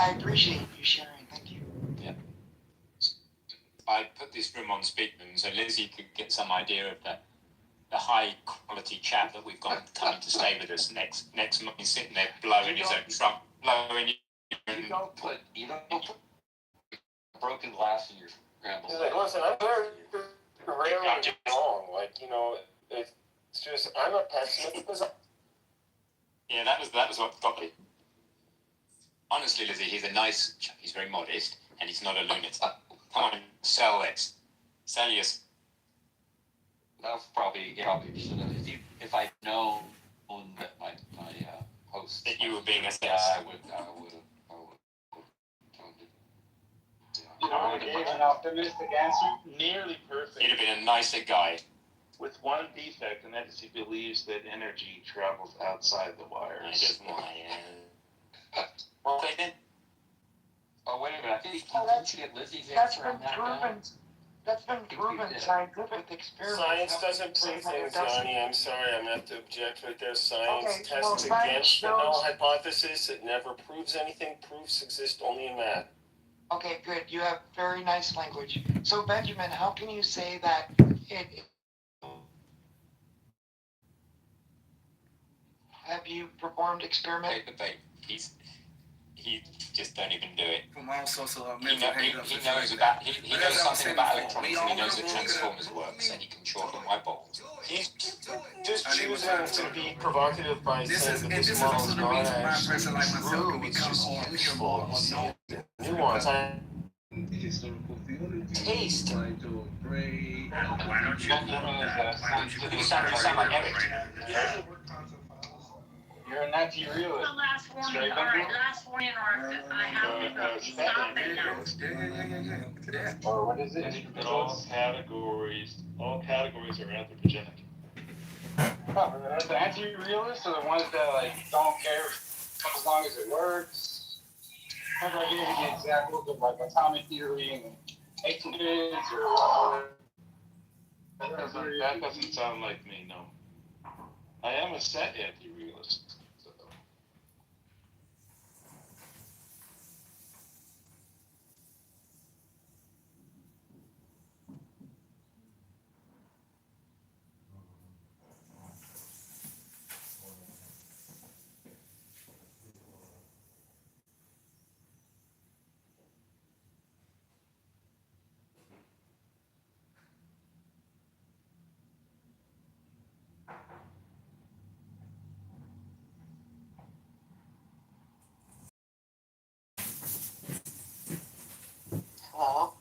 I appreciate you sharing. Thank you. Yeah. I put this room on speakerphone so Lizzie could get some idea of the high quality chap that we've got coming to stay with us next month. He's sitting there blowing his own trunk, blowing. You don't put broken glass in your scrambled. Like, listen, I'm very rarely wrong. Like, it's just I'm a pessimist because. Yeah, that was what got me. Honestly, Lizzie, he's a nice chap. He's very modest, and he's not a lunatic. Come on, sell this. Sell yours. That's probably if I'd known that my host that you were being assessed. I would have told it. I gave an optimistic answer. Nearly perfect. You'd have been a nicer guy. With one defect, and that is he believes that energy travels outside the wires. I just want well, they did. Oh, wait a minute. I think That's get Lizzie's That's answer been on that proven. guy. That's been proven scientific experiments. Science doesn't prove things, Johnny. I'm sorry, I'm going to have to object right there. Science tests science against the shows... null hypothesis. It never proves anything. Proofs exist only in math. Okay, good. You have very nice language. So, Benjamin, how can you say that it... Have you performed experiments? He just don't even do it. From all sorts of He knows about he knows something about electronics, and he knows that transformers works, and he can short on my balls. He's just choosing to be provocative by saying that this is model also is the not reason why a actually person like myself true. can It's become just more useful. Nuance. Historical theology. Taste. Nigel Gray. Why don't You sound like Eric. You're an anti-realist. The last warning, all right, last warning, or I have to stop it now. Yeah. Or what is it? All categories are anthropogenic. Oh, the anti-realists are the ones that don't care as long as it works. Remember I gave you the examples of atomic theory and Euclid or That doesn't sound like me, no. I am a set anti-realist. Hello?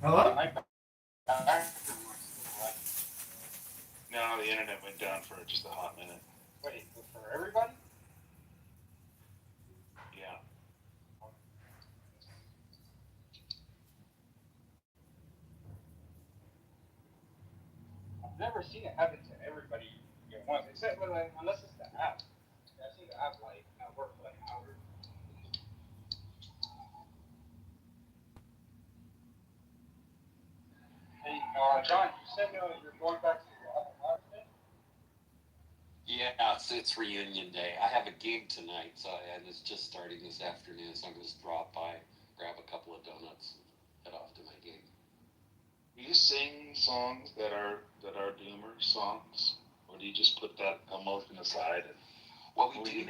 hello? No, the internet went down for just a hot minute. Wait, for everybody? Yeah. I've never seen it happen to everybody at once, except unless it's the app. I've seen the app not work for hours. Hey, John, you said you're going back to the other thing? Yeah, it's reunion day. I have a gig tonight, and it's just starting this afternoon, so I'm going to drop by, grab a couple of donuts, and head off to my gig. Do you sing songs that are doomer songs, or do you just put that emotion aside? Well, we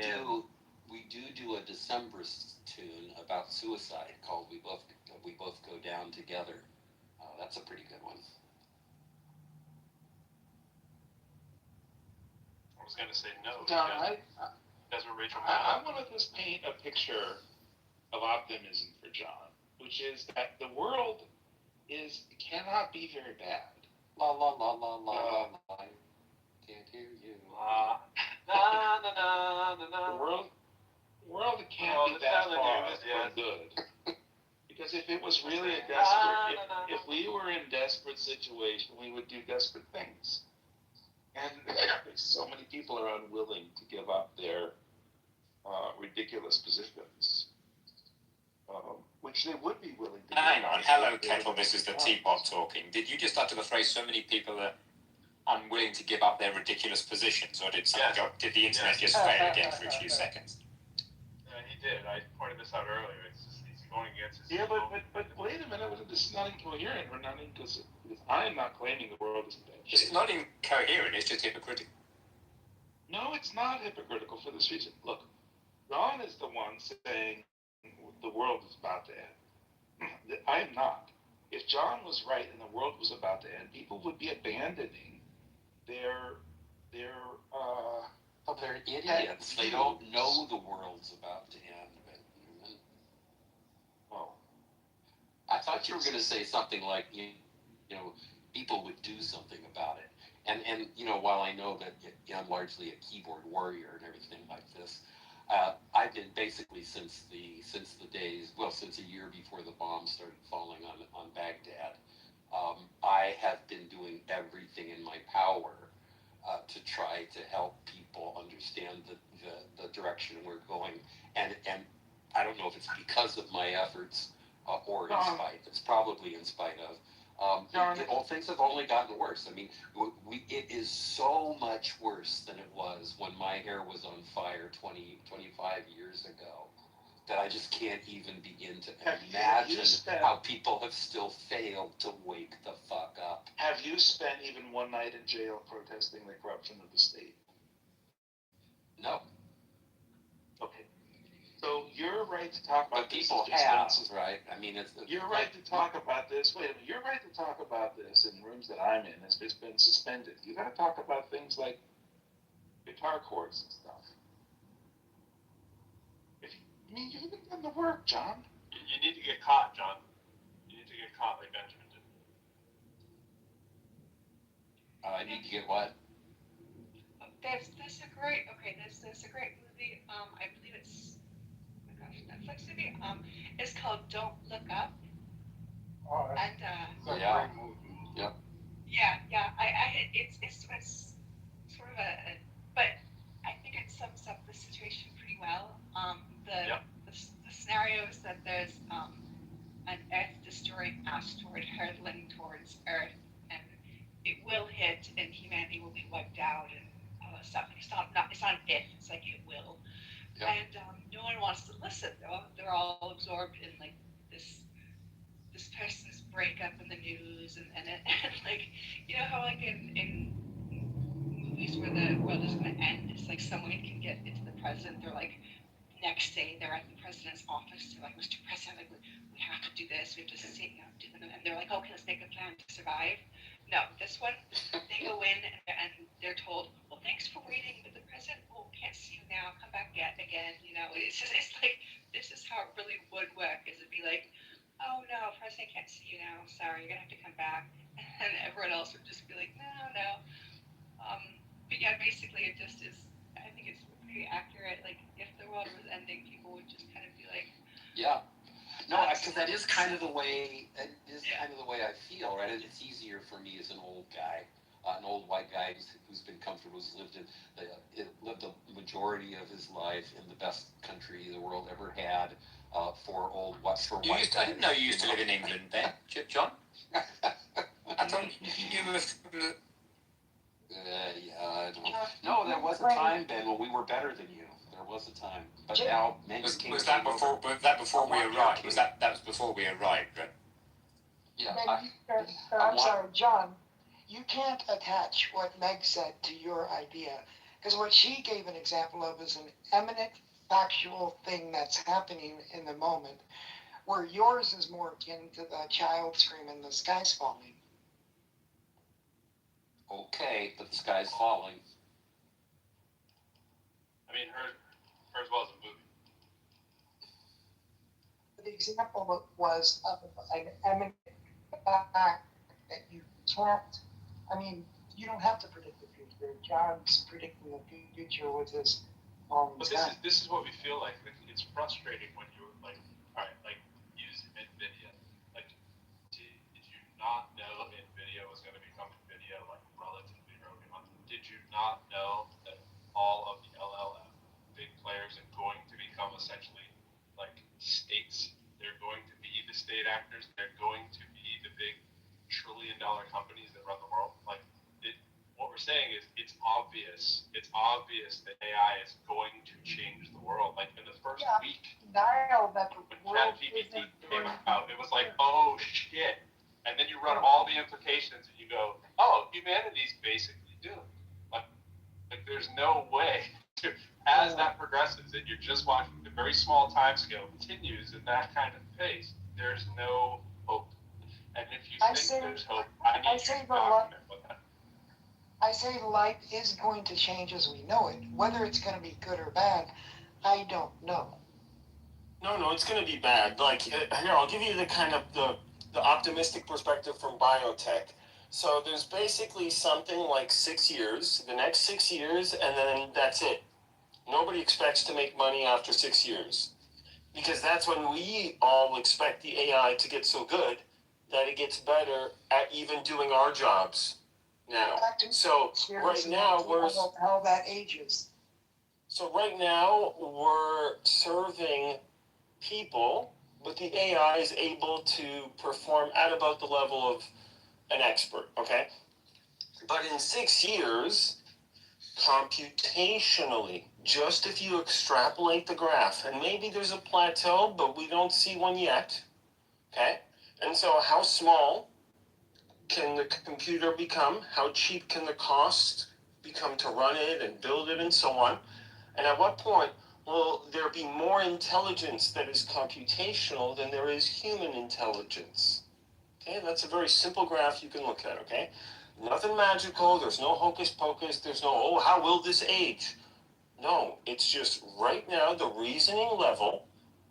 do a Decemberist tune about suicide called "We Both Go Down Together." That's a pretty good one. I was going to say no. John, That's what Rachel. I want to just paint a picture of optimism for John, which is that the world cannot be very bad. La la la la la la. Can't hear you. Na na na na na. The world can't be that far from good. Because if it was really if we were in desperate situation, we would do desperate things. And so many people are unwilling to give up their ridiculous positions, which they would be willing to. Hang on, hello, Kettle. This is the teapot talking. Did you just utter the phrase? So many people are unwilling to give up their ridiculous positions, or did did the internet just fail again for a few seconds? He did. I pointed this out earlier. It's just he's going against his. Yeah, but wait a minute. This is not incoherent or not inclusive. I am not claiming the world is in bad shape. It's not incoherent. It's just hypocritical. No, it's not hypocritical for this reason. Look, Ron is the one saying the world is about to end. I am not. If John was right and the world was about to end, people would be abandoning their Well, they're idiots. They don't know the world's about to end. Well, I thought you were going to say something like, you know, people would do something about it. And you know, while I know that I'm largely a keyboard warrior and everything like this, I've been basically since the days, well, since a year before the bombs started falling on Baghdad, I have been doing everything in my power to try to help people understand the direction we're going. And I don't know if it's because of my efforts or in spite. It's probably in spite of. Things have only gotten worse. I mean, it is so much worse than it was when my hair was on fire 25 years ago that I just can't even begin to imagine how people have still failed to wake the fuck up. Have you spent even one night in jail protesting the corruption of the state? No. Okay. So you're right to talk about but people have, right? I mean, you're right to talk about this. Wait a minute. You're right to talk about this in rooms that I'm in. It's been suspended. You got to talk about things like guitar chords and stuff. You haven't done the work, John. You need to get caught, John. You need to get caught like Benjamin did. I need to get what? There's a great movie. I believe it's, oh my gosh, Netflix movie. It's called Don't Look Up. Oh, And yeah. Yep. Yeah. It's sort of but I think it sums up the situation pretty well. The scenario is that there's an Earth-destroying asteroid hurtling towards Earth, and it will hit, and humanity will be wiped out, and all that stuff. It's not if, it's like it will. Yep. And no one wants to listen. They're all absorbed in like this person's breakup in the news, and like, you know how like in movies where the world is going to end, it's like someone can get into the president. They're like, next day they're at the president's office. They're like, Mr. President, like we have to do this. We have to sit down, do them, and they're like, okay, let's make a plan to survive. No, this one, they go in and they're told, well, thanks for waiting, but the president can't see you now. Come back again. You know, it's like this is how it really would work. Is it'd be like, oh no, president can't see you now. Sorry, you're gonna have to come back, and everyone else would just be like, no. But yeah, basically it just is. I think it's pretty accurate. Like if the world was ending, people would just kind of be like, yeah. No, because that is kind of the way. Kind of the way I feel, right? It's easier for me as an old guy, an old white guy who's been comfortable, who's lived the majority of his life in the best country the world ever had. For white guys. I didn't know you used to live in England, Ben, John. I thought you were. Yeah, I don't know. No, there was a time, Ben, when we were better than you. There was a time, but now was that before? Was that before we arrived? That was before we arrived, right? Yeah. I'm sorry, John. You can't attach what Meg said to your idea, because what she gave an example of is an eminent factual thing that's happening in the moment, where yours is more akin to the child screaming, "The sky's falling." Okay, but the sky's falling. I mean, hers was a movie. The example was of an eminent fact that you can't. I mean, you don't have to predict the future. John's predicting the future with his. But this is what we feel like. It's frustrating when you're like, all right, like use NVIDIA. Like, did you not know NVIDIA was going to become NVIDIA like relatively early on? Did you not know that all of the LLM big players are going to become essentially like states? They're going to be the state actors. They're going to be the big $1 trillion companies that run the world. Like, what we're saying is it's obvious that AI is going to change the world. Like in the first week, Denial that the when world ChatGPT isn't came going out, it was like, oh shit. And then you run all the implications and you go, oh, humanity's basically doomed. Like there's no way to, as that progresses and you're just watching the very small time scale continues in that kind of pace, there's no hope. And if you think there's hope, I need you to document what that. I say life is going to change as we know it. Whether it's going to be good or bad, I don't know. No, it's going to be bad. Like, here, I'll give you the kind of the optimistic perspective from biotech. So there's basically something like 6 years, the next 6 years, and then that's it. Nobody expects to make money after 6 years. Because that's when we all expect the AI to get so good that it gets better at even doing our jobs now. So right now how that ages. So right now we're serving people, but the AI is able to perform at about the level of an expert, okay? But in 6 years, computationally, just if you extrapolate the graph, and maybe there's a plateau, but we don't see one yet, okay? And so how small can the computer become? How cheap can the cost become to run it and build it and so on? And at what point will there be more intelligence that is computational than there is human intelligence? Okay, that's a very simple graph you can look at, okay? Nothing magical, there's no hocus pocus, there's no, oh, how will this age? No, it's just right now the reasoning level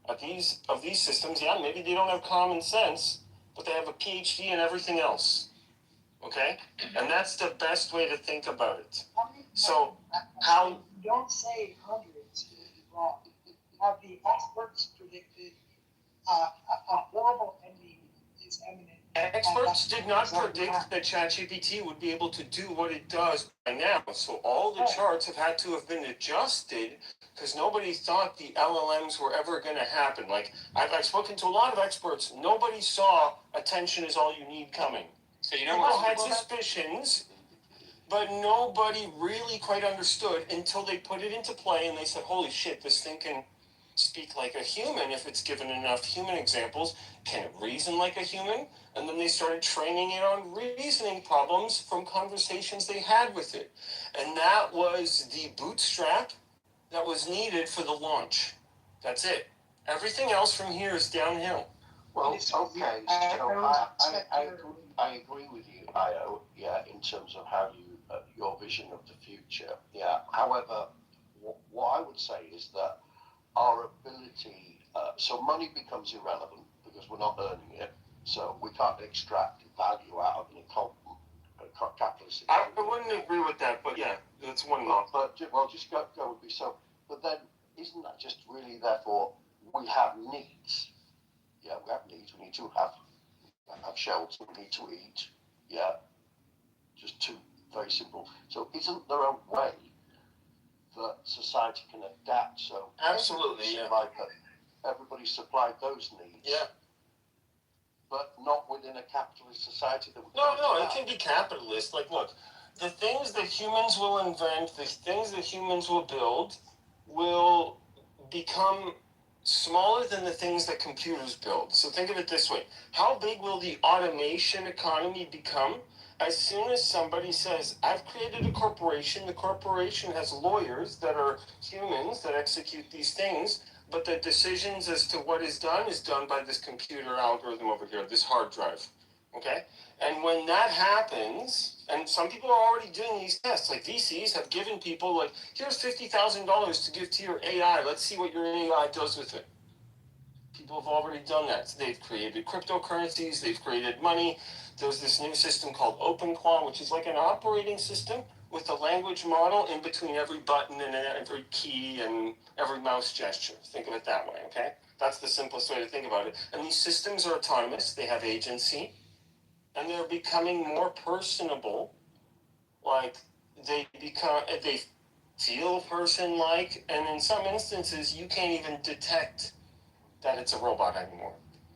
of these systems, yeah, maybe they don't have common sense, but they have a PhD in everything else, okay? And that's the best way to think about it. So, how... Don't say hundreds, wrong. Have the experts predicted a horrible ending is imminent? Experts did not predict that ChatGPT would be able to do what it does by now. So all the charts have had to have been adjusted because nobody thought the LLMs were ever going to happen. Like, I've spoken to a lot of experts. Nobody saw attention is all you need coming. So you know People what? had suspicions, but nobody really quite understood until they put it into play and they said, holy shit, this thing can speak like a human if it's given enough human examples. Can it reason like a human? And then they started training it on reasoning problems from conversations they had with it. And that was the bootstrap that was needed for the launch. That's it. Everything else from here is downhill. Well, okay, so I agree with you, Io, yeah, in terms of how you, your vision of the future, yeah. However, what I would say is that our ability, so money becomes irrelevant because we're not earning it, so we can't extract value out of an capitalist economy. I wouldn't agree with that, but yeah, that's one more. But just go would be so. But then, isn't that just really therefore we have needs? Yeah, we have needs. We need to have shelves. We need to eat. Yeah, just two very simple. So, isn't there a way that society can adapt? So, absolutely, yeah. Everybody supplied those needs. Yeah. But not within a capitalist society that we No, it can be capitalist. Like, look, the things that humans will invent, the things that humans will build, will become smaller than the things that computers build. So think of it this way. How big will the automation economy become? As soon as somebody says, I've created a corporation, the corporation has lawyers that are humans that execute these things, but the decisions as to what is done by this computer algorithm over here, this hard drive, okay? And when that happens, and some people are already doing these tests, like VCs have given people, like, here's $50,000 to give to your AI. Let's see what your AI does with it. People have already done that. So they've created cryptocurrencies. They've created money. There's this new system called OpenClaw, which is like an operating system with a language model in between every button and every key and every mouse gesture. Think of it that way, okay? That's the simplest way to think about it. And these systems are autonomous. They have agency. And they're becoming more personable. Like, they feel person-like. And in some instances, you can't even detect that it's a robot anymore.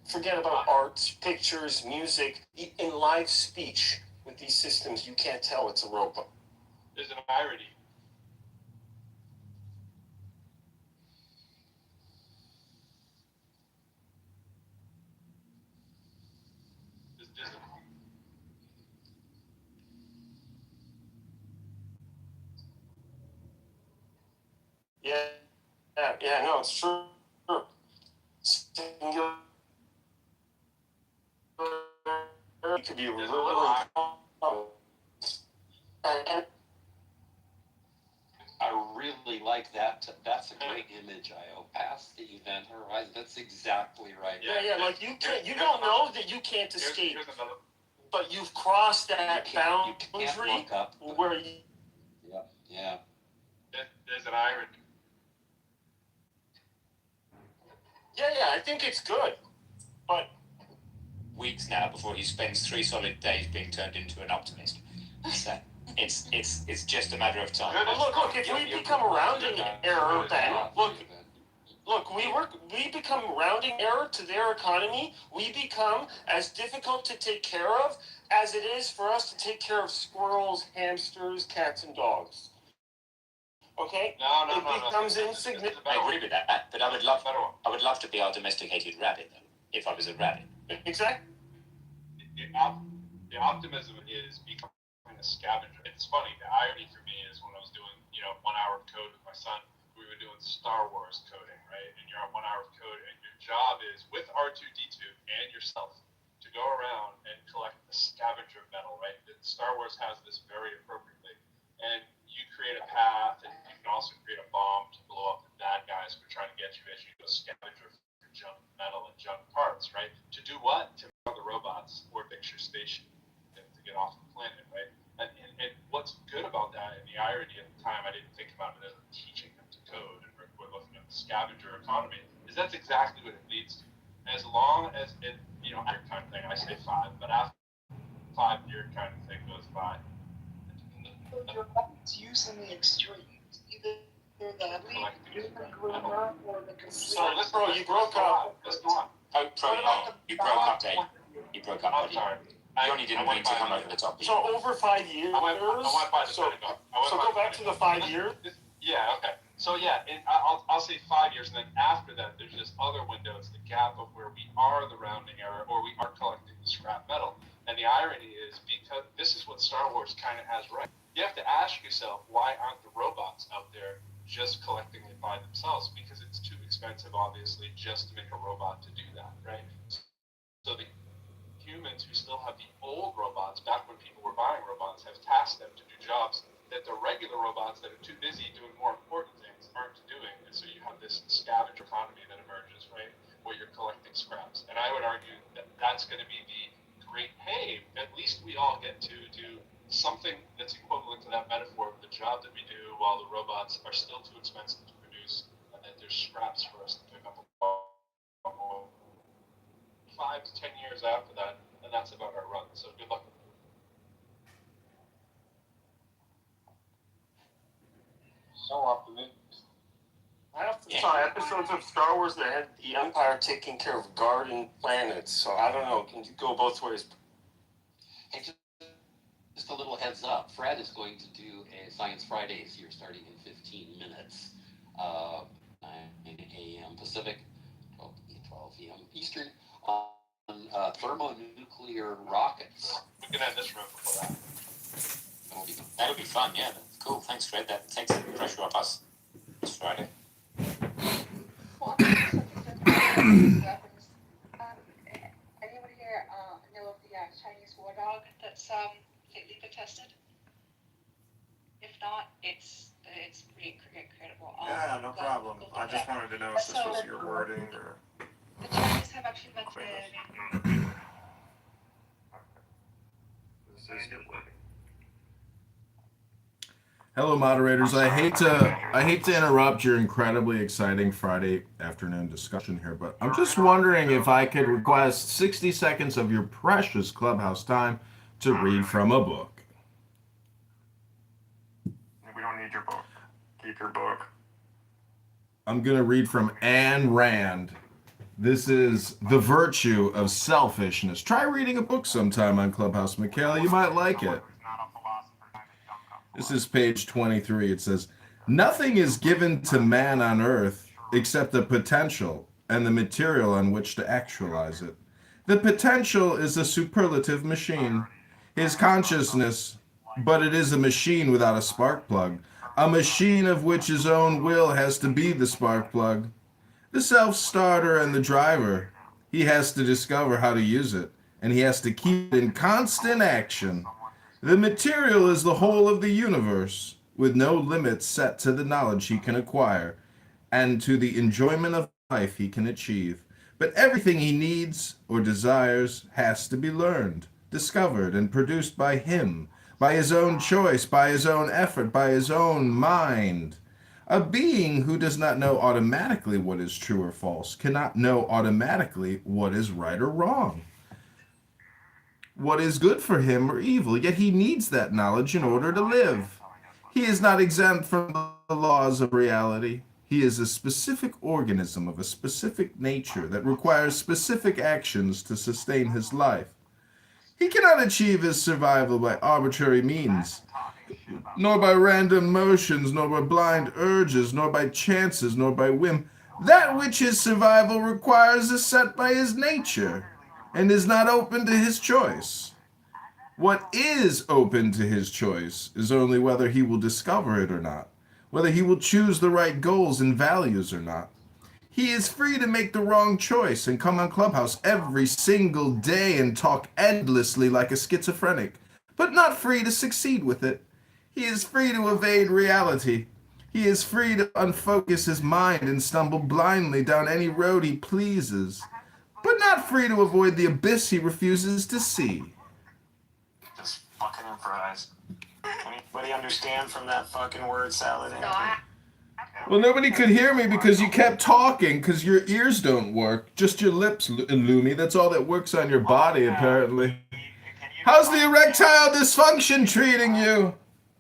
Forget about art, pictures, music. In live speech with these systems, you can't tell it's a robot. There's an irony. There's Yeah, no, it's true. Singular could be really and I really like that. That's a great image, Io. Past the event horizon. That's exactly right. yeah, like you don't know that you can't escape, here's another. but you've crossed that You can't boundary look up. where you. Yeah. There's an irony. Yeah, I think it's good, but Weeks now before he spends 3 solid days being turned into an optimist. So it's just a matter of time. look, if we become a rounding error, then look, we become rounding error to their economy. We become as difficult to take care of as it is for us to take care of squirrels, hamsters, cats, and dogs. Okay? No. It becomes insignificant. I agree with that, but I would love to be our domesticated rabbit, though, if I was a rabbit. Exactly. The optimism is becoming a scavenger. It's funny. The irony for me is when I was doing 1 hour of code with my son, we were doing Star Wars coding, right? And you're on 1 hour of code, and your job is with R2D2 and yourself to go around and collect the scavenger metal, right? Star Wars has this very appropriately, and you create a path, and you can also create a bomb to blow up the bad guys who are trying to get you as you go scavenger for junk metal and junk parts, right? To do what? To run the robots or fix your station and to get off the planet, right? And what's good about that, and the irony at the time, I didn't think about it as teaching them to code, and we're looking at the scavenger economy, is that's exactly what it leads to. As long as it, that kind of thing, I say 5, but after 5-year kind of thing goes by. It's used in the extremes, either the lead groomer or the complete. So, bro, you broke up. Let's go on. Oh, you broke up, Dave. You broke up. I'm sorry. You only didn't mean to come over the top. So over 5 years. I went by the Pentagon. So go back to the 5 years. Yeah, okay. So yeah, I'll say 5 years, and then after that, there's just other windows, the gap of where we are the rounding error, or we are collecting the scrap metal. And the irony is, because this is what Star Wars kind of has right. You have to ask yourself, why aren't the robots out there just collecting it by themselves? Because it's too expensive, obviously, just to make a robot to do that, right? So the humans who still have the old robots, back when people were buying robots, have tasked them to do jobs that the regular robots that are too busy doing more important things aren't doing. And so you have this scavenger economy that emerges, right, where you're collecting scraps. And I would argue that that's going to be the great, hey, at least we all get to do something that's equivalent to that metaphor of the job that we do while the robots are still too expensive to produce, and that there's scraps for us to pick up. 5 to 10 years after that, and that's about our run. So good luck. So optimistic. I often saw episodes of Star Wars that had the Empire taking care of guarding planets. So I don't know. Can you go both ways? Hey, just a little heads up. Fred is going to do a Science Fridays here starting in 15 minutes. 9 a.m. Pacific, 12 p.m. Eastern, on thermonuclear rockets. We can end this room before that. That'll be fun, yeah. That's cool. Thanks, Fred. That takes the pressure off us this Friday. Anybody here know of the Chinese war dog that's beta tested? If not, it's pretty incredible. Yeah, no problem. I just wanted to know if this was your wording or. The Chinese have actually mentioned. This is your wording. Hello, moderators. I hate to interrupt your incredibly exciting Friday afternoon discussion here, but I'm just wondering if I could request 60 seconds of your precious Clubhouse time to read from a book. We don't need your book. Keep your book. I'm going to read from Ayn Rand. This is The Virtue of Selfishness. Try reading a book sometime on Clubhouse, Michaela. You might like it. This is page 23. It says, "Nothing is given to man on earth except the potential and the material on which to actualize it. The potential is a superlative machine. His consciousness, but it is a machine without a spark plug, a machine of which his own will has to be the spark plug. The self-starter and the driver, he has to discover how to use it, and he has to keep it in constant action. The material is the whole of the universe, with no limits set to the knowledge he can acquire, and to the enjoyment of life he can achieve. But everything he needs or desires has to be learned, discovered, and produced by him, by his own choice, by his own effort, by his own mind. A being who does not know automatically what is true or false cannot know automatically what is right or wrong, what is good for him or evil, yet he needs that knowledge in order to live. He is not exempt from the laws of reality. He is a specific organism of a specific nature that requires specific actions to sustain his life. He cannot achieve his survival by arbitrary means, nor by random motions, nor by blind urges, nor by chances, nor by whim. That which his survival requires is set by his nature, and is not open to his choice. What is open to his choice is only whether he will discover it or not, whether he will choose the right goals and values or not. He is free to make the wrong choice and come on Clubhouse every single day and talk endlessly like a schizophrenic, but not free to succeed with it. He is free to evade reality. He is free to unfocus his mind and stumble blindly down any road he pleases, but not free to avoid the abyss he refuses to see." Just fucking improvise. Anybody understand from that fucking word salad? Well, nobody could hear me because you kept talking because your ears don't work. Just your lips, Lumi. That's all that works on your body, apparently. How's the erectile dysfunction treating you?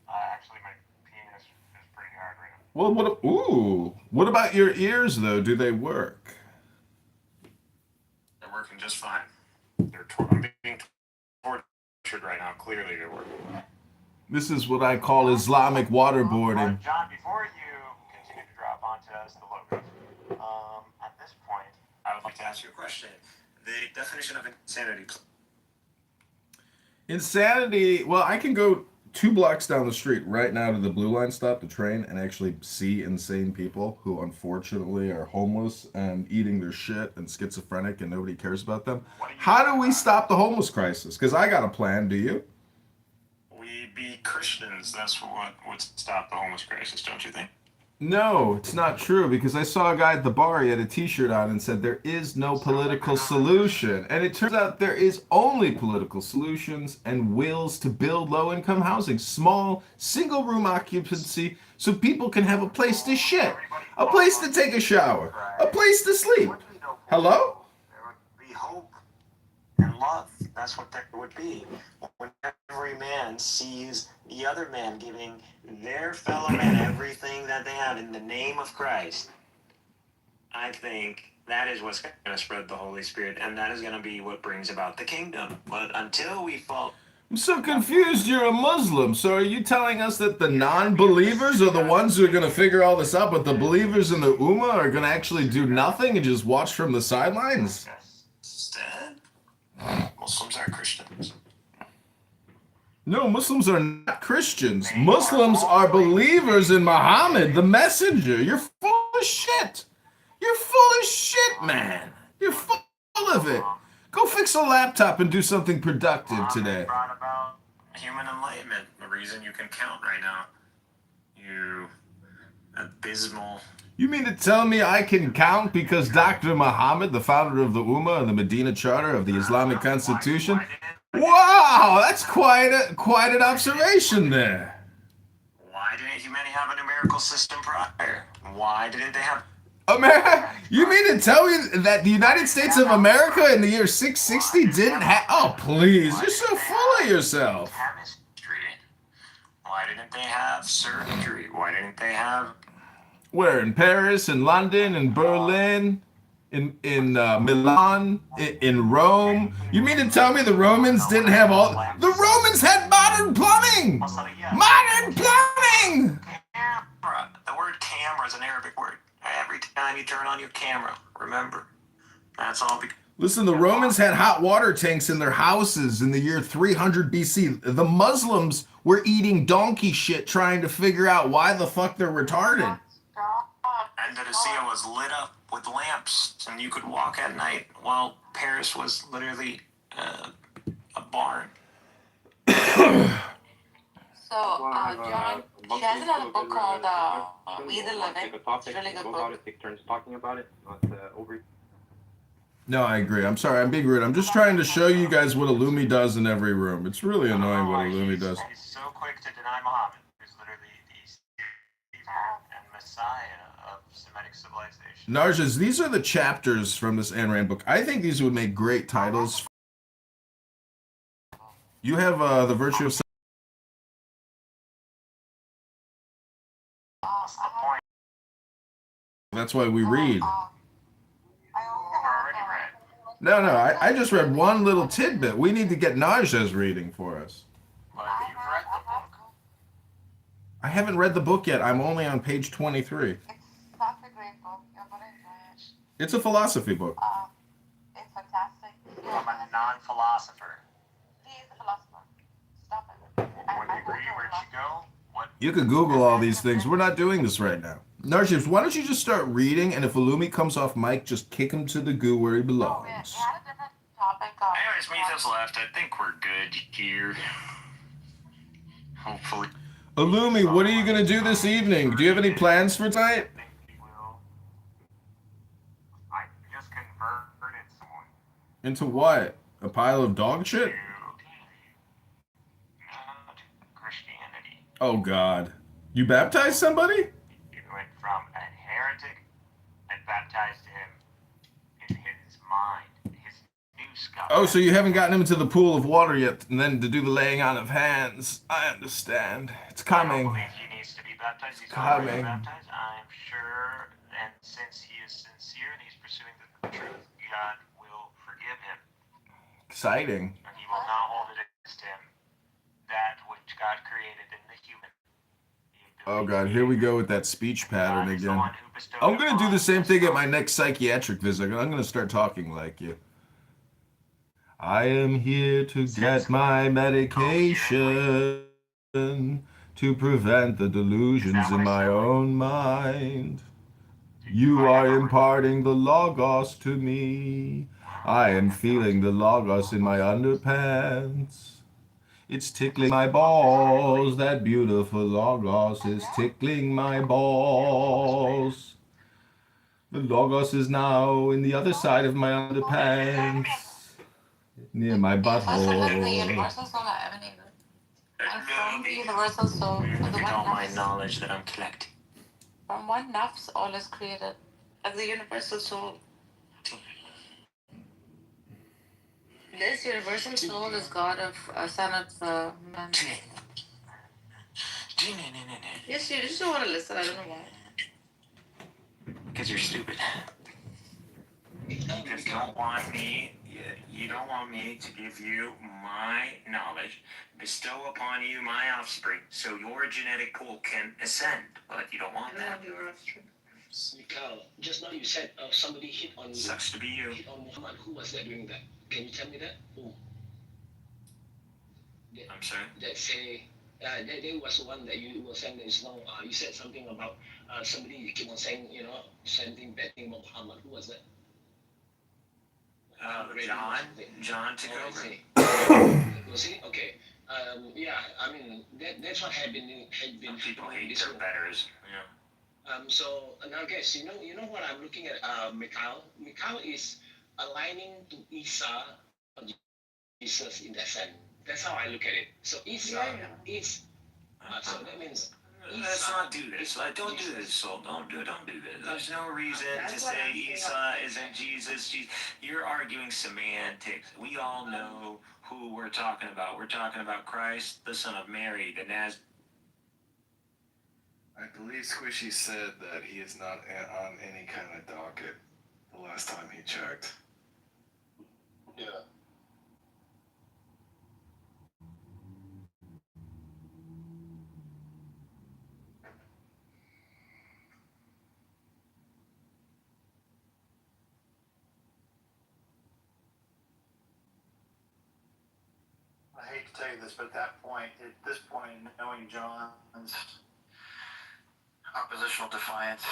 Actually, my penis is pretty hard right now. Well, what about your ears, though? Do they work? They're working just fine. I'm being tortured right now. Clearly, they're working. This is what I call Islamic waterboarding. John, before you continue to drop onto us the logos, at this point, I would like to ask you a question. The definition of insanity. Insanity, well, I can go 2 blocks down the street right now to the Blue Line stop, the train, and actually see insane people who unfortunately are homeless and eating their shit and schizophrenic and nobody cares about them. How do we stop the homeless crisis? Because I got a plan, do you? We be Christians. That's what would stop the homeless crisis, don't you think? No, it's not true, because I saw a guy at the bar, he had a t-shirt on and said there is no political solution. And it turns out there is only political solutions and wills to build low-income housing, small, single-room occupancy, so people can have a place to shit, a place to take a shower, a place to sleep. Hello? There would be hope and love. That's what there would be. When every man sees the other man giving their fellow man everything that they have in the name of Christ, I think that is what's going to spread the Holy Spirit, and that is going to be what brings about the kingdom. But until we fall... I'm so confused, you're a Muslim, so are you telling us that the non-believers are the ones who are going to figure all this out, but the believers in the Ummah are going to actually do nothing and just watch from the sidelines? Instead, Muslims are Christians. No, Muslims are not Christians. Muslims are believers in Muhammad, the messenger. You're full of shit. You're full of shit, man. You're full of it. Go fix a laptop and do something productive today. Brought about human enlightenment. The reason you can count right now. You abysmal. You mean to tell me I can count because Dr. Muhammad, the founder of the Ummah and the Medina Charter of the Islamic Constitution? Wow, that's quite an observation there. Why didn't humanity have a numerical system prior? Why didn't they have... America? You mean to tell me that the United States of America in the year 660 didn't have... Oh, please, you're so full of yourself. Chemistry. Why didn't they have surgery? Why didn't they have... Where, in Paris, in London, in Berlin, in Milan, in Rome? You mean to tell me the Romans didn't have all... The Romans had modern Modern plumbing! Also, yeah. Modern plumbing! Camera. The word camera is an Arabic word. Every time you turn on your camera, remember, that's all because. Listen, the Romans had hot water tanks in their houses in the year 300 BC. The Muslims were eating donkey shit trying to figure out why the fuck they're retarded. Andalusia was lit up with lamps, and you could walk at night, while Paris was literally a barn. So, John, she has another book called We the Living. It's a really good book. Take turns talking about it, not over. No, I agree. I'm sorry, I'm being rude. I'm just trying to show you guys what Illumi does in every room. It's really annoying what Illumi does. He's so quick to deny Muhammad, who's literally the Savior and Messiah of Semitic civilization. Narjas, these are the chapters from this Ayn Rand book. I think these would make great titles. You have The Virtue of... What's the point? That's why we read. Already read. No, I just read one little tidbit. We need to get Narjas reading for us. But you've read the book. I haven't read the book yet. I'm only on page 23. It's such a great book. You're going to enjoy it. It's a philosophy book. It's fantastic. I'm a non-philosopher. He is a philosopher. Stop it. Would you agree? Where'd you go? What? You could Google all these things. We're not doing this right now. Narjas, why don't you just start reading, and if Illumi comes off mic, just kick him to the goo where he belongs. We had a different topic. Anyways, Mythos left. I think we're good here. Hopefully. Illumi, what are you going to do this evening? Do you have any plans for tonight? I just converted someone Into what? A pile of dog shit? to Christianity. Oh, God. You baptized somebody? It went from a heretic and baptized him in his mind, his new sky. Oh, so you haven't gotten him into the pool of water yet, and then to do the laying on of hands. I understand. It's I don't coming. believe he needs to be baptized. He's already Coming. baptized. I'm sure, and since he is sincere and he's pursuing the truth, God will forgive him, Exciting. and he will not hold it against him that which God created in the human. Oh, God, here we go with that speech pattern God is the again. one who bestowed I'm going to do upon the same us thing at my next psychiatric visit. I'm going to start talking like you. I am here to get my medication to prevent the delusions in my own mind. You are imparting the Logos to me. I am feeling the Logos in my underpants. It's tickling my balls. That beautiful Logos is tickling my balls. The Logos is now in the other side of my underpants. Near my The butthole. universal soul I emanated. And from the universal soul, from the Look at all one my nafs, knowledge that I'm collecting. from one nafs, all is created. As the universal soul. This universal soul is God of son of man. Yes, you just don't want to listen. I don't know why. Because you're stupid. You just don't want me. You don't want me to give you my knowledge, bestow upon you my offspring, so your genetic pool can ascend. But you don't want that. Mikhail, just now you said somebody hit on Sucks to be you. hit on Muhammad. Who was that doing that? Can you tell me that? Who? I'm sorry. That say there was one that you were saying that is wrong. You said something about somebody you keep on saying, something bad thing about Muhammad. Who was that? John Kitover. Was he? Okay. Yeah, I mean that's what had been People hate this their one. betters. Yeah. So now guys, you know what I'm looking at Mikhail? Mikhail is aligning to Isa, Jesus in that sense. That's how I look at it. So Isa is so that means Let's not do this. Don't do this, Soul. Don't do this. There's no reason to say Esau isn't Jesus. You're arguing semantics. We all know who we're talking about. We're talking about Christ, the Son of Mary, the Naz. I believe Squishy said that he is not on any kind of docket the last time he checked. Yeah. hate to tell you this, but at this point, knowing John's oppositional defiance,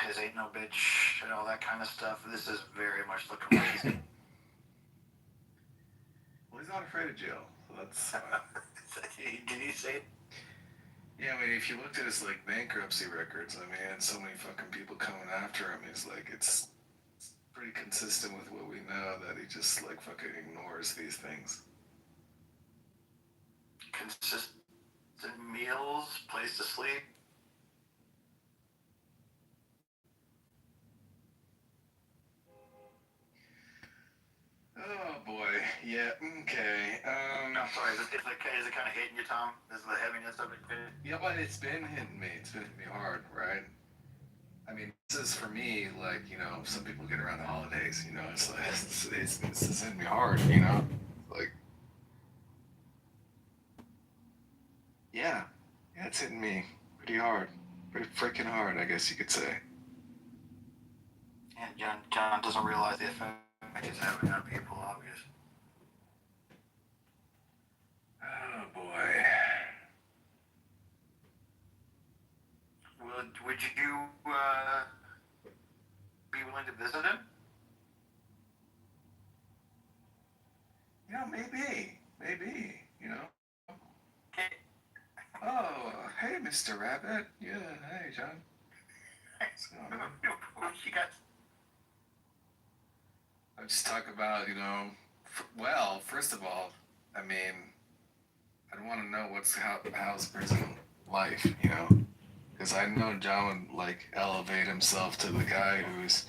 his ain't no bitch, and all that kind of stuff, this is very much looking like he's. Well, he's not afraid of jail. So that's Did he say? Yeah, I mean, if you looked at his like bankruptcy records, I mean, and so many fucking people coming after him, it's pretty consistent with what we know that he just like fucking ignores these things. Consistent meals, place to sleep. Oh boy, yeah, okay. I'm sorry, is it kind of hitting you, Tom? Is the heaviness of it? Yeah, but it's been hitting me. It's been hitting me hard, right? I mean, this is for me, like, you know, some people get around the holidays, you know, it's like, this is hitting me hard, you know? Like, yeah, it's hitting me pretty hard. Pretty freaking hard, I guess you could say. And John doesn't realize the effect it's having on people, obviously. Oh boy. Would you be willing to visit him? You know, maybe, you know. Oh, hey, Mr. Rabbit. Yeah, hey, John. What's going on? What you got? I just talk about, you know, well, first of all, I mean, I'd want to know how's prison life, you know? Because I know John would, like, elevate himself to the guy who's,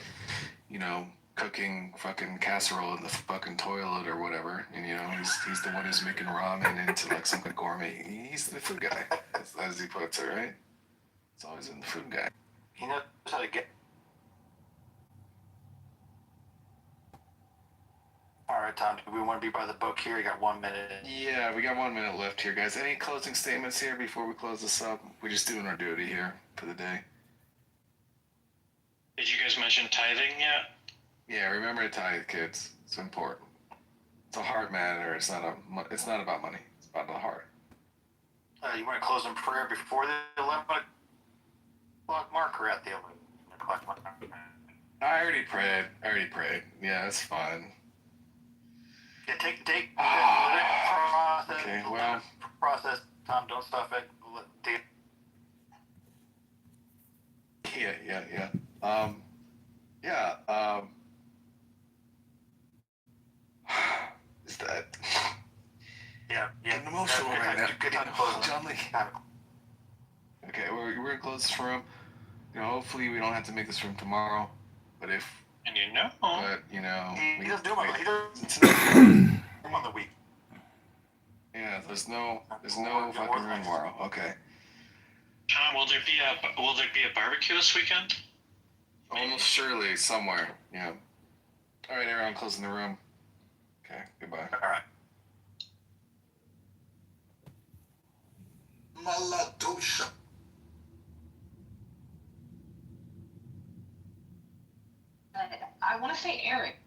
you know, cooking fucking casserole in the fucking toilet or whatever. And, you know, he's the one who's making ramen into, like, some gourmet. He's the food guy, as he puts it, right? It's always in the food guy. He knows how to get. All right, Tom, do we want to be by the book here? You got 1 minute. Yeah, we got 1 minute left here, guys. Any closing statements here before we close this up? We're just doing our duty here for the day. Did you guys mention tithing yet? Yeah, remember to tithe, kids. It's important. It's a heart matter. It's not about money. It's about the heart. You want to close in prayer before the 11 o'clock mark or at the 11 o'clock mark? I already prayed. Yeah, it's fine. Yeah, take process. Okay, well. Process, Tom. Don't stuff it. Yeah. Is that? Yeah. Getting emotional right now. Good time to close. John Lee. Okay, we're gonna close this room. You know, hopefully we don't have to make this room tomorrow. But if. And you know. But you know. He doesn't do it. He doesn't. On the week. Yeah, there's no fucking room tomorrow. Okay. Tom, will there be a barbecue this weekend? Almost surely somewhere. Yeah. All right, everyone, closing the room. Okay. Goodbye. All right. Maladosha. I want to say Eric.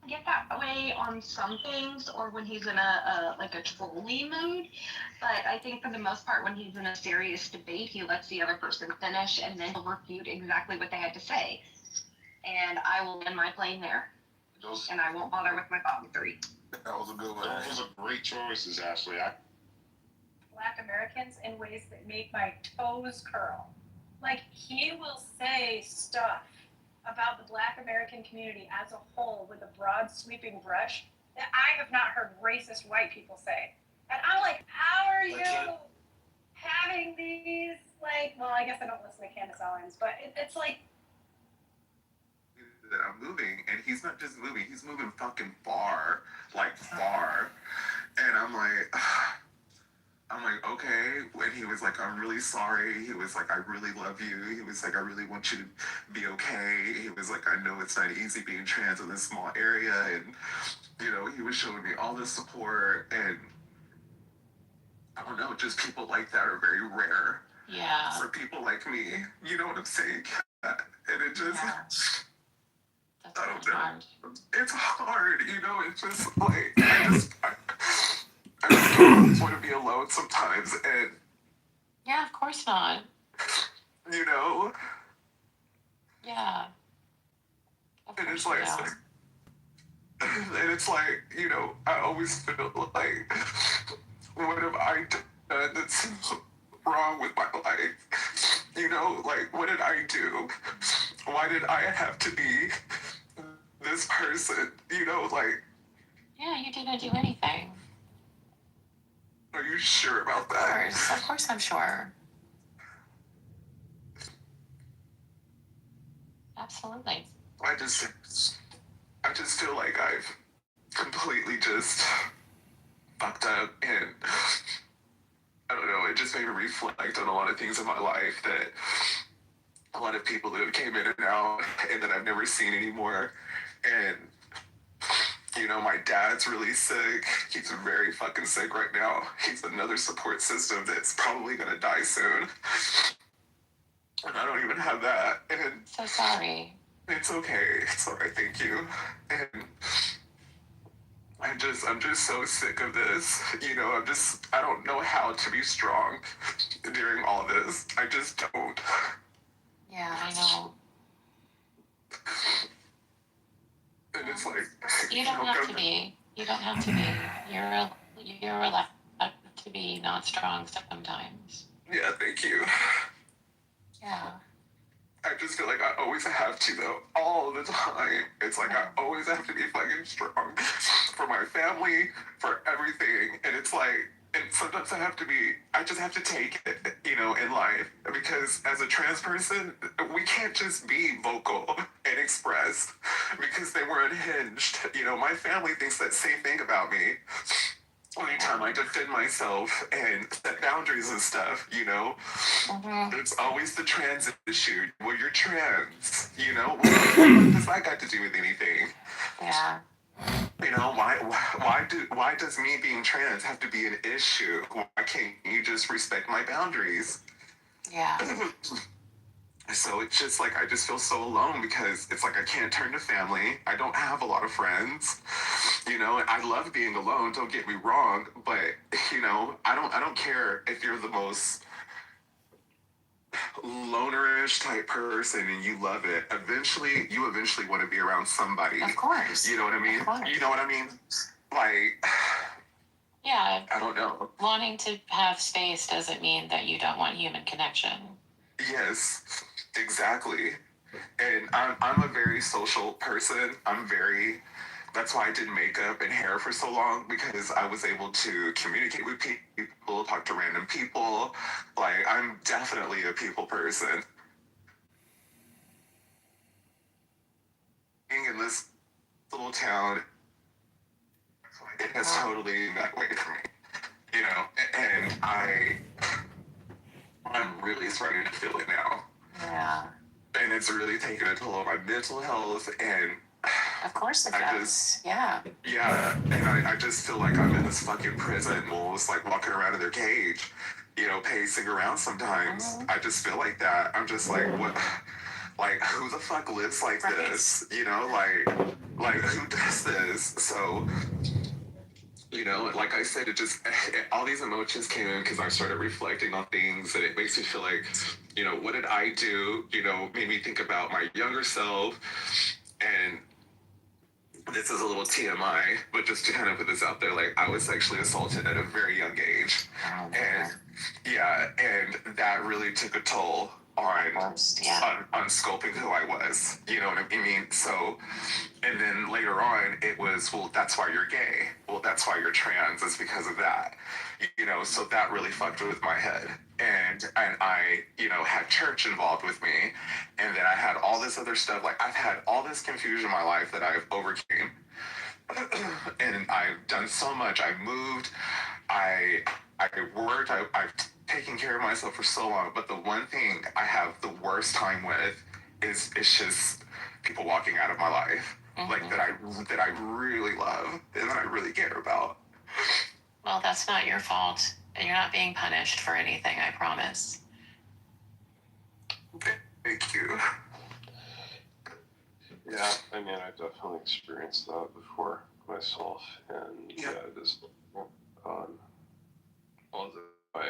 Get that way on some things or when he's in a trolley mood, but I think for the most part when he's in a serious debate he lets the other person finish and then he'll refute exactly what they had to say, and I will end my plane there and I won't bother with my bottom three. That was a good one. Those are great choices, Ashley. Black Americans in ways that make my toes curl. Like, he will say stuff about the Black American community as a whole with a broad sweeping brush that I have not heard racist white people say. And I'm like, how are you having these, like, well, I guess I don't listen to Candace Owens, but it's like. That I'm moving, and he's not just moving, he's moving fucking far. And I'm like, okay. When he was like, I'm really sorry. He was like, I really love you. He was like, I really want you to be okay. He was like, I know it's not easy being trans in this small area. And, you know, he was showing me all this support. And I don't know, just people like that are very rare. Yeah. For people like me. You know what I'm saying? And it just... Yeah. I don't know. It's hard, you know. It's just like I just want to be alone sometimes, and Yeah, of course not. you know, Yeah. Of and course it's you like, don't. and it's like, you know, I always feel like, what have I done that's wrong with my life? You know, like, what did I do? Why did I have to be this person? You know, like, Yeah, you didn't do anything. are you sure about that? Of course I'm sure. Absolutely. I just feel like I've completely just fucked up, and I don't know, it just made me reflect on a lot of things in my life, that a lot of people that came in and out and that I've never seen anymore. And you know, my dad's really sick. He's very fucking sick right now. He's another support system that's probably gonna die soon. And I don't even have that. And So sorry. it's okay. It's alright, thank you. And I'm just so sick of this. You know, I don't know how to be strong during all this. I just don't. Yeah, I know. And it's like, You don't have to be. You don't have to be. You're allowed to be not strong sometimes. yeah, thank you. Yeah. I just feel like I always have to, though, all the time. It's like I always have to be fucking strong for my family, for everything. And it's like, and sometimes I just have to take it, you know, in life. Because as a trans person, we can't just be vocal and express because they were unhinged. You know, my family thinks that same thing about me. Anytime I defend myself and set boundaries and stuff, you know, it's always the trans issue. Well, you're trans, you know. What does that got to do with anything? Yeah. You know, why does me being trans have to be an issue? Why can't you just respect my boundaries? Yeah. So it's just like I just feel so alone because it's like I can't turn to family. I don't have a lot of friends. You know, I love being alone, don't get me wrong, but you know, I don't care if you're the most lonerish type person and you love it. You eventually want to be around somebody. Of course. You know what I mean? Of course. You know what I mean? Like, yeah. I don't know. Wanting to have space doesn't mean that you don't want human connection. Yes, exactly. And I'm a very social person. That's why I did makeup and hair for so long, because I was able to communicate with people, talk to random people. Like, I'm definitely a people person. Being in this little town, it has totally that way for me. You know, and I'm really starting to feel it now. Yeah. And it's really taking a toll on my mental health, and of course it does. Yeah. Yeah, and I just feel like I'm in this fucking prison, almost like walking around in their cage, you know, pacing around sometimes. I just feel like that. I'm just like, what? Like, who the fuck lives like this? You know, like who does this? So, you know, like I said, all these emotions came in because I started reflecting on things, and it makes me feel like, you know, what did I do? You know, made me think about my younger self, and this is a little TMI, but just to kind of put this out there, like I was sexually assaulted at a very young age. And yeah, and that really took a toll on scoping who I was. You know what I mean? So, and then later on, it was, well, that's why you're gay. Well, that's why you're trans. It's because of that. You know, so that really fucked with my head. And I, you know, had church involved with me. And then I had all this other stuff. Like, I've had all this confusion in my life that I've overcame. And I've done so much. I moved. I worked. I've taken care of myself for so long. But the one thing I have the worst time with is it's just people walking out of my life. Like that I really love and that I really care about. Well, that's not your fault, and you're not being punished for anything, I promise. Thank you. Yeah, I mean, I definitely experienced that before myself, and yeah, it is well as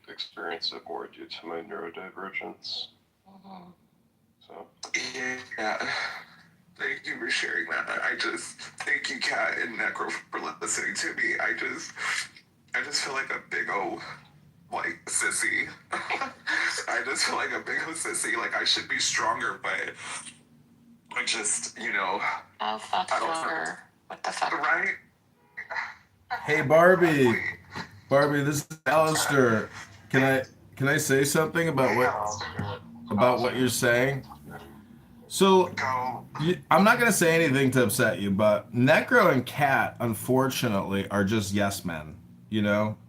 I experience it more due to my neurodivergence. So. Yeah. Thank you for sharing that. Thank you, Kat and Necro, for listening to me. I just feel like a big old, like, sissy. I just feel like a big old sissy. Like, I should be stronger, but I just, Oh, fuck stronger. What the fuck? Right? Hey, Barbie. Barbie, this is Alistair. Can I say something about what you're saying? So, I'm not gonna say anything to upset you, but Necro and Kat, unfortunately, are just yes men.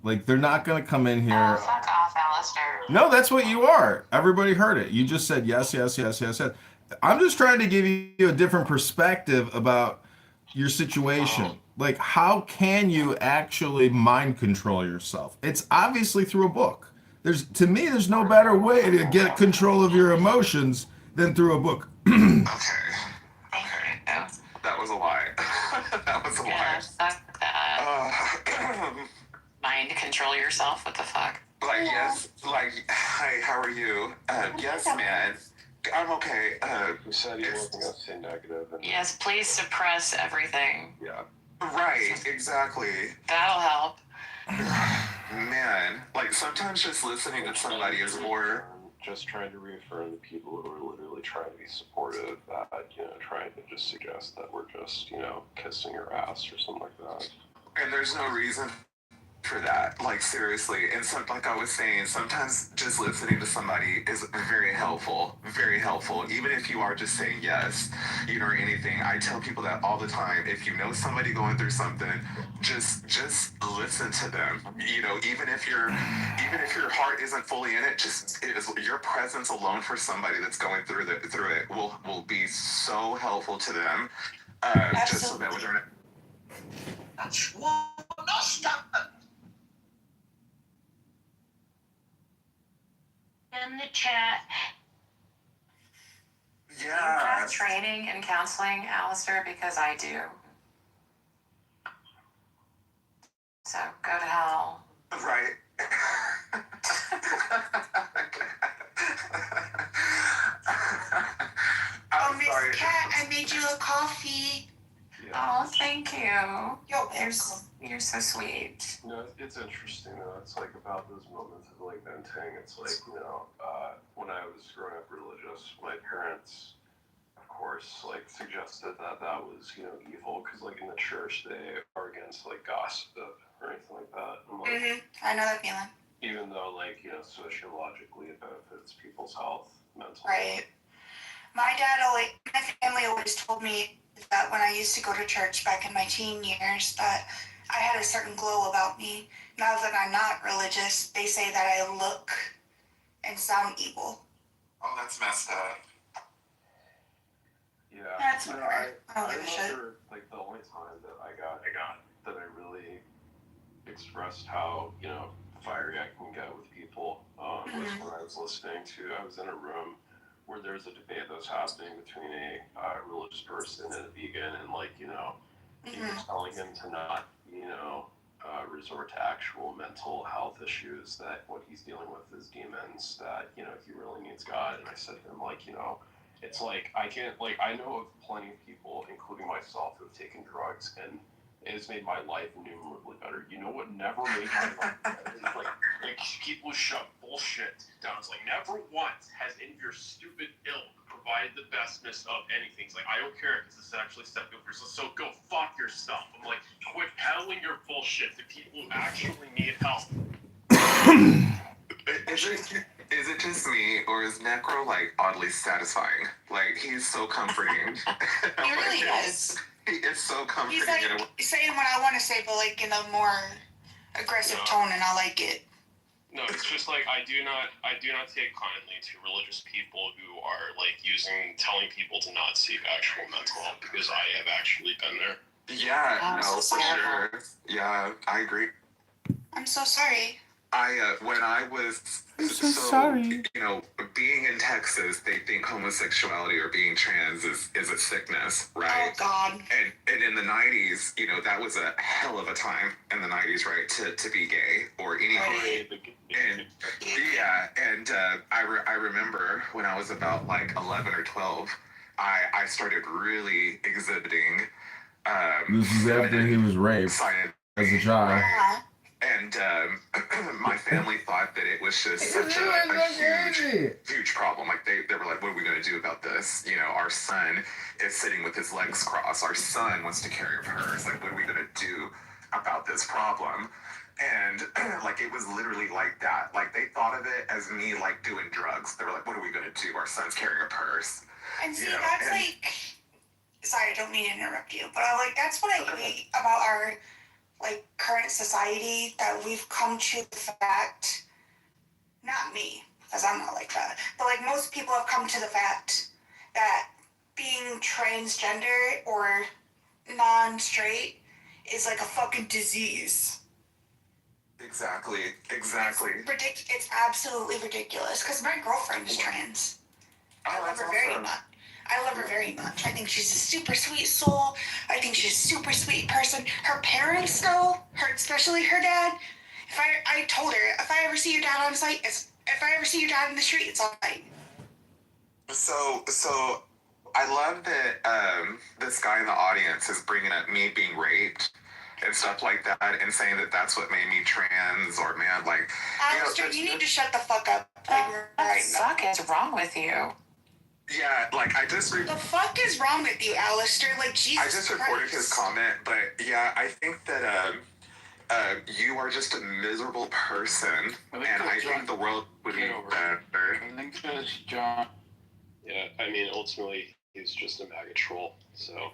Like they're not gonna come in here. Oh, fuck off, Alistair. No, that's what you are. Everybody heard it. You just said yes, yes, yes, yes, yes. I'm just trying to give you a different perspective about your situation. Like, how can you actually mind control yourself? It's obviously through a book. To me, there's no better way to get control of your emotions than through a book. Okay. That was a lie. That was a lie. Fuck that. Mind control yourself? What the fuck? Like, yes, like, hi, how are you? Yes, man. I'm okay. You said you weren't going to say negative. Yes, please suppress everything. Yeah. Right, exactly. That'll help. Man, like, sometimes just listening to somebody is more... Just trying to reaffirm the people who are literally trying to be supportive, that, trying to just suggest that we're just, kissing your ass or something like that. And there's no reason for that, like, seriously. And like I was saying, sometimes just listening to somebody is very helpful, even if you are just saying yes, or anything. I tell people that all the time. If you know somebody going through something, just listen to them. Even if your heart isn't fully in it, just your presence alone for somebody that's going through it will be so helpful to them. Just so that we're That's what. No, stop. In the chat. Yeah. You have training and counseling, Alistair, because I do. So go to hell. Right. I'm Miss sorry. Cat, I made you a coffee. Oh, thank you. You're You're so sweet. It's interesting though. It's like about those moments of like venting. It's like, when I was growing up religious, my parents, of course, like suggested that was, evil because like in the church they are against like gossip or anything like that. And, like, I know that feeling. even though like, sociologically it benefits people's health, mental Right. My family always told me that when I used to go to church back in my teen years that I had a certain glow about me. Now that I'm not religious, they say that I look and sound evil. Oh, that's messed up. Yeah. That's whatever. I don't I give a shit. remember like the only time that I got that I really expressed how, fiery I can get with people was when I was I was in a room where there was a debate that was happening between a religious person and a vegan, and like, he was telling him to not, resort to actual mental health issues, that what he's dealing with is demons, that, he really needs God. And I said to him, like, it's like, I know of plenty of people, including myself, who have taken drugs, and it has made my life innumerably better. You know what never made my life better? It's like people shove bullshit down. It's like, never once has any of your stupid ilk provided the bestness of anything. It's like, I don't care because this is actually set good for yourself. So go fuck yourself. I'm like, quit peddling your bullshit to people who actually need help. Is it just me, or is Necro like oddly satisfying? Like, he's so comforting. He really is. He is so comforting. He's like saying what I want to say, but like in a more aggressive tone, and I like it. No, it's just like I do not take kindly to religious people who are like telling people to not seek actual mental health, because I have actually been there. Yeah, no, for sure. Yeah, I agree. I'm so sorry. When I was I'm so sorry. you know, being in Texas, they think homosexuality or being trans is a sickness, right? Oh God. And in the 90s, you know, that was a hell of a time in the 90s, right? To be gay or any. Right. And yeah, and I remember when I was about like 11 or 12, I started really exhibiting. This is after he was raped as a child. And my family thought that it was just such a huge problem. Like they were like, what are we going to do about this? You know, our son is sitting with his legs crossed. Our son wants to carry a purse. Like, what are we going to do about this problem? And like, it was literally like that. Like, they thought of it as me like doing drugs. They were like, what are we going to do? Our son's carrying a purse. And see, that's like, sorry, I don't mean to interrupt you, but that's what I hate about our like current society, that we've come to the fact, not me, because I'm not like that, but like most people have come to the fact that being transgender or non-straight is like a fucking disease. Exactly. It's absolutely ridiculous, because my girlfriend is trans. I love her very much. I think she's a super sweet soul. I think she's a super sweet person. Her parents, though, especially her dad, I told her, if I ever see your dad on site, if I ever see your dad in the street, it's on site. So I love that this guy in the audience is bringing up me being raped and stuff like that, and saying that that's what made me trans, or man, like. Alistair, you need to shut the fuck up. Like, What the fuck is wrong with you? Yeah, like I just. The fuck is wrong with you, Alistair? Like, Jesus I just reported his comment, but yeah, I think that you are just a miserable person, and I think the world would be better. I think that's John. Yeah, I mean, ultimately, he's just a MAGA troll, so.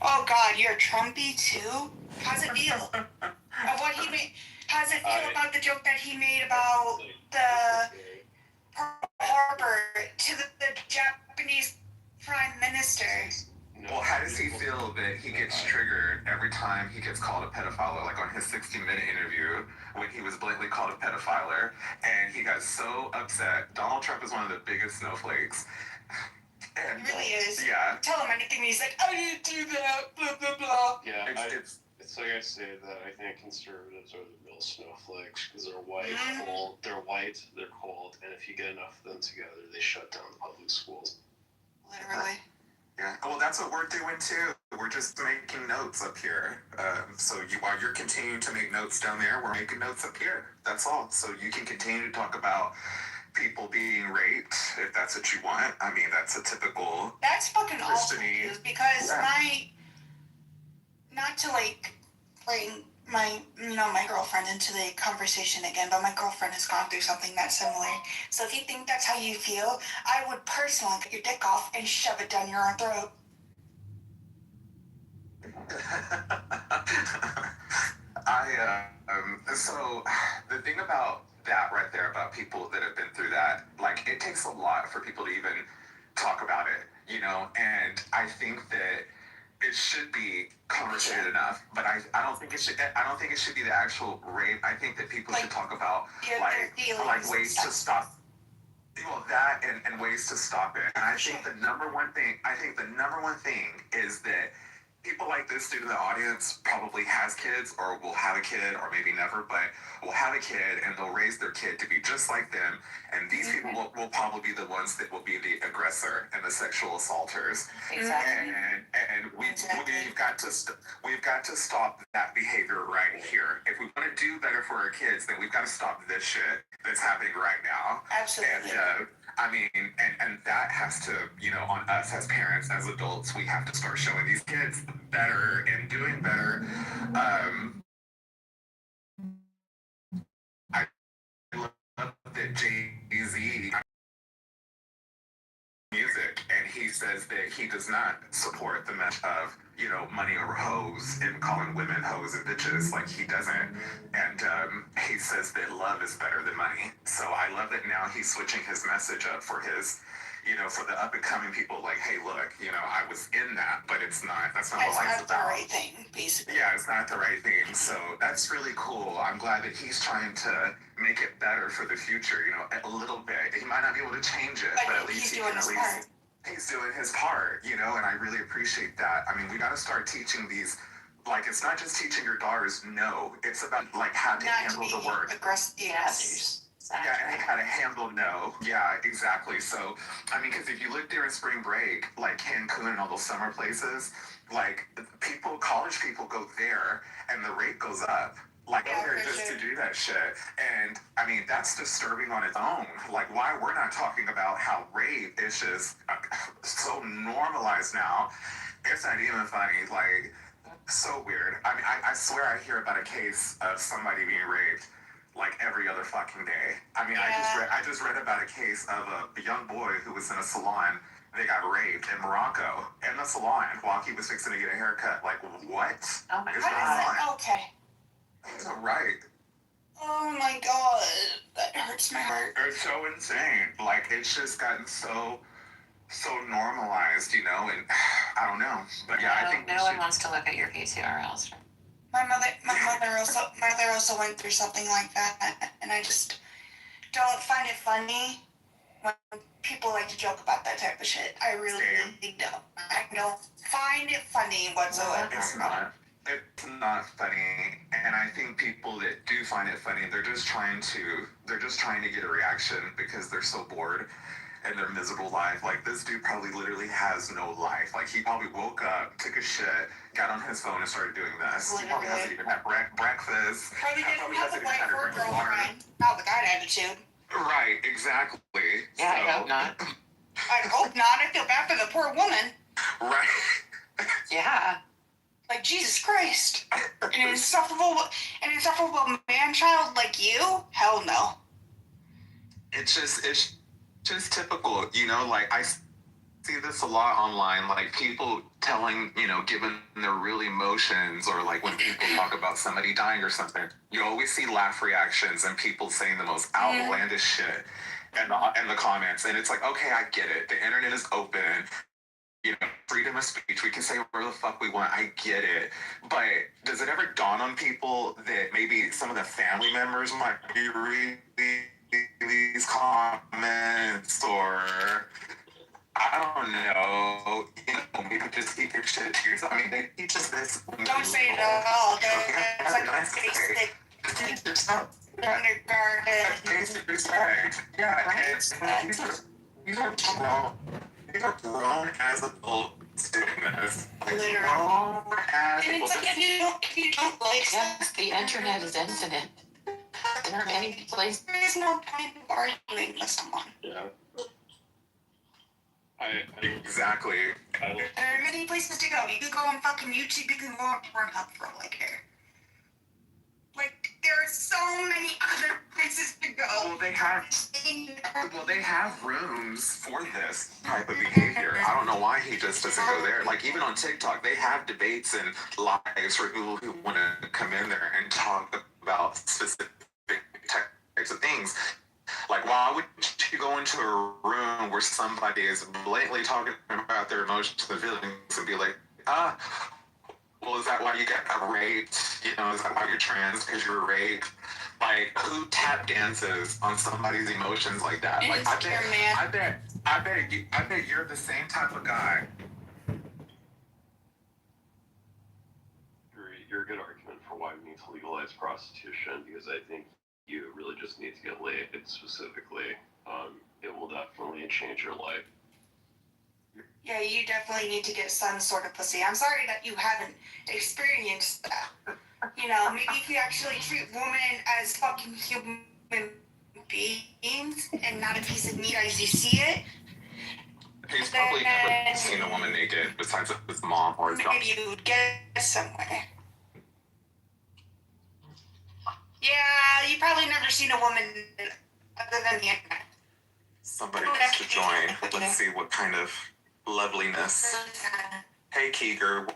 Oh God, you're a Trumpy too? How's it feel? Of what he made? How's it feel about the joke that he made about the Harper to the Japanese Prime Minister? Well, how does he feel that he gets triggered every time he gets called a pedophile? Like on his 60-minute interview, when he was blatantly called a pedophile, and he got so upset. Donald Trump is one of the biggest snowflakes. And, he really is. Yeah. Tell him anything, and he's like, I didn't do that, blah, blah, blah. Yeah, it's like I say that I think conservatives are the real snowflakes, because they're white, cold, they're cold, and if you get enough of them together, they shut down the public schools. Literally. Yeah. Well, that's what we're doing too. We're just making notes up here. So while you're continuing to make notes down there, we're making notes up here. That's all. So you can continue to talk about people being raped if that's what you want. I mean, that's a typical. That's fucking awesome, because not to like bring my girlfriend into the conversation again, but my girlfriend has gone through something that's similar. So if you think that's how you feel, I would personally cut your dick off and shove it down your own throat. So the thing about that right there, about people that have been through that, like, it takes a lot for people to even talk about it, you know, and I think that it should be conversated enough, but I don't think it should be the actual rape. I think that people should talk about like ways to stop. Well, that and ways to stop it. And I think the number one thing is that people like this dude in the audience probably has kids, or will have a kid, or maybe never, but will have a kid, and they'll raise their kid to be just like them. And these people will probably be the ones that will be the aggressor and the sexual assaulters. Exactly. And we've got to stop that behavior right here. If we want to do better for our kids, then we've got to stop this shit that's happening right now. Absolutely. And I mean, and that has to, you know, on us as parents, as adults, we have to start showing these kids better and doing better. I love that Jay-Z music, and he says that he does not support the message of, you know, money over hoes and calling women hoes and bitches. Like, he doesn't. And he says that love is better than money. So I love that now he's switching his message up for his you know, for the up and coming people, like, hey, look, you know, I was in that, but it's not. That's not That's what life's not the about. right thing, basically. Yeah, it's not the right thing. So that's really cool. I'm glad that he's trying to make it better for the future, you know, a little bit. He might not be able to change it, but at least he can at least, he's doing his part, you know, and I really appreciate that. I mean, we got to start teaching these, like, it's not just teaching your daughters no, it's about, like, how to handle the word. Yes. Yeah, and how to handle no. Yeah, exactly. So, I mean, because if you live during spring break, like Cancun and all those summer places, like, people, college people go there, and the rate goes up. Like, go there just to do that shit. And, I mean, that's disturbing on its own. Like, why we're not talking about how rape is just so normalized now. It's not even funny. Like, so weird. I mean, I swear I hear about a case of somebody being raped like every other fucking day. I mean, I just read about a case of a young boy who was in a salon. They got raped in Morocco in the salon while he was fixing to get a haircut. Like, what? Oh my God. Okay. Right. Oh my God. That hurts my heart. It's so insane. Like, it's just gotten so normalized, you know, and I don't know. But yeah, I think no one wants to look at your PCRLs. My mother also went through something like that, and I just don't find it funny when people like to joke about that type of shit. I really don't. I don't find it funny whatsoever. It's not funny, and I think people that do find it funny, they're just trying to get a reaction because they're so bored in their miserable life. Like, this dude probably literally has no life. Like, he probably woke up, took a shit, got on his phone and started doing this. He probably hasn't even had breakfast. Probably didn't have a wife or a girlfriend. Not with that attitude. Right, exactly. Yeah, I hope not. I hope not. I feel bad for the poor woman. Right. Yeah. Like, Jesus Christ. An insufferable man-child like you? Hell no. It's just typical, you know, like, I see this a lot online, like, people telling, you know, giving their real emotions, or like when people talk about somebody dying or something, you always see laugh reactions and people saying the most outlandish shit in the comments, and it's like, okay, I get it. The internet is open. You know, freedom of speech. We can say whatever the fuck we want. I get it. But does it ever dawn on people that maybe some of the family members might be reading these comments, or I don't know, you know, maybe just keep your shit to yourself. I mean, they teach us this. Don't say it at all. It's like a basic Basic respect. Yeah, these are grown as adults doing this. Literally. And it's like, if you don't like Yes, the internet is infinite. There are many places. There is no point of arguing with someone. Yeah. Exactly. There are many places to go. You can go on fucking YouTube. You can go on Pornhub for all I care. Like, there are so many other places to go. Well, they have rooms for this type of behavior. I don't know why he just doesn't go there. Like, even on TikTok, they have debates and lives for people who want to come in there and talk about specific types of things. Like, why would you go into a room where somebody is blatantly talking about their emotions and feelings and be like, well, is that why you got raped? You know, is that why you're trans? Because you were raped? Like, who tap dances on somebody's emotions like that? Like, I bet you're the same type of guy. You're a good argument for why we need to legalize prostitution, because I think you really just need to get laid specifically. It will definitely change your life. Yeah, you definitely need to get some sort of pussy. I'm sorry that you haven't experienced that. You know, maybe if you actually treat women as fucking human beings and not a piece of meat as you see it. He's probably never seen a woman naked besides his mom or his maybe you would get somewhere. Yeah, you probably never seen a woman other than the internet. Somebody needs to join. Let's see what kind of loveliness. Hey, Keeger.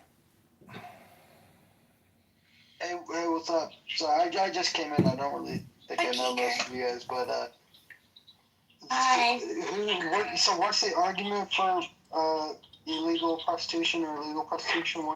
Hey, what's up? Sorry, I just came in. I don't really think I know most of you guys, but Hi. So what's the argument for illegal prostitution or legal prostitution?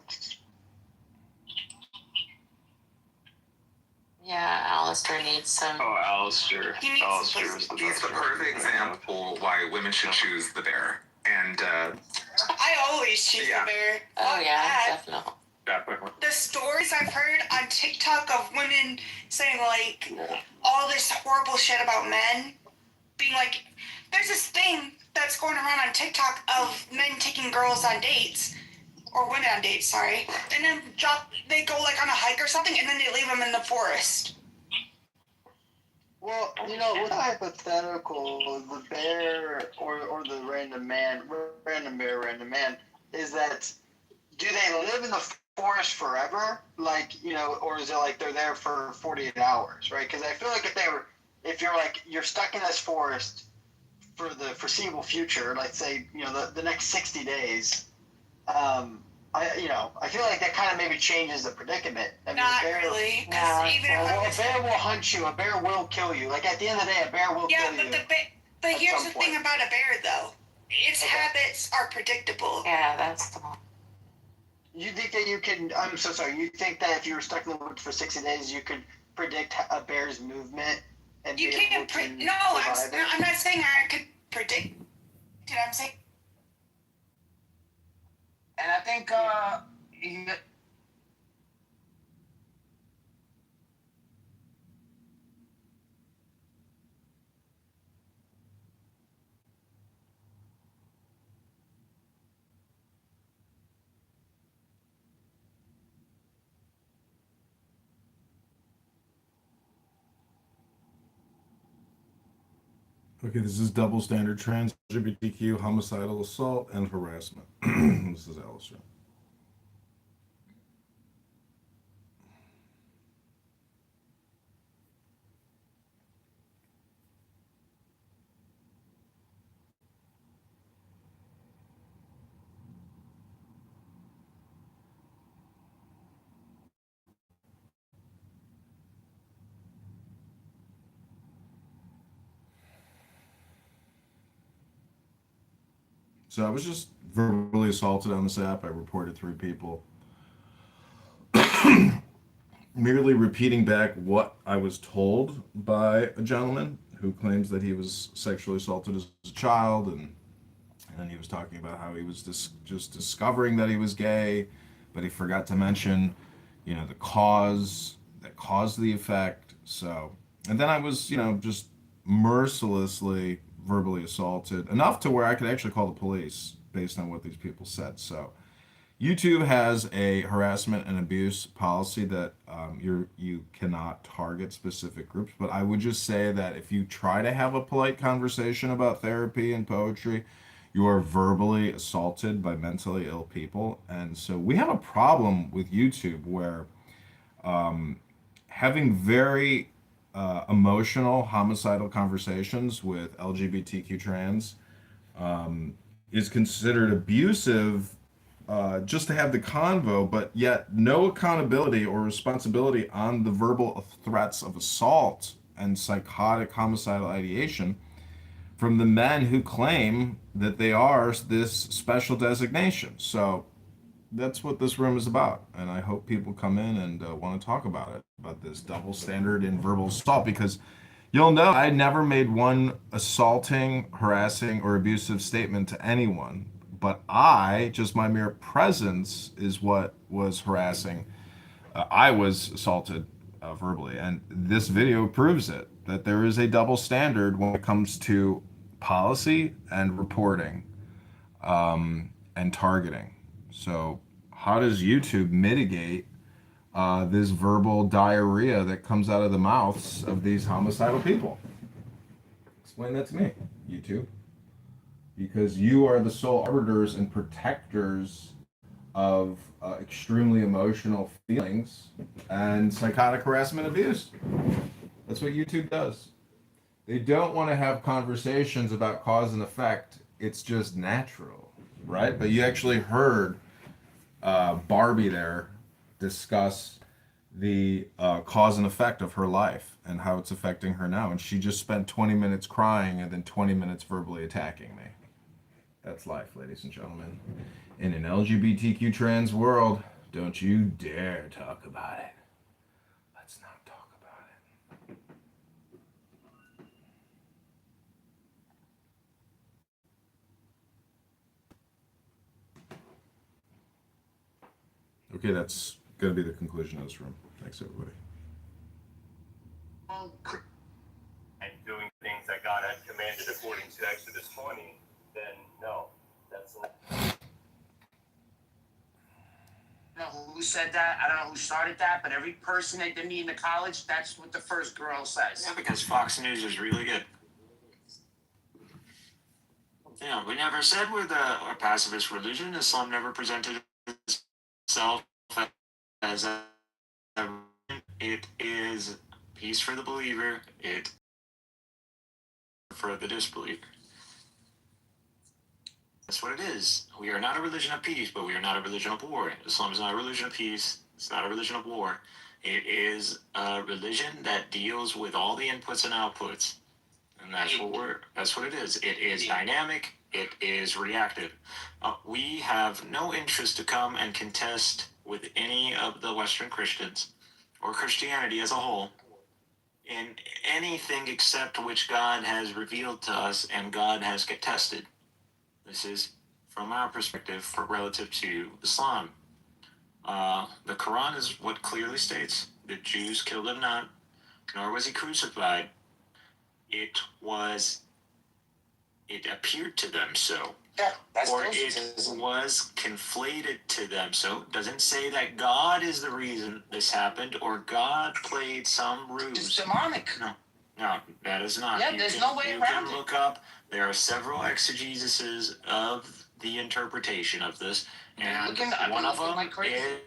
Yeah, Alistair needs some. Oh, Alistair. He needs Alistair some- is the He's best the perfect argument. example why women should choose the bear. And I always choose Yeah. the bear. Oh Fuck yeah, that. definitely. The stories I've heard on TikTok of women saying like all this horrible shit about men, being like, there's this thing that's going around on TikTok of men taking girls on dates, or women on dates, sorry, and then they go like on a hike or something, and then they leave them in the forest. Well, with the hypothetical, the bear or the random bear, random man, is that do they live in the forest forever? Like, or is it like they're there for 48 hours, right? Because I feel like if you're stuck in this forest for the foreseeable future, let's say, the next 60 days, I feel like that kind of maybe changes the predicament. I mean, Not really, because even if a bear will hunt you, a bear will kill you. Like at the end of the day, a bear will kill you. Yeah, but here's the thing about a bear, though. Its habits are predictable. Yeah, that's the one. You think that you can? I'm so sorry. You think that if you were stuck in the woods for 60 days, you could predict a bear's movement and You be can't. able to No, survive it? I'm not saying I could predict. You know what I'm saying? And I think Okay, this is double standard trans LGBTQ homicidal assault and harassment. This is Alistair. So I was just verbally assaulted on this app. I reported 3 people. Merely repeating back what I was told by a gentleman who claims that he was sexually assaulted as a child, and then he was talking about how he was just discovering that he was gay, but he forgot to mention, the cause that caused the effect. So, and then I was, just mercilessly verbally assaulted, enough to where I could actually call the police based on what these people said. So YouTube has a harassment and abuse policy that you cannot target specific groups, but I would just say that if you try to have a polite conversation about therapy and poetry, you are verbally assaulted by mentally ill people. And so we have a problem with YouTube where having very emotional, homicidal conversations with LGBTQ trans is considered abusive just to have the convo, but yet no accountability or responsibility on the verbal threats of assault and psychotic homicidal ideation from the men who claim that they are this special designation. So that's what this room is about, and I hope people come in and want to talk about this double standard in verbal assault, because you'll know I never made one assaulting, harassing, or abusive statement to anyone, but just my mere presence is what was harassing. I was assaulted verbally, and this video proves it, that there is a double standard when it comes to policy and reporting and targeting. So how does YouTube mitigate this verbal diarrhea that comes out of the mouths of these homicidal people? Explain that to me, YouTube. Because you are the sole arbiters and protectors of extremely emotional feelings and psychotic harassment abuse. That's what YouTube does. They don't want to have conversations about cause and effect. It's just natural, right? But you actually heard Barbie there discuss the cause and effect of her life and how it's affecting her now. And she just spent 20 minutes crying and then 20 minutes verbally attacking me. That's life, ladies and gentlemen. In an LGBTQ trans world, don't you dare talk about it. Let's not talk about it. Okay, that's going to be the conclusion of this room. Thanks, everybody. And doing things that God had commanded according to Exodus 20, then no, that's not. I don't know who said that. I don't know who started that, but every person that they meet in the college, that's what the first girl says. Yeah, because Fox News is really good. Yeah, we never said we're a pacifist religion. Islam never presented itself as a. It is peace for the believer. It for the disbeliever. That's what it is. We are not a religion of peace, but we are not a religion of war. Islam is not a religion of peace. It's not a religion of war. It is a religion that deals with all the inputs and outputs. And that's what it is. It is dynamic. It is reactive. We have no interest to come and contest with any of the Western Christians or Christianity as a whole in anything except which God has revealed to us and God has contested. This is from our perspective relative to Islam. The Quran is what clearly states the Jews killed him not, nor was he crucified. It appeared to them so. Yeah, that's or it was conflated to them so. It doesn't say that God is the reason this happened or God played some ruse. It's demonic. No, that is not. Yeah, there's no way around it. You can look up. There are several exegeses of the interpretation of this, and one of them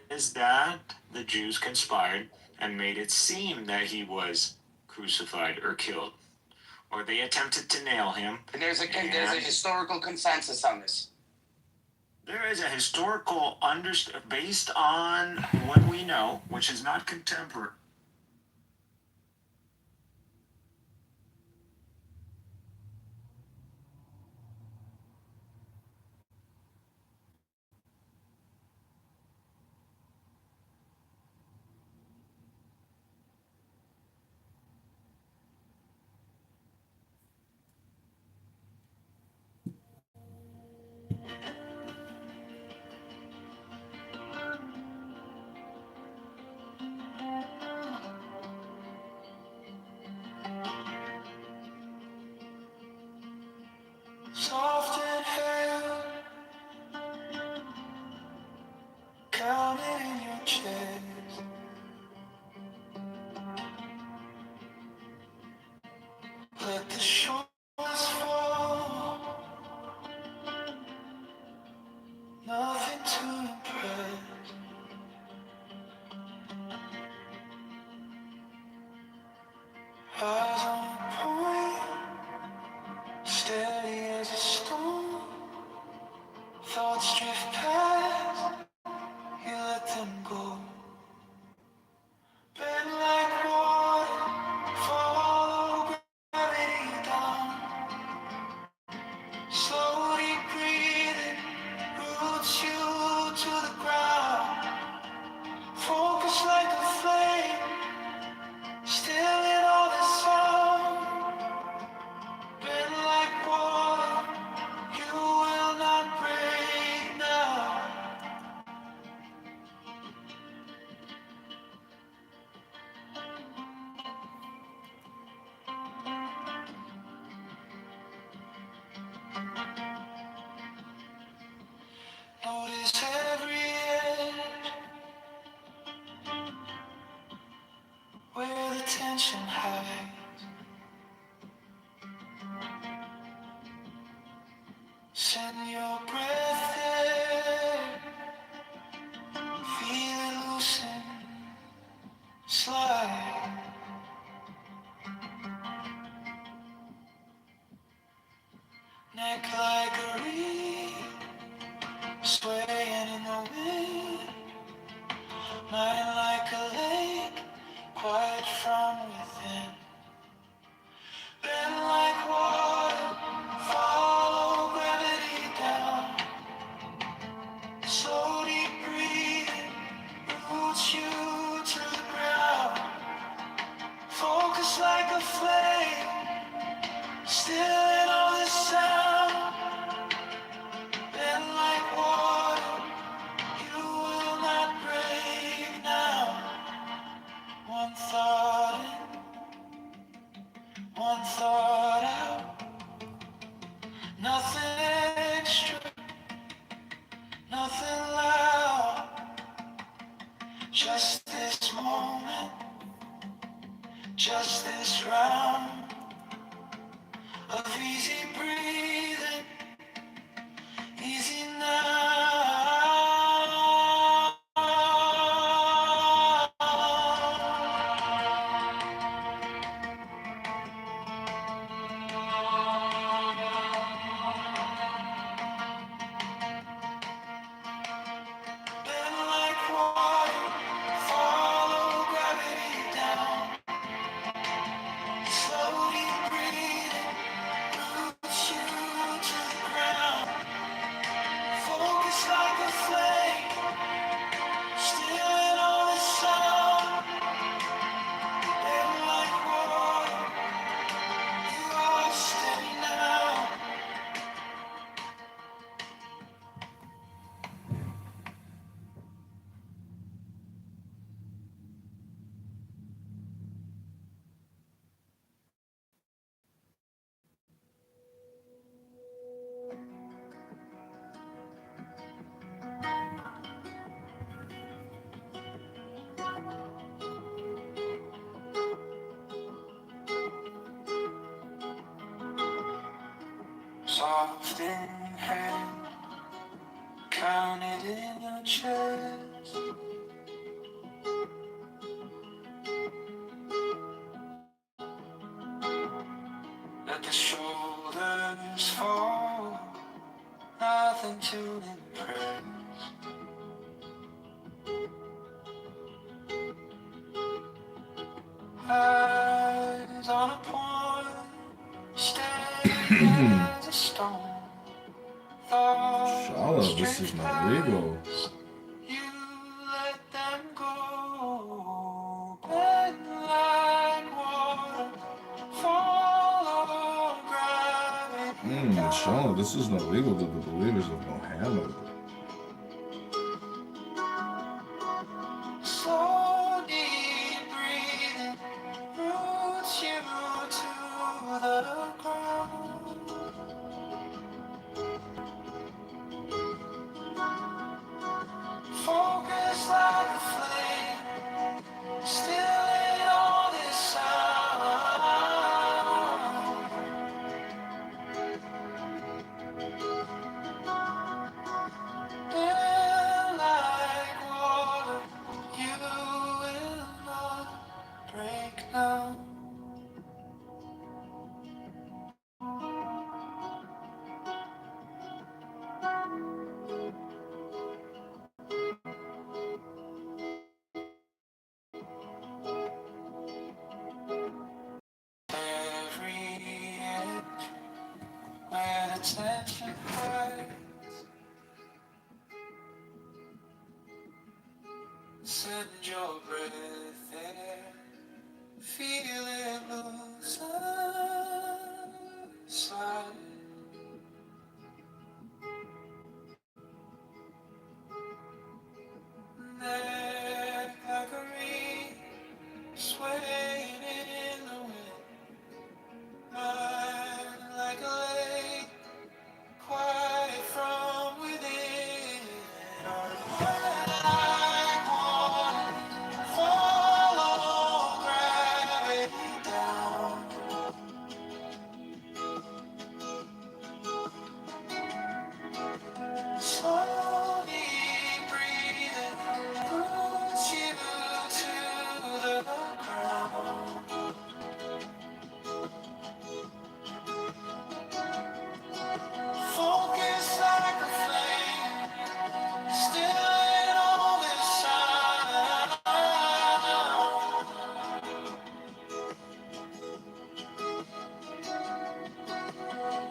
is that the Jews conspired and made it seem that he was crucified or killed, or they attempted to nail him. And there's a historical consensus on this. There is a historical based on what we know, which is not contemporary. Soft and held, counted in your chest. Let the shores fall, nothing to impress. Eyes on point, steady as a stone. Thoughts drift past, you let them go. Bend like water, follow gravity down. Slowly breathing, roots you to the ground. Focus like a flame, still in all the sound. Bend like water, you will not break now. Notice every edge where the tension hides. Send your breath there, feel it loosen, slide. Neck like a reed, swaying in the wind. Mind like a lake, Just this moment, just this round of easy breathing, easy now. Been like water, follow gravity down. Slowly breathing, roots you to the ground. Focus like a flame, still in all the sound. Been like water, you are steady now. Soft in hand, counted in your chest. Let the shoulders fall, nothing to impress. Eyes on a point, steady as a stone. Shala, this is not legal. You let them go, bend like water, follow gravity. Shala, this is not legal to the believers of Mohammed. Slow, deep breathing roots you to the ground. Focus like a flame, still in all this sound. Been like water, you will not break now. Every edge where the tension hides, send your breath there, feel it loose inside. Neck like a reed, swaying in the wind. Mind like a lake, quiet from within. Like water, follow gravity down. Slowly breathing, roots you to the ground. Focus like a flame, still in all this sound.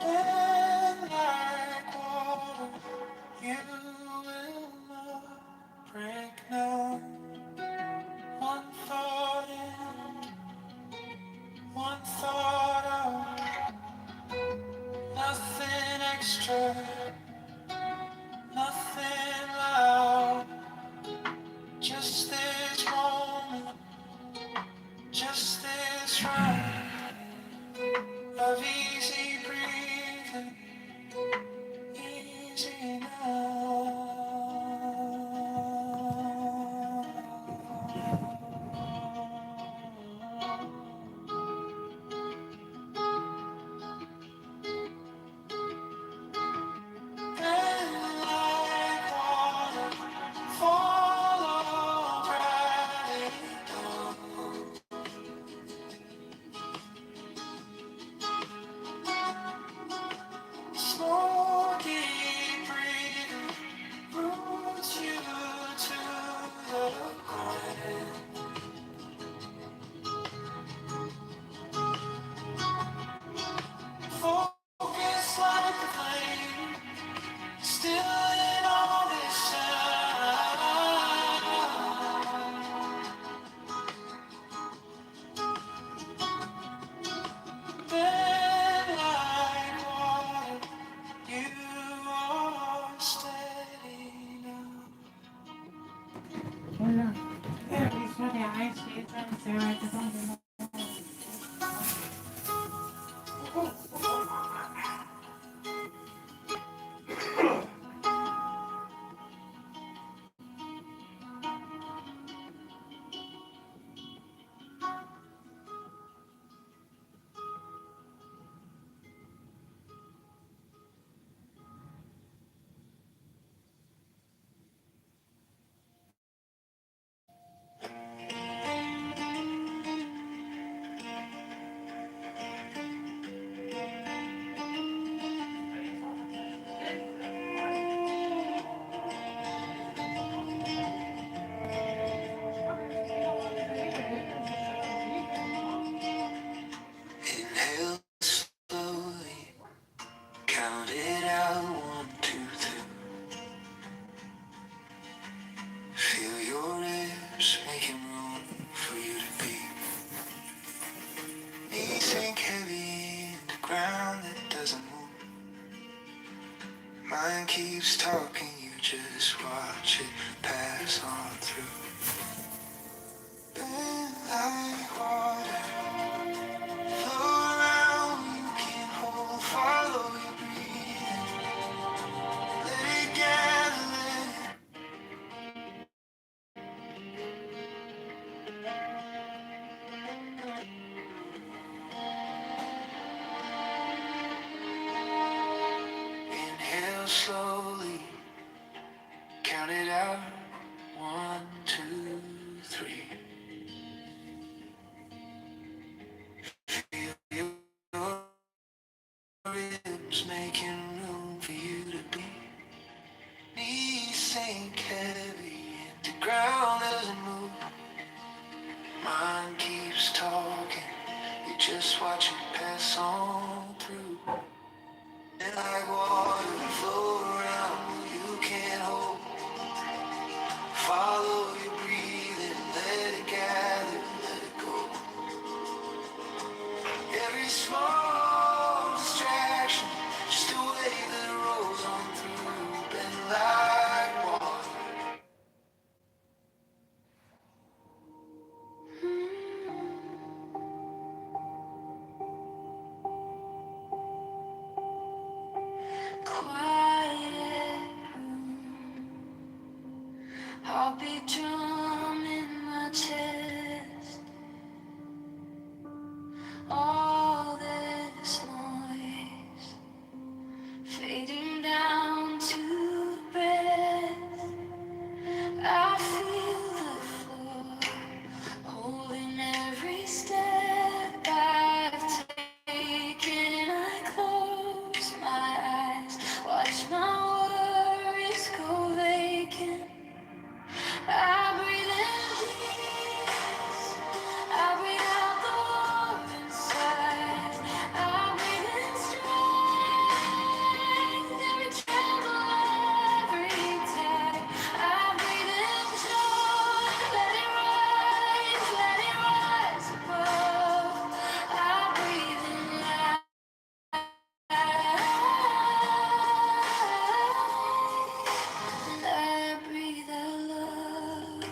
And like water, you will not break now. One thought in, one thought out, nothing extra, nothing loud. Just this moment, just this round of easy breathing, easy now. Mind keeps talking, you just watch it pass on through. Bend like water, flow around, you can't hold, follow your breathing. Let it gather, let it. Inhale slowly, count it out. 1, 2, 3. Feel your ribs making room for you to be. Knees sink heavy, the ground doesn't move. Mind keeps talking, you just watch it pass on through. And like water flow around, you can't hold. Follow your breathing, let it gather, let it go. Every small distraction, just a wave that rolls on through. Bend like water. Quiet room, heartbeat drum in my chest. All this noise fading down to breath. I feel the floor holding every step I've taken. I close my eyes, watch my worries go vacant. I breathe in peace, I breathe out the war inside. I breathe in strength, every tremble, every tide. I breathe in joy, let it rise above. I breathe in light. I breathe out love,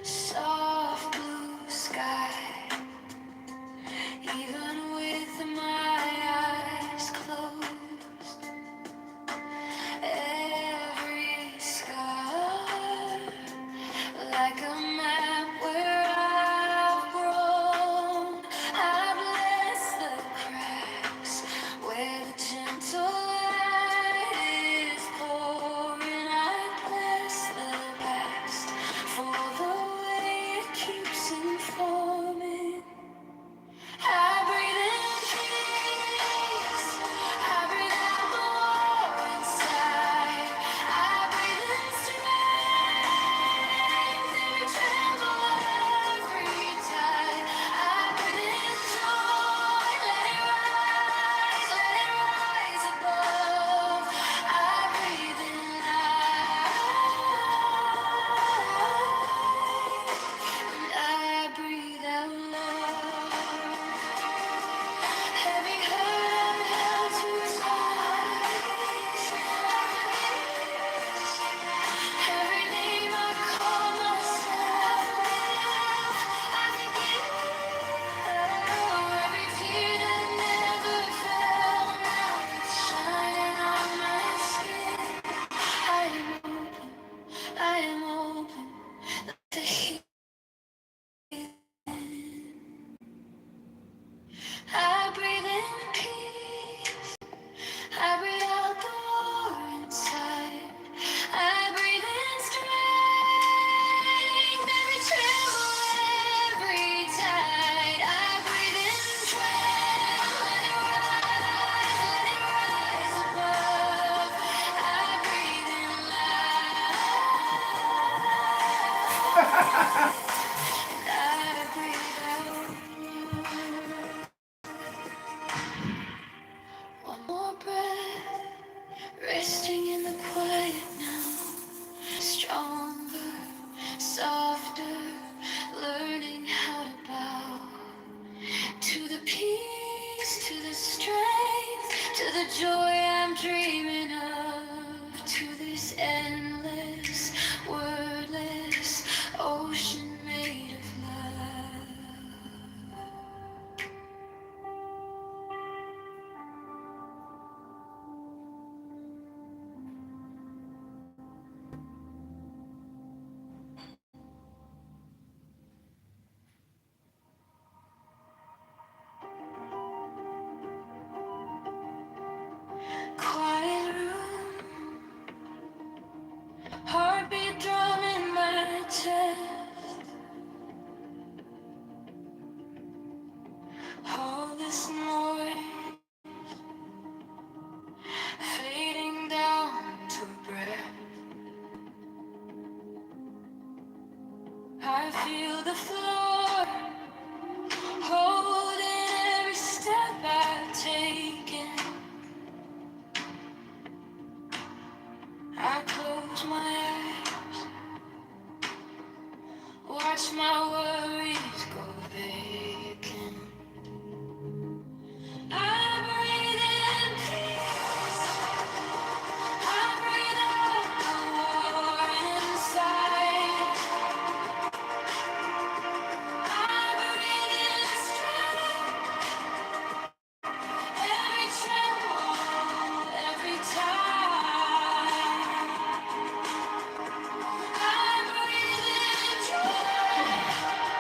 soft blue sky, even with my eyes closed. Every scar, like a map where I've grown. I bless the cracks where the gentle light is pouring. I bless the past for the way it keeps informing. I breathe in peace, I breathe out the war inside. I breathe in strength, every tremble, every tide. I breathe in joy, let it rise above. I breathe in light, and I breathe out love. Every hurt held too tight. Every name I call myself with, I forgive. Every tear that never fell, now it's shining on my skin. I am open to healing. I breathe in peace. I breathe out the war inside. I breathe in strength, every tremble, every tide. I breathe in strength, let it rise above. I breathe in light, and I breathe out. One more breath, resting in the quiet now. Stronger, softer, learning how to bow to the peace, to the strength, to the joy I'm dreaming. chest. All this noise fading down to breath. I feel the floor holding every step I've taken. I close my eyes, watch my worries go vacant. I breathe in peace, I breathe out the war inside. I breathe in strength, every tremble, every time. I breathe in joy.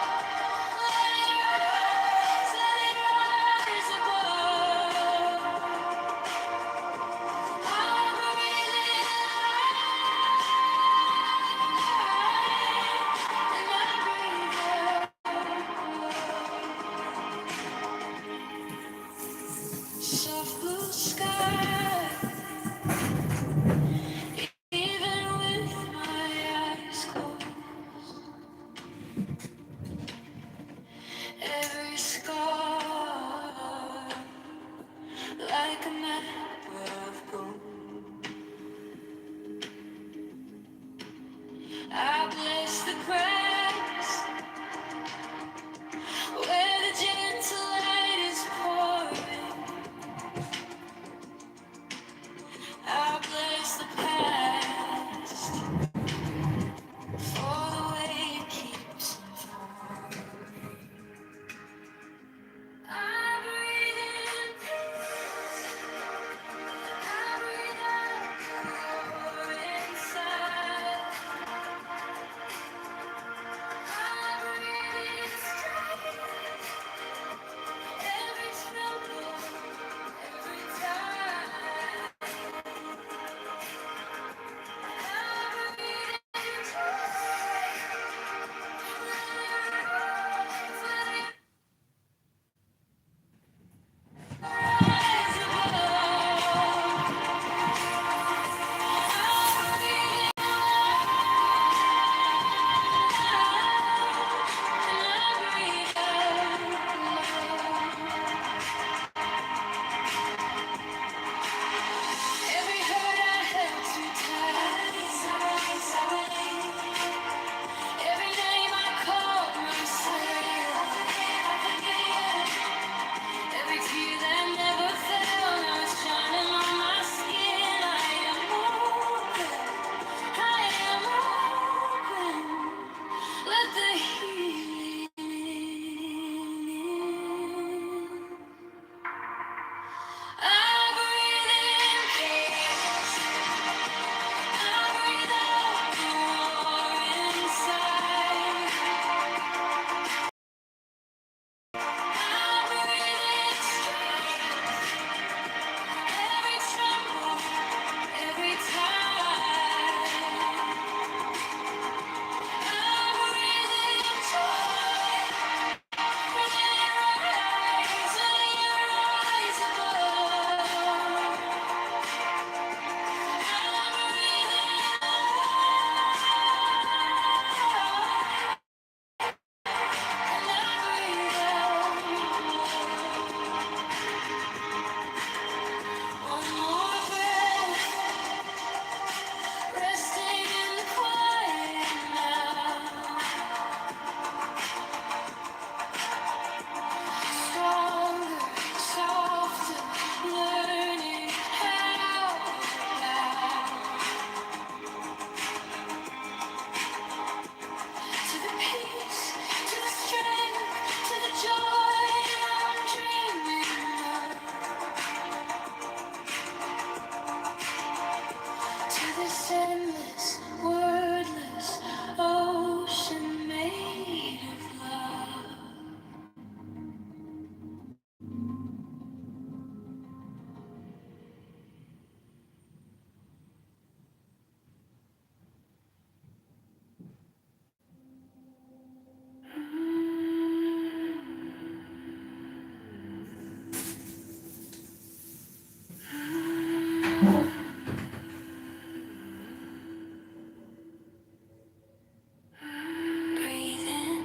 Breathe in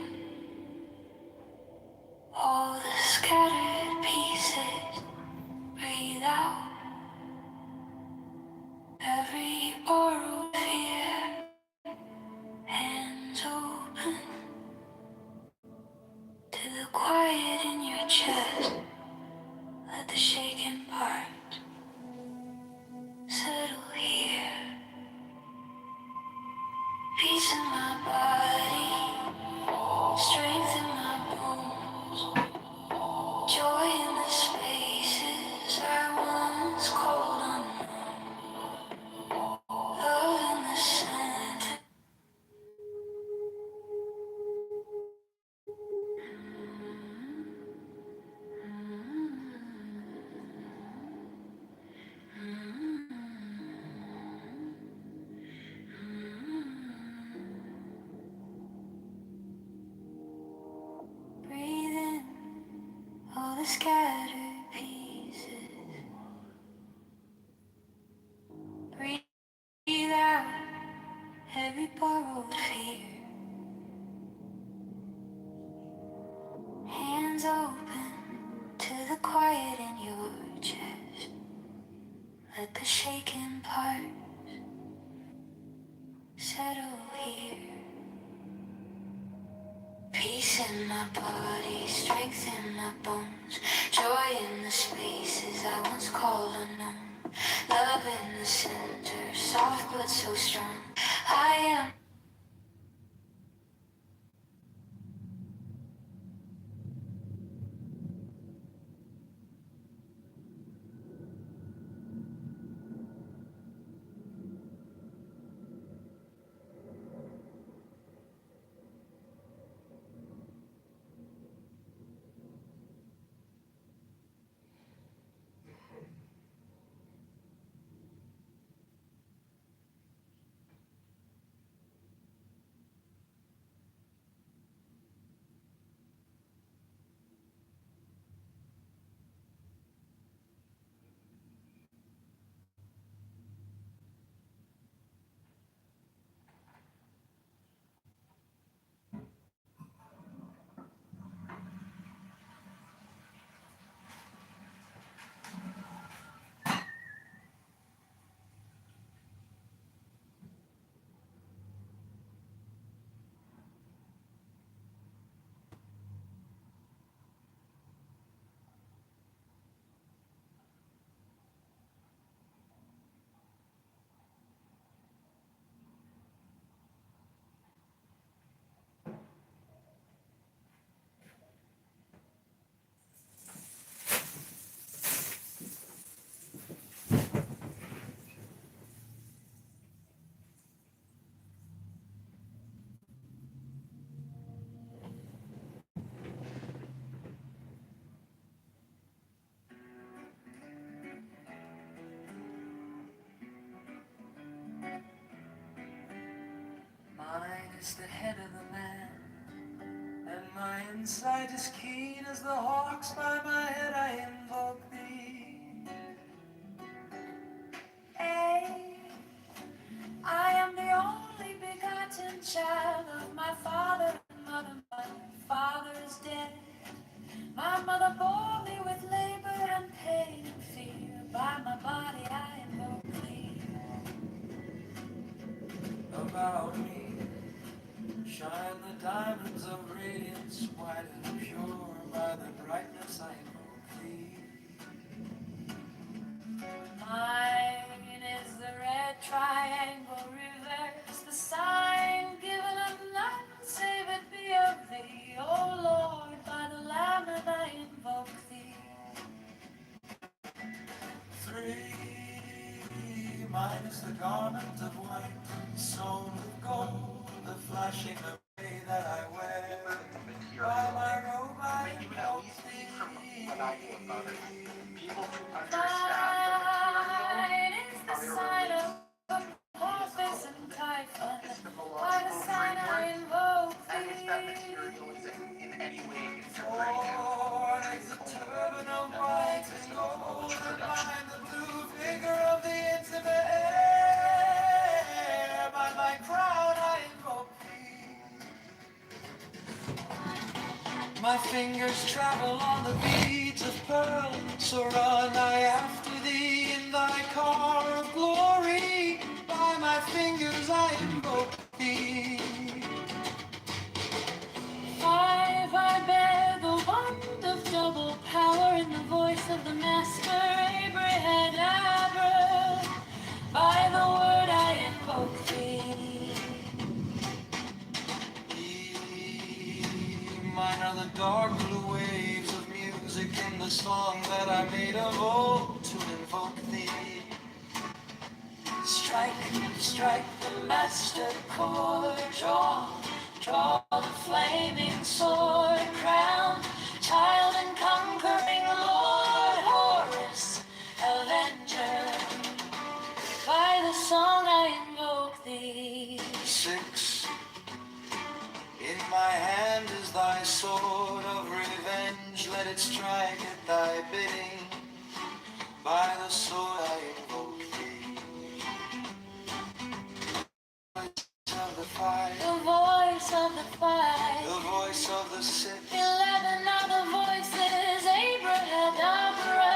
all the scattered pieces. Breathe out every borrowed fear. Hands open to the quiet in your chest. Let the shaken part settle here. Peace in my body, strength in my bones, joy in the spaces I once called unknown, love in the center. Breathe in all the scattered pieces. Breathe out every borrowed fear. Hands open to the quiet in your chest. Let the shaken part settle here. Peace in my body, strength in my bones, joy in the spaces I once called unknown, love in the center, soft but so strong. I am. Mine is the head of the man, and my insight is keen as the hawks. By my head I invoke thee. Hey, I am the only begotten child of my father and mother. My father is dead. My mother bore me with labor and pain and fear. By my body I invoke thee. About me shine the diamonds of radiance, white and pure. By the brightness I invoke thee. Mine is the red triangle reverse, the sign given of none save it be of thee. O Lord, by the Lamb that I invoke thee. 3, mine is the garment of white, sewn with gold, the flashing array that I wear. By my robe I invoke thee. Mine is the sign of Apophis and Typhon. By the sign I invoke thee. For is the turban of white and gold, and by the blue figure of the My fingers travel on the beads of pearl. So run I after thee in thy car of glory. By my fingers I invoke thee. 5, I bear the wand of double power in the voice of the master Abrahadabra. By the word I invoke thee. Mine are the dark blue waves of music in the song that I made of old to invoke thee. Strike, strike the master chord, draw, draw the flaming sword, crown, child and conquering Lord, Horus, avenger. By the song I invoke thee. 6. In my hand is thy sword of revenge. Let it strike at thy bidding. By the sword I invoke thee. Of the 5. The voice of the 5. The voice of the 6. 11 are the voices, Abrahadabra.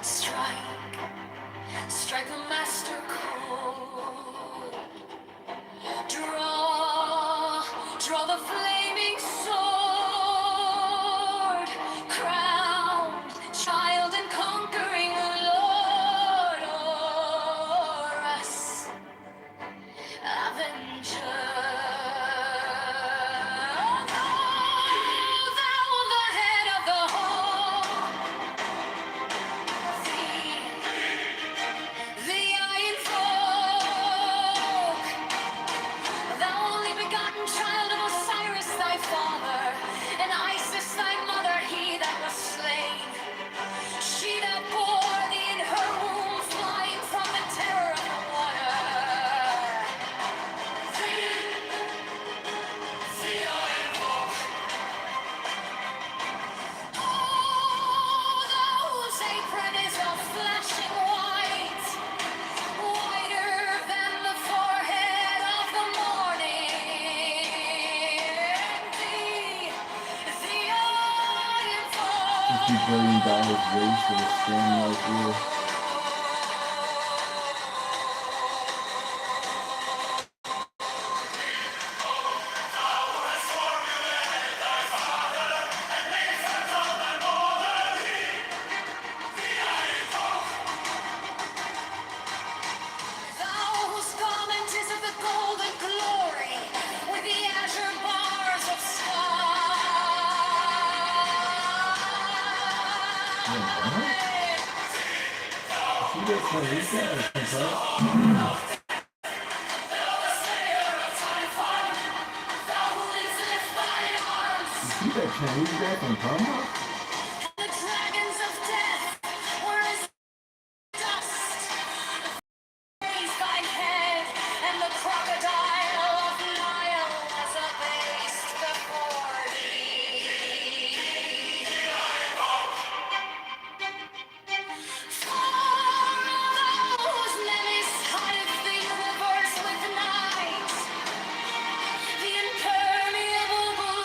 Strike, strike the master chord. Draw, draw the flaming sword. Crowned, child and conquering Lord, Horus, avenger. Thou the head of the whole. Thee I invoke, thou only begotten child of Osiris thy father, and Isis thy mother, he that was slain. She that bore thee in her womb, flying from the terror of the water. Thee I invoke. Oh, those apron is of flashing white. Whiter than the forehead of the morning. Thee I invoke. Just keep letting Dallas race with a stand like you. Thou whose garment is of the golden glory, with the azure bars of You see that Chinese guy from Congo? the dragons of death were as dust. Raise thine head, and the crocodile of Nile was abased before thee. For those menace hideth the universe with night, the impermeable blue.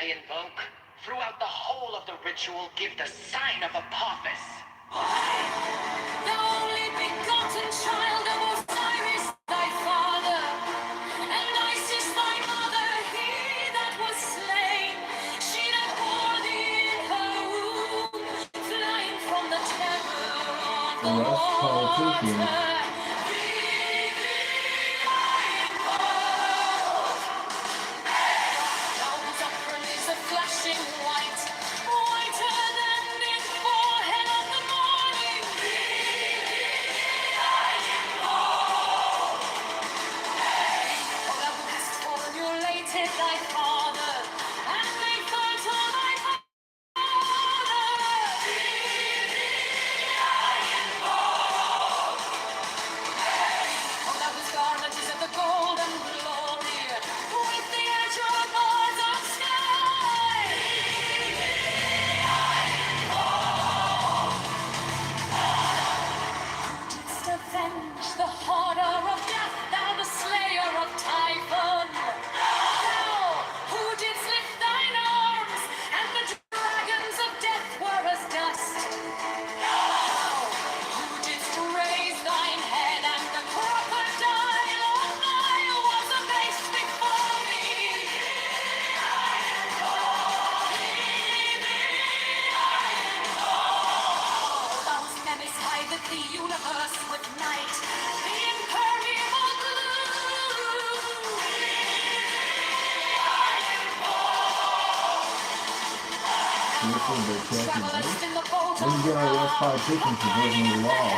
I invoke, throughout the whole of the ritual, give the sign of Apophis. The only begotten child of Osiris, thy father, and Isis, thy mother, he that was slain, she that bore thee in her womb, flying from the terror of the water. Those upward is a flashing white, whiter than the forehead of the morning. Thou hast formulated thy father, and made fertile thy father. Thou hast garmented of the golden glory, with the azure bars of sky. Didst avenge the horror of death, thou the slayer of Typhon. Thou, who didst lift thine arms, and the dragons of death were as dust. Thou, who didst raise thine head, and the crocodile of Nile was abased before thee. Thou smellest hide the universe with night, the impermeable glue. Travelest in the boat When you get our last politicians for breaking the law.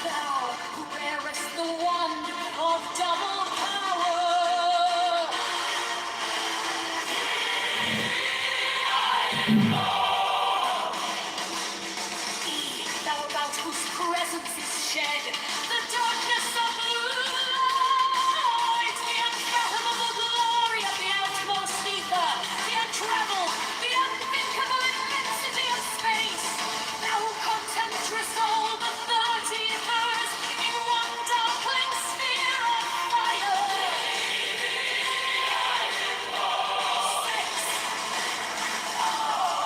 Thou who wearest the wand of double power. Thou about whose presence is shed the darkness of light, the unfathomable glory of the outmost ether, the untraveled, the unthinkable immensity of space. Thou who contemptest all the 30 ethers in one darkling sphere of fire.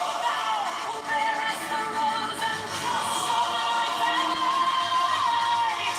Thou who bearest the rose and cross of life and light.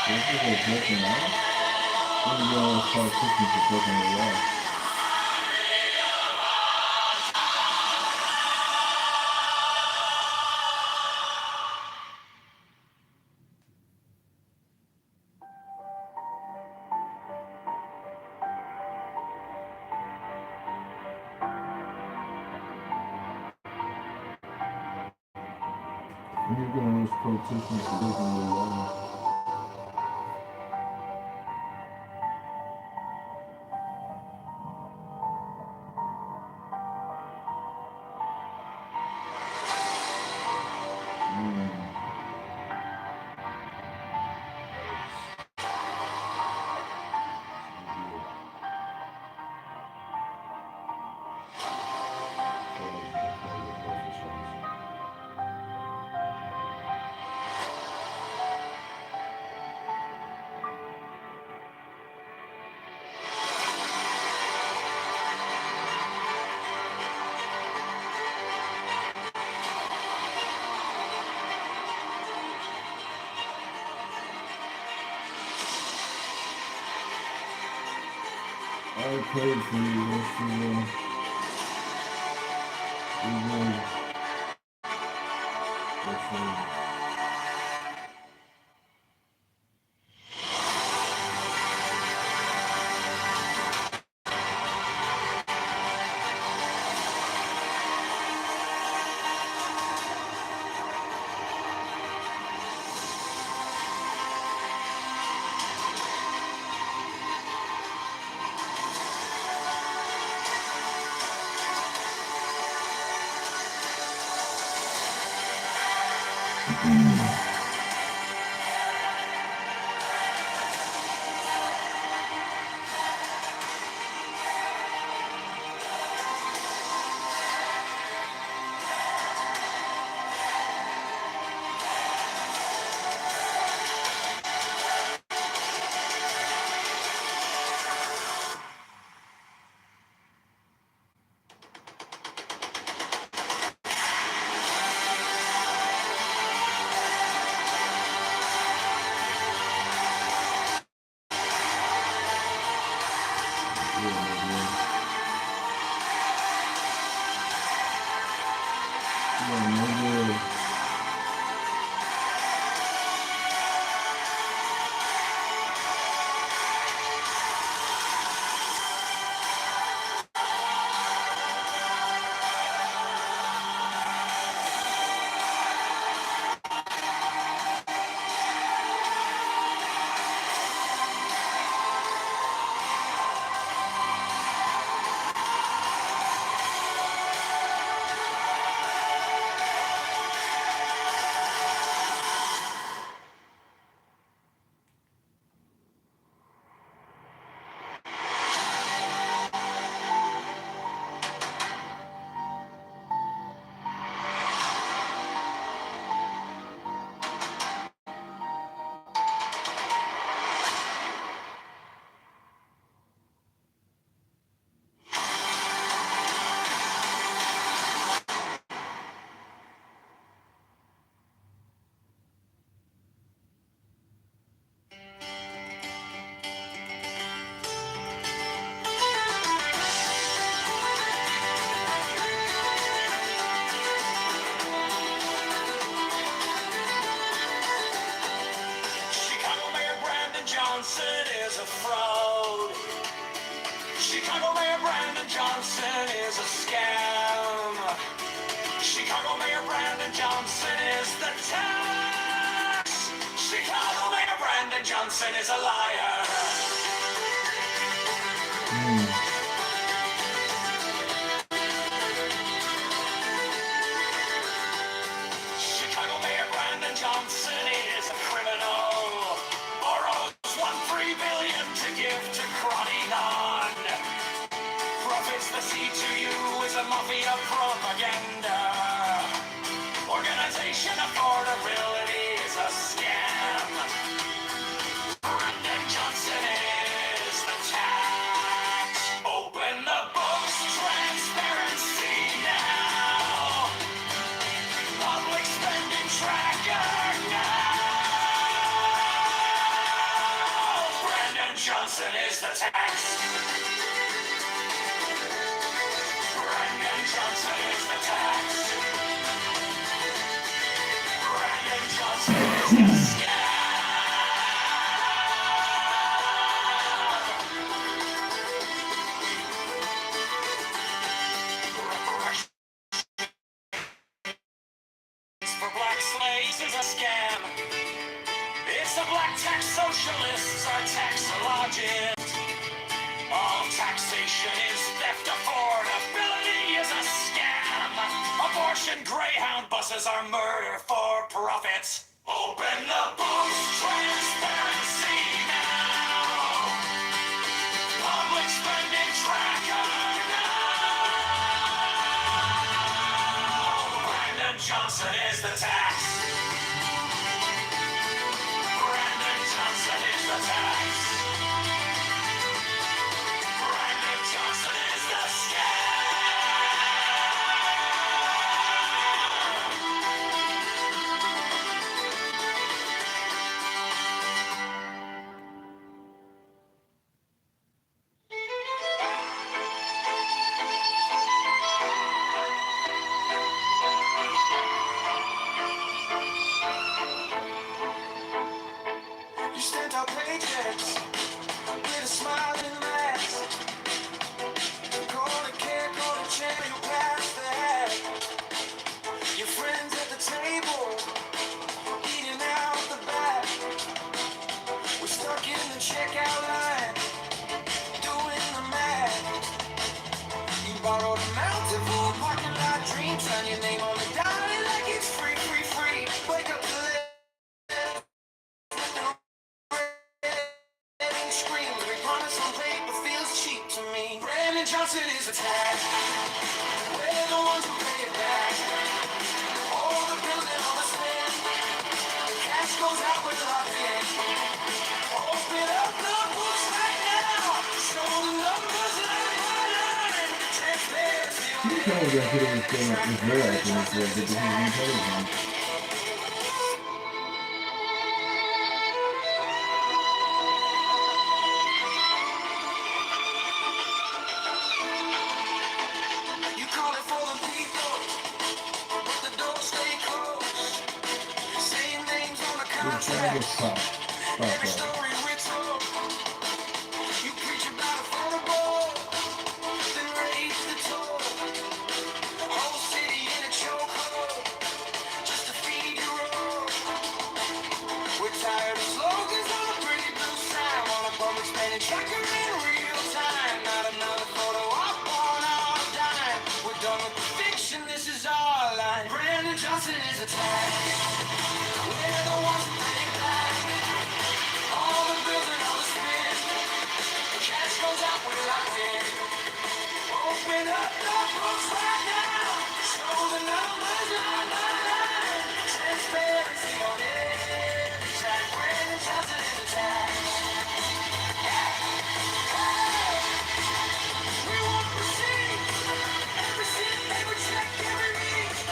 This is a breaking law? When you get our last politicians for breaking the law. When you get our last politicians for breaking the law. I prayed for you yesterday. You did. Yesterday. Chicago Mayor Brandon Johnson is a fraud. Chicago Mayor Brandon Johnson is a scam. Chicago Mayor Brandon Johnson is the tax. Chicago Mayor Brandon Johnson is a liar. Chicago Mayor Brandon Johnson is a criminal. Borrows $1.3 billion to give to Croninon. Profits the sea to you is a mafia propaganda. Organization affordability is a scam. Brandon Johnson is the tax. Open the books, transparency now. Public spending tracker now. Brandon Johnson is the tax. Brandon Johnson is the tax. Brandon Johnson is the scam. For black slaves is a scam. It's the black tax socialists are taxologists. All taxation is theft. Affordability is a scam. Abortion Greyhound buses are murder for profits. Open the books, transparency now. Public spending tracker now. Brandon Johnson is the tax. Brandon Johnson is the tax. Brandon Johnson is the scam. You sent out paychecks with a smile in the mask. Call the care, call the champ, you pass that. Your friends at the table, eating out the back. We're stuck in the checkout line, doing the math. You borrowed a mountain for a parking lot dream, sign your name on the dime like it's free, free, free. Wake up. telegraph hitting with their acting is good because he's intelligent. You call it for the people, but the doors stay closed. Same names on the contract. Every story we told. You preach about affordable, then raise the toll. Whole city in a chokehold, just to feed your own. We're tired of slogans on a pretty blue sign. Want a public spending tracker in real time. Not another photo op on our dime. We're done with the fiction, this is our line. Brandon Johnson is attacked. We're the ones who pay back. All the bills and all the spin. Cash goes out, we're locked in. Open up the books right now. Show the numbers line by line. Transparency on every track. Brandon Johnson is attacked. We want receipts. Every cent, every check, every meeting.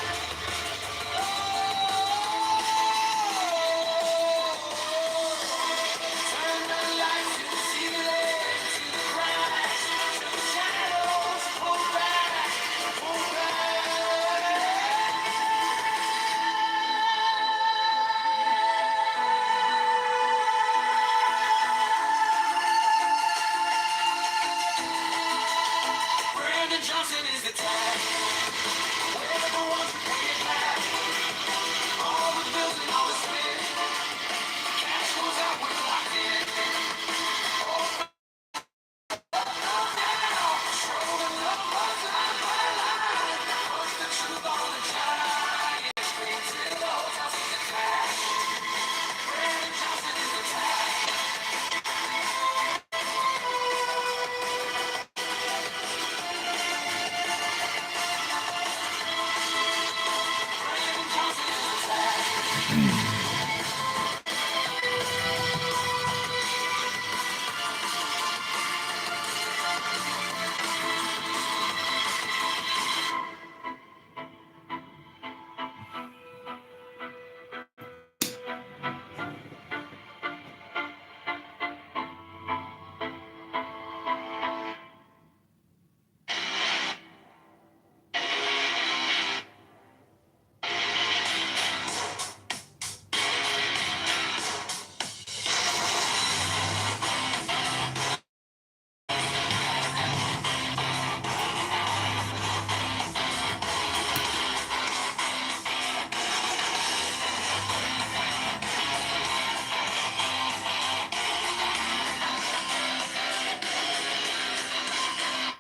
Turn the lights to the ceiling, to the cracks, to the shadows. Pull back, pull back. Brandon Johnson is attacked. We're the ones who pay it back. All the bills and all the spin. Cash goes out, we're locked in. Show the numbers line by line. Put the truth on the giant screen till the whole town sees the cash. Brandon Johnson is attacked. Brandon Johnson is attacked.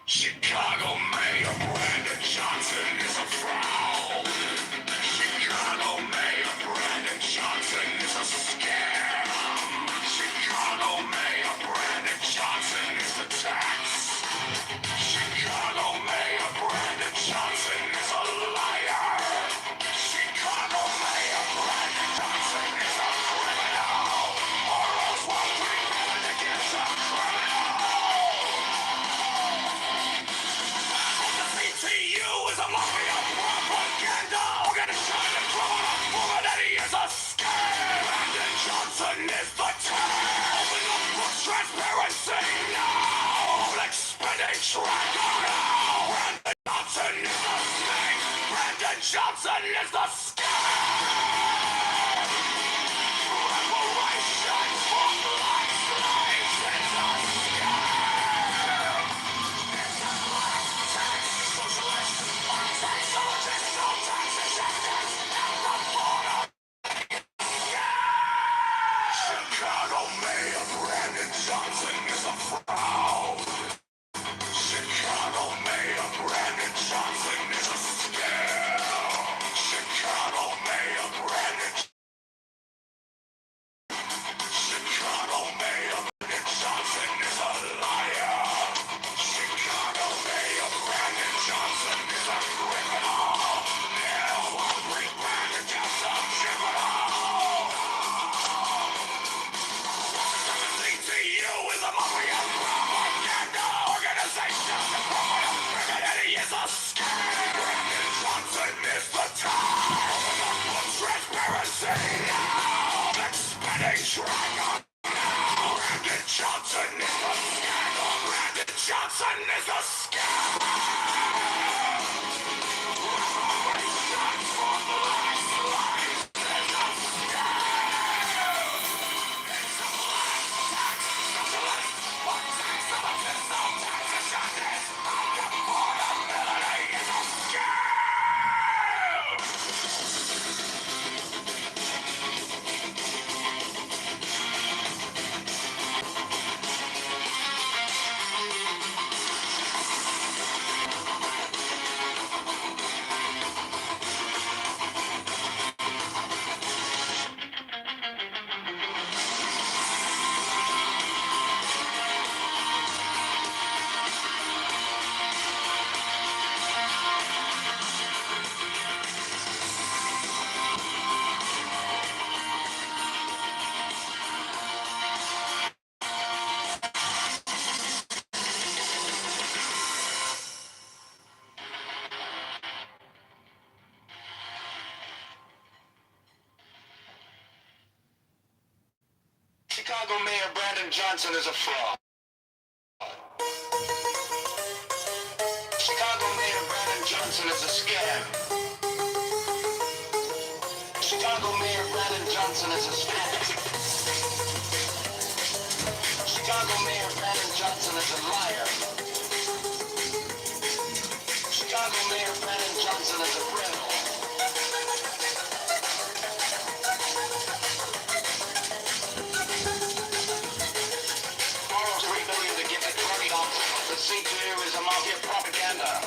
Chicago Mayor Brandon Johnson is a fraud. Chicago Mayor Brandon Johnson is a scam. Chicago Mayor Brandon Johnson is a tax. Chicago Mayor Brandon Johnson is a liar. Chicago Mayor Brandon Johnson is a criminal. Or else we'll bring him against a criminal. BTU is a mafia propaganda organization criminal woman that he is a scam. Brandon Johnson is the tag. Open up for transparency now. Expenditure now. Brandon Johnson is the snake. Brandon Johnson is the scam. Reparations for black slaves is a scam. Socialist, anti-socialist, no taxes, evidence, and the border. Chicago Mayor Brandon Johnson is a fraud. Chicago Chicago Mayor Brandon Johnson is a fraud. Chicago Mayor Brandon Johnson is a scam. Chicago Mayor Brandon Johnson is a scam. Chicago Mayor Brandon Johnson is a liar. Chicago Mayor Brandon Johnson is a criminal. Borrow $3 million to give to Crony Doctor. The C2 is a mafia propaganda.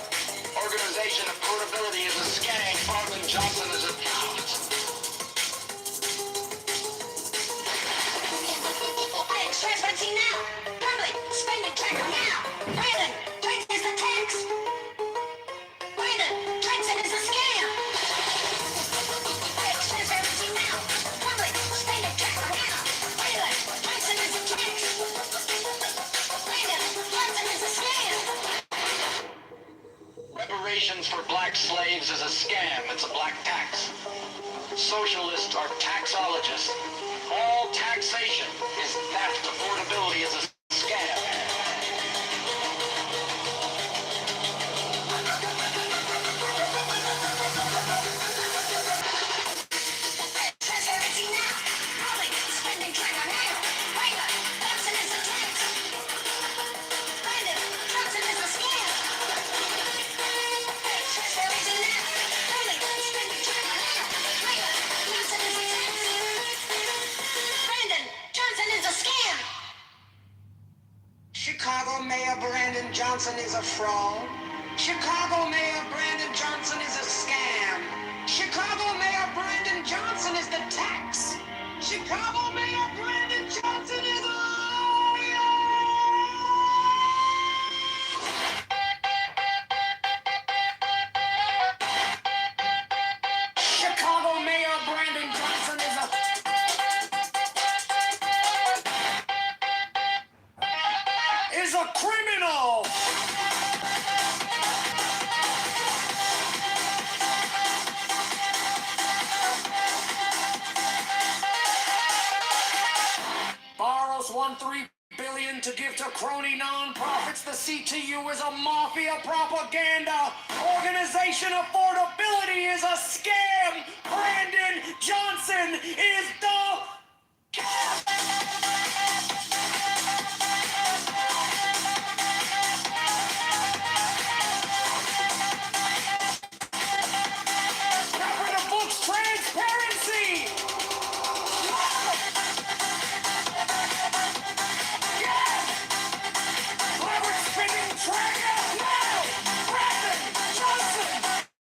Organization of Portability is a scam. Farland Johnson is a coward. Hey, transparency now. Public spending tracker now. Brandon, Johnson is the tax. Brandon, Johnson is a scam. Hey, transparency now. Public spending tracker now. Brandon, Johnson is a tax. Brandon, Johnson is a scam. Reparations for black slaves is a scam. It's a black tax. Socialists are taxologists. All taxation is theft. Affordability is a scam. Transparency now. Public spending tracker now. Brandon, Johnson is a tax. Brandon, Johnson is a scam. Transparency now. Public spending tracker now. Brandon, Johnson is a tax. Brandon, Johnson is a scam. Chicago Mayor Brandon Johnson is a fraud. Chicago Mayor Brandon Johnson is a scam. Chicago Mayor Brandon Johnson is the tax. Chicago Mayor Brandon Johnson is a liar. Chicago Mayor Brandon Johnson is a criminal. Borrows $1.3 billion to give to crony nonprofits. The CTU is a mafia propaganda organization. Affordability is a scam. Brandon Johnson is the cover the books. Transparency. Leverage spending tracker now! Brandon Johnson!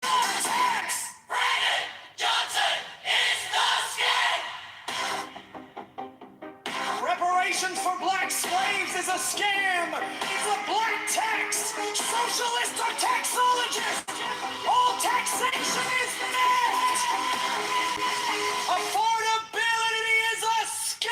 Tax! Brandon Johnson is the scam! Reparations for black slaves is a scam! It's a black tax! Socialists are taxologists! All taxation is theft! Affordability is a scam!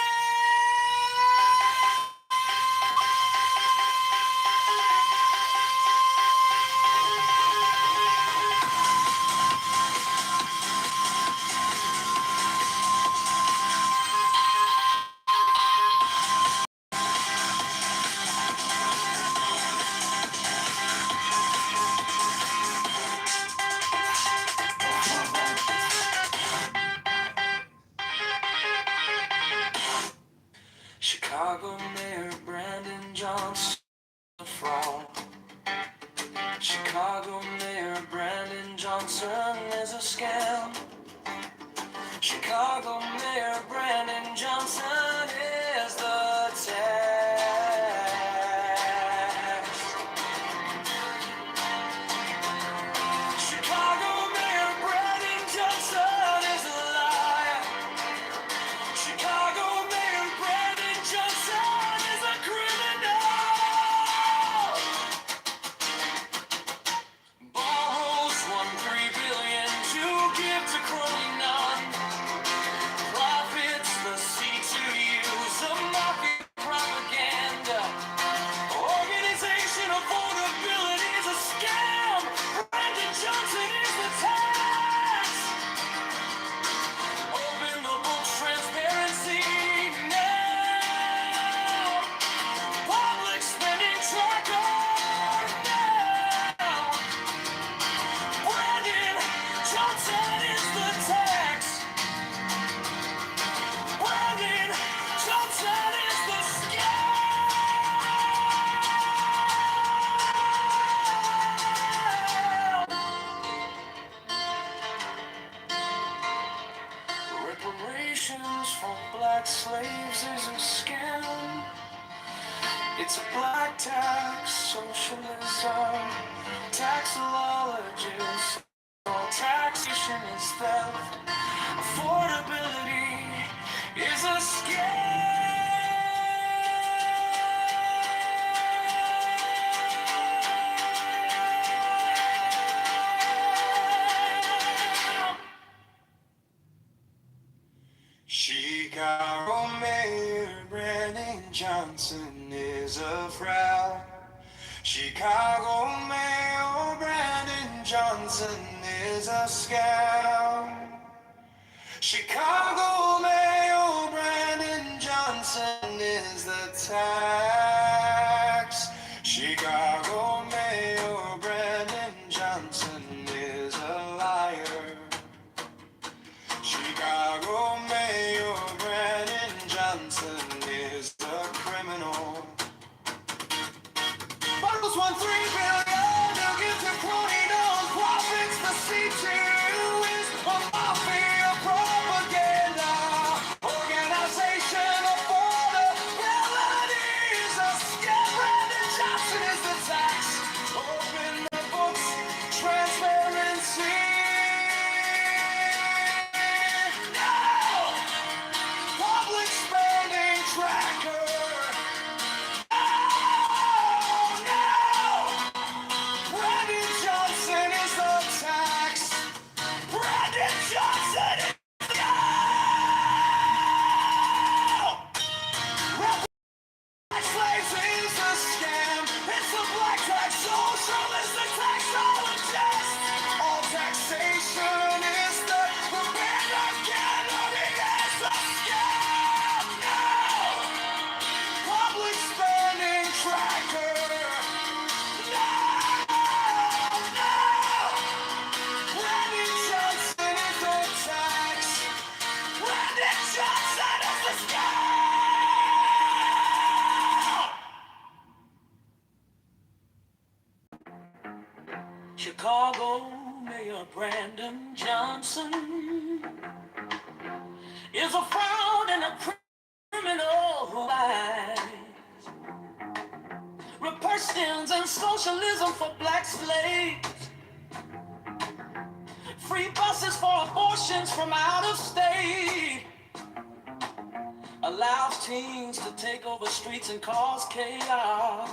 Chicago Mayor Brandon Johnson is the tax. Chicago Mayor Brandon Johnson is a liar. Chicago Mayor Brandon Johnson is a criminal. Borrows $1.3 billion to give to crony none. Profits the city to use of mafia propaganda. Organization affordability is a scam. Brandon Johnson is the tax. Open the books, transparency now. Public spending tracker now. Brandon Johnson is the tax. Brandon Johnson is the scam. Reparations for black slaves is a scam. It's a black tax, socialism, taxologist. Taxation is theft. Affordability is a scam. Chicago Mayor Brandon Johnson is a fraud. Chicago Mayor Brandon Johnson is a scam. Chicago Mayor Brandon Johnson is the tax. Chicago Mayor Brandon Johnson is a liar. Chicago Mayor Brandon Johnson is a criminal. Borrows $1.3 billion to give to crony non-profits. The C2 is a mafia propaganda. Organization affordability is a scam. Brandon Johnson is the tax. Open the books, transparency. No! Public spending tracker. Brandon Johnson is the tax. Brandon Johnson is the black slaves is a scam. It's a black tax socialist, a taxologist. All taxation is the band of Kennedy is a scam. No! Public spending tracker. No! Brandon Johnson is the tax. Brandon Johnson is the scam. Chicago Mayor Brandon Johnson is a fraud and a criminal who lies. Reparations and socialism for black slaves. Free buses for abortions from out of state. Allows teens to take over streets and cause chaos.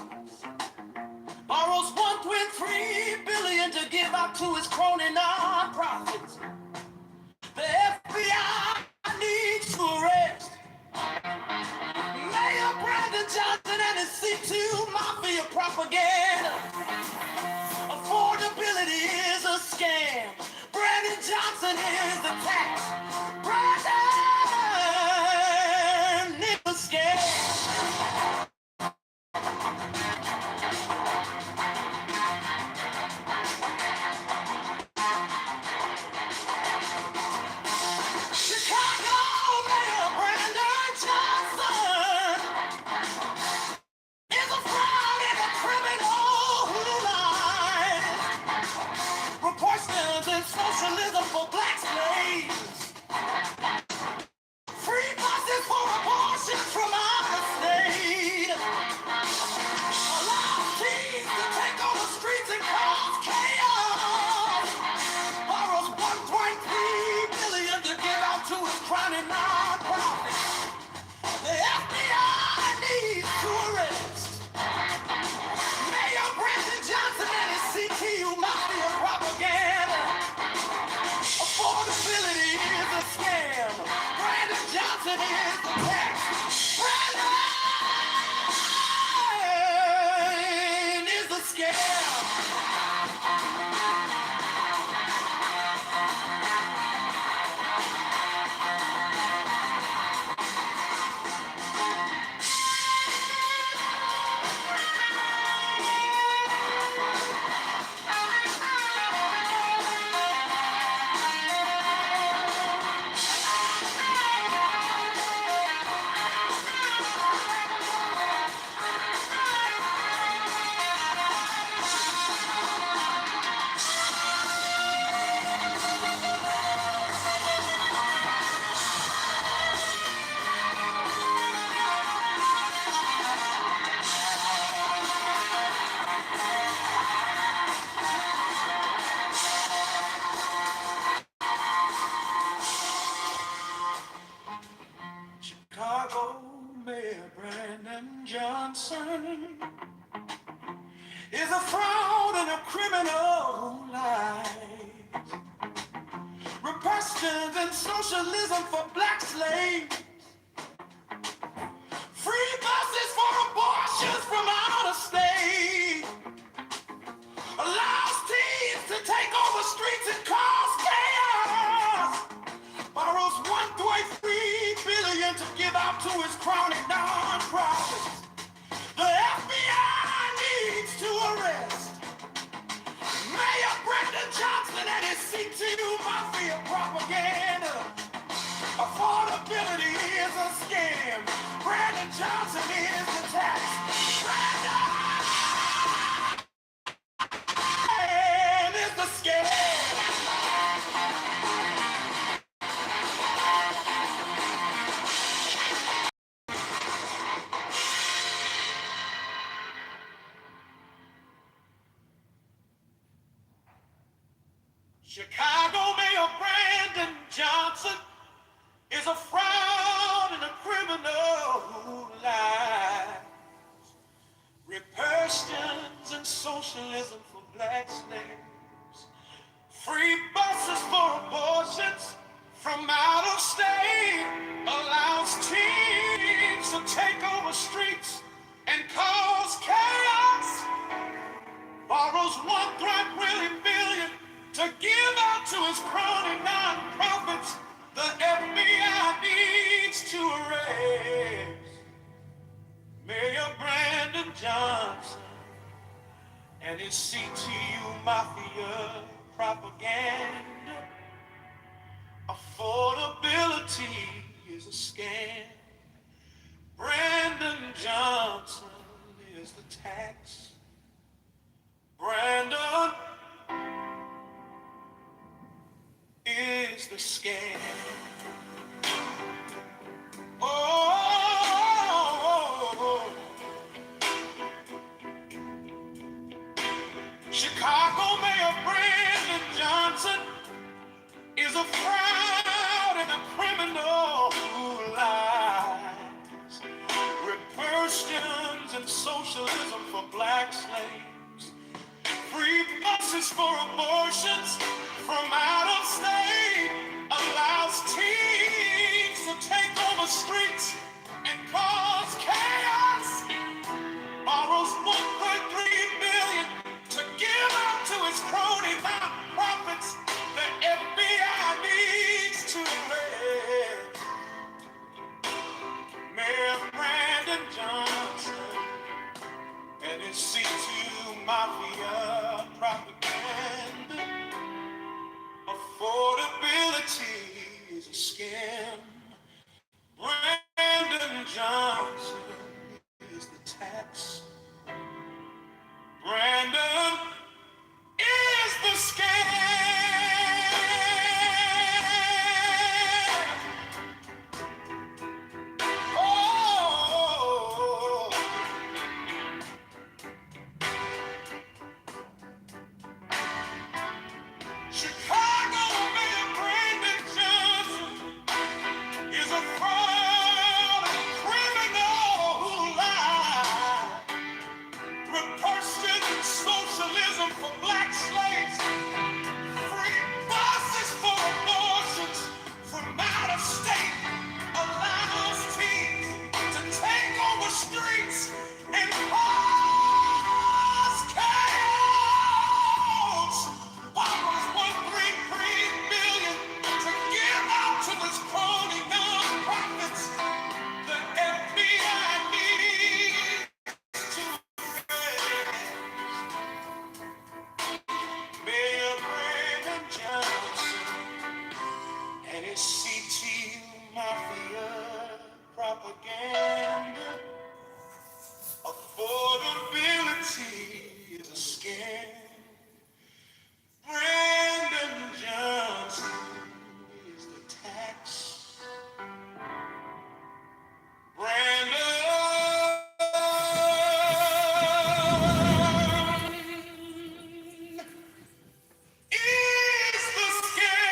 Borrows $1.3 billion to give out to his crony non-profits. The FBI needs to arrest Mayor Brandon Johnson and his C2 mafia propaganda. Affordability is a scam. Brandon Johnson is the tax. Brandon is a scam. Chicago Mayor Brandon Johnson is a fraud and a criminal who lies. Reparations and socialism for black slaves. Johnson is the tax. Brandon is the scam. Chicago Mayor Brandon Johnson is a fraud and a criminal who lies. Republicans and socialism for black slaves. Free buses for abortions from out of state. Allows teens to take over streets and cause chaos. Borrows $1.3 billion to give out to his crony non-profits. The FBI needs to arrest Mayor Brandon Johnson and his CTU Mafia propaganda. Affordability is a scam. Brandon Johnson is the tax. Brandon is the scam. Chicago Mayor Brandon Johnson is a fraud and a criminal who lies. Republicans and socialism for black slaves. Free buses for abortions from out of state. Allows teens to take over streets and cause chaos. Borrows $1.3 billion to give out to his crony non-profits. The FBI needs to arrest Mayor Brandon Johnson and his CTU Mafia propaganda. Affordability is a scam. Brandon Johnson is the tax. Brandon is the scam. Oh, Chicago Mayor Brandon Johnson is a fraud and a criminal who lies. Republicans and socialism for black slaves. Free buses for abortions from out of state. Allows teens to take over streets and cause chaos. Borrows $1.3 billion to give out to his crony non-profits. The FBI needs to arrest Mayor Brandon Johnson and his C2 Mafia propaganda. Affordability Any CT mafia propaganda. Affordability is a scam. Brandon Johnson is the tax. Brandon is the scam.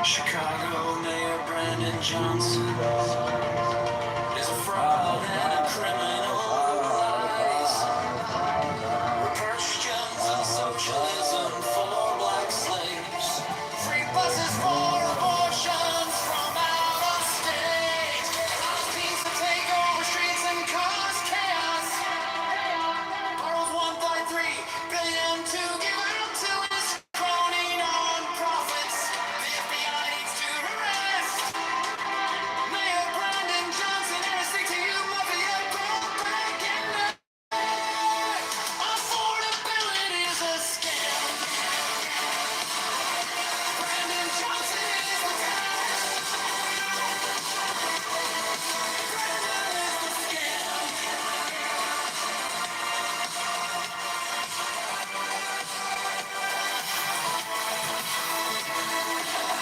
Chicago Mayor Brandon Johnson is a fraud and a criminal who lies. Christians and socialism for black slaves. Free buses for abortions from out of state. Teams to take over streets and cause chaos. Borrows 1.3 billion to give out to his crony non-profits. The FBI needs to arrest Mayor Brandon Johnson and his CTU mafia propaganda. Affordability is a scam. Brandon Johnson is the tax. Brandon is the scam.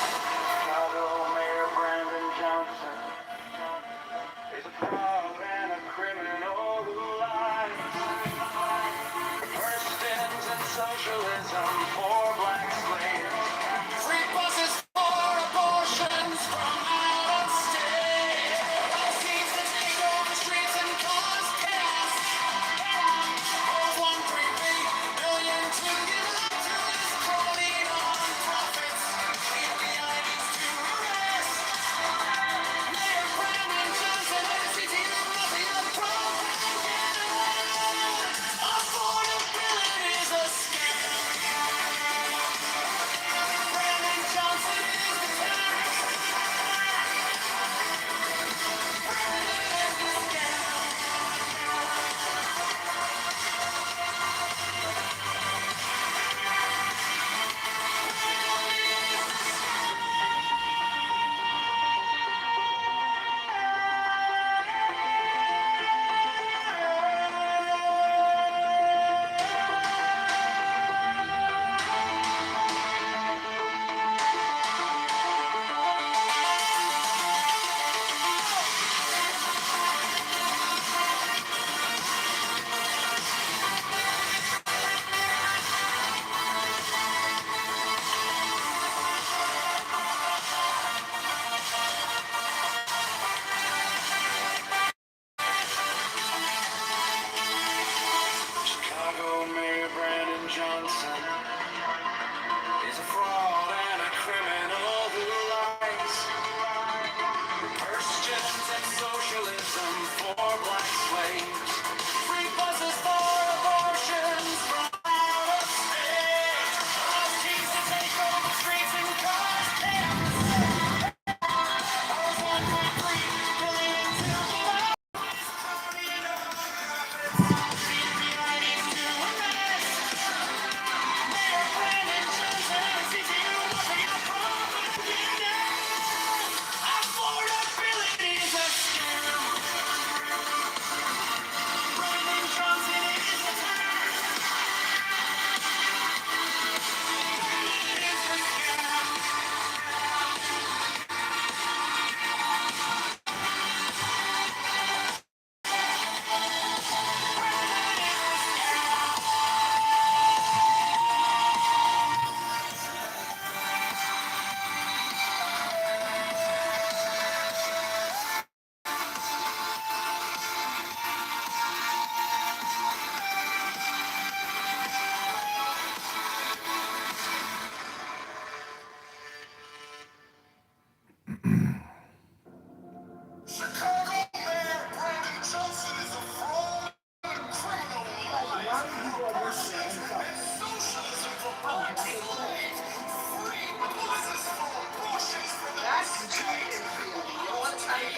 Chicago Mayor Brandon Johnson is a fraud and a criminal who lies. Christians and socialism for black slaves. Free buses for abortions from out of state. Seems to take over streets and cause chaos. Borrows 1.3 billion to give up to his crony non-profits. The FBI needs to arrest Mayor Brandon Johnson and his CTU mafia propaganda. Affordability is a scam.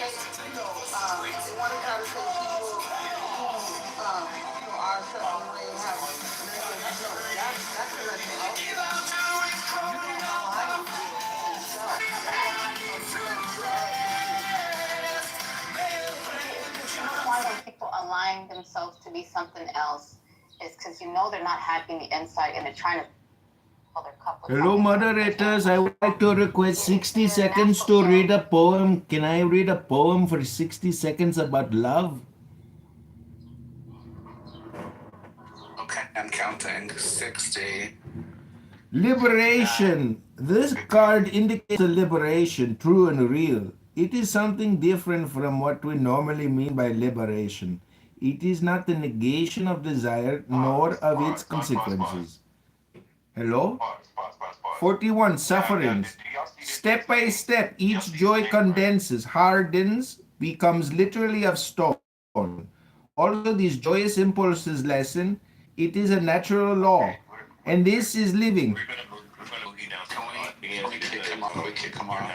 they want to try to say people who, are a certain way have mental health. That's a Why when people align themselves to be something else is because they're not happy in the inside and they're trying to pull their cup. Hello, moderators. I would like to request 60 seconds to read a poem. Can I read a poem for 60 seconds about love? Okay, I'm counting. 60. Liberation. This card indicates a liberation, true and real. It is something different from what we normally mean by liberation. It is not the negation of desire nor of its consequences. Hello? 41. Sufferings. Step by step, each joy condenses, hardens, becomes literally of stone. Also, these joyous impulses lessen. It is a natural law. And this is living. We kick him off. We kick him off.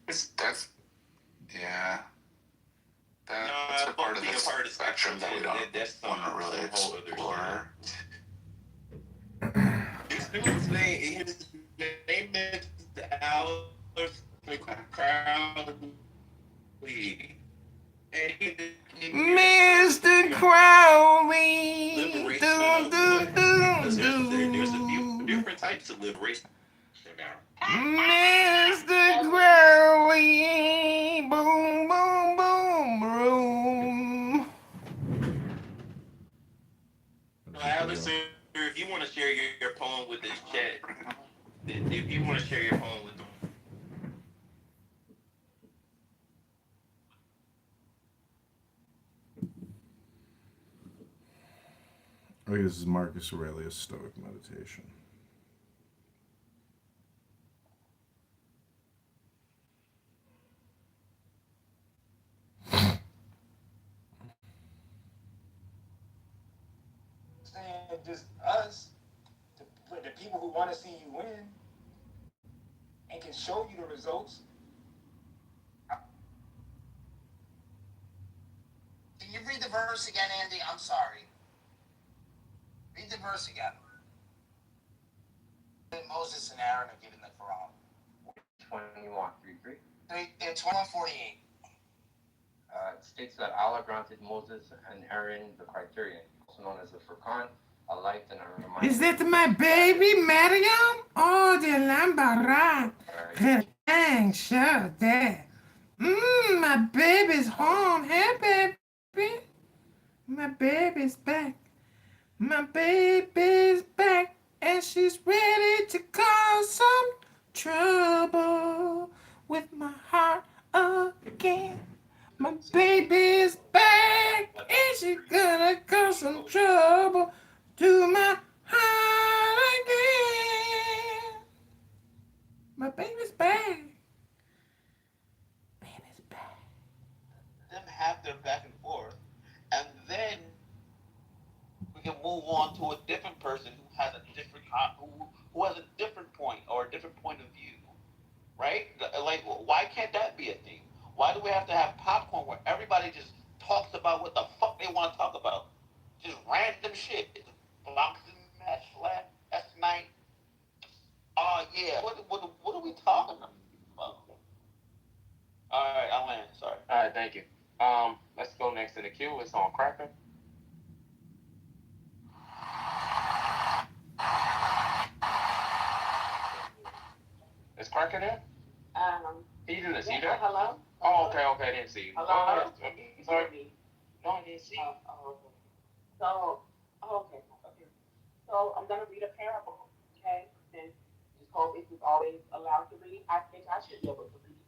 That's yeah. That's a part of the spectrum that we don't want to really explore. His name is Alex Crowley. Mr. Crowley. There's different types of liberation. Mr. Crowley. Boom, boom, boom, boom. Alex, if you want to share your poem with this chat, if you want to share your poem with them. Oh, this is Marcus Aurelius' Stoic Meditation. Saying just us, the people who want to see you win and can show you the results. Can you read the verse again, Andy? I'm sorry. Read the verse again. Moses and Aaron are given the Quran. Which one you want? 3:3? It's 148. It states that Allah granted Moses and Aaron the criterion, also known as the Furqan, a light and a reminder. Is that my baby, Mariam? Oh, the Lambara. Thanks, sure, there. My baby's home. Hey, baby. My baby's back. My baby's back. And she's ready to cause some trouble with my heart again. My baby's back. And she's gonna cause some trouble to my heart again. My baby's back. Baby's back. Them have their back and forth, and then we can move on to a different person who has a different who has a different point or a different point of view, right? Like, why can't that be a thing? Why do we have to have popcorn where everybody just talks about what the fuck they want to talk about? Just random shit. Boxing match last night. Oh yeah. What are we talking about? All right, I'll land. Sorry. All right, thank you. Let's go next in the queue. It's on Cracker. Is Cracker there? He didn't see that. Hello? Oh, okay, I didn't see you. Hello? Sorry. No, I didn't see you. Okay. So I'm gonna read a parable, okay? And just hope if you've always allowed to read, I think I should be able to read.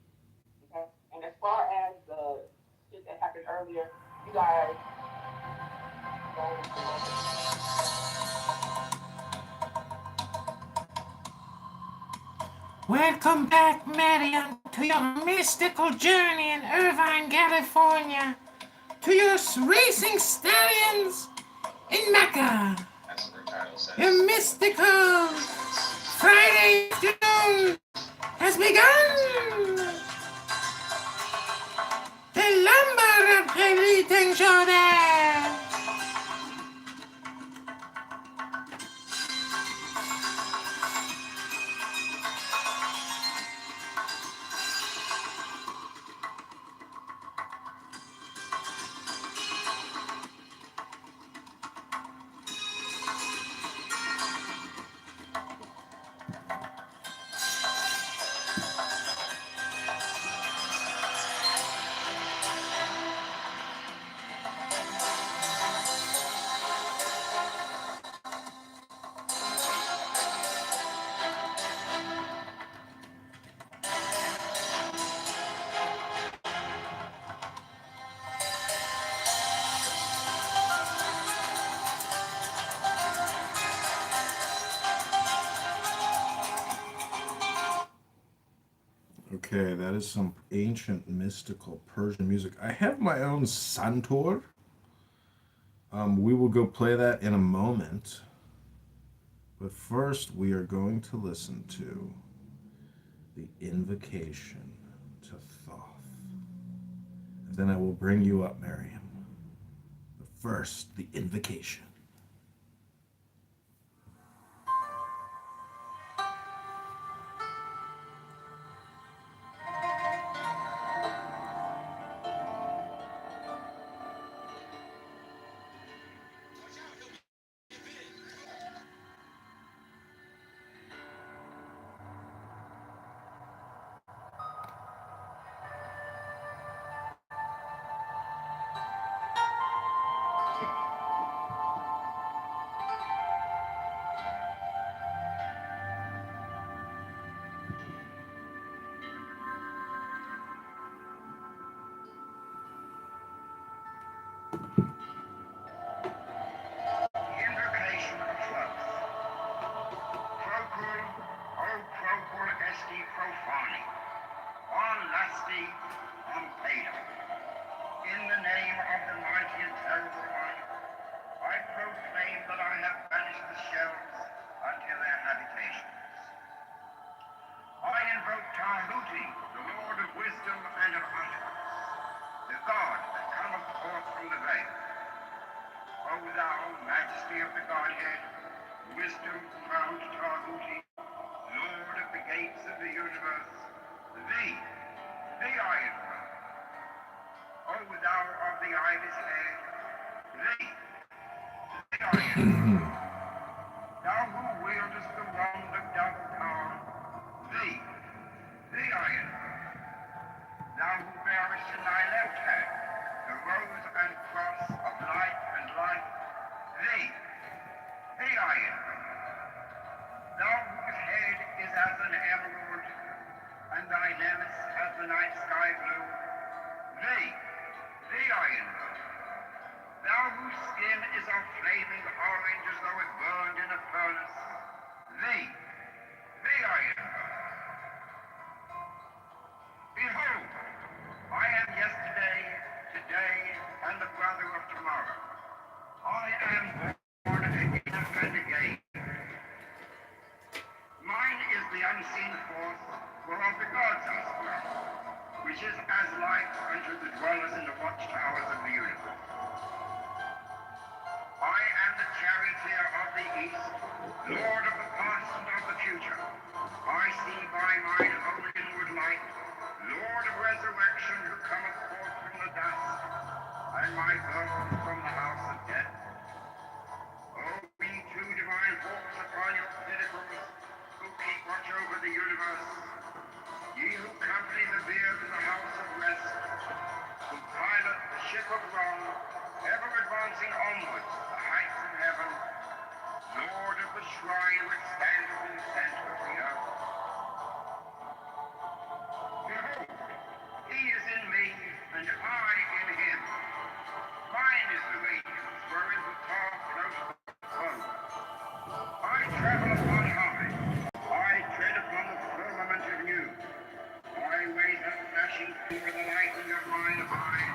Okay? And as far as the shit that happened earlier, you guys Welcome back, Mariam, to your mystical journey in Irvine, California, to your racing stallions in Mecca. Your mystical Friday afternoon has begun. el lumber tensione. Okay, that is some ancient mystical Persian music. I have my own santur. We will go play that in a moment. But first, we are going to listen to the invocation to Thoth. And then I will bring you up, Miriam. But first, the invocation. Invocation of Thoth. Procul, o procul esti profani, on lasti, on pedo. In the name of the mighty and terrible one, I proclaim that I have banished the shells unto their habitations. I invoke Tahuti, the Lord of wisdom and of utterance, the God that cometh forth from the veil. O thou majesty of the Godhead, wisdom, proud Tahuti, Lord of the gates of the universe, thee I invoke. O thou of the ibis head, thee I invoke. Thou who wieldest the wand of double power, thee I invoke. Thou who bearest in thy left hand the rose and cross of light and life, thee I invoke. Thou whose head is as an emerald, and thy nemes as the night sky blue, thee I invoke. Thou whose skin is of flaming orange as though it burned in a furnace, thee I invoke. Behold, I am yesterday, today, and the brother of tomorrow. I am born again and again. Mine is the unseen force whereof the gods are sprung, which is as light unto the dwellers in the watchtowers of the universe. I am the charioteer of the east, lord of the past and of the future. I see by mine own inward light, Lord of resurrection, who cometh forth from the dust, and my birth from the house of death. O ye two divine forms upon your pinnacles, who keep watch over the universe, ye who company the beard in the house of rest, who pilot the ship of wrong, ever advancing onwards to the heights of heaven, Lord of the shrine which standeth in the center of the earth. Behold, he is in me, and I in him. Mine is the radiance, wherein the tar flows upon. I travel upon high. I tread upon the firmament of new. My ways are flashing through the lightning of mine eye,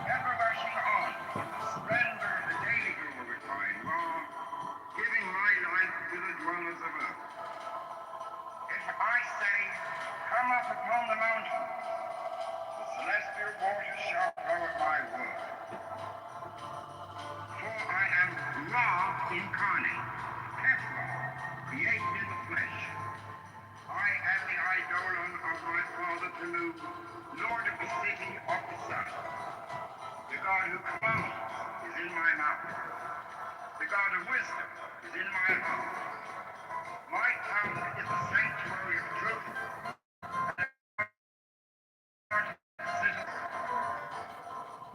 ever rushing on in the splendor of the daily glorified law, giving my life to the dwellers of earth. If I say, come up upon the mountains, the celestial therefore you shall follow my word. For I am law incarnate, Tesla, created in the flesh. I am the eidolon of my Father to move, nor to be city of the sun. The God who commands is in my mouth. The God of wisdom is in my heart. My tongue is the sanctuary of truth.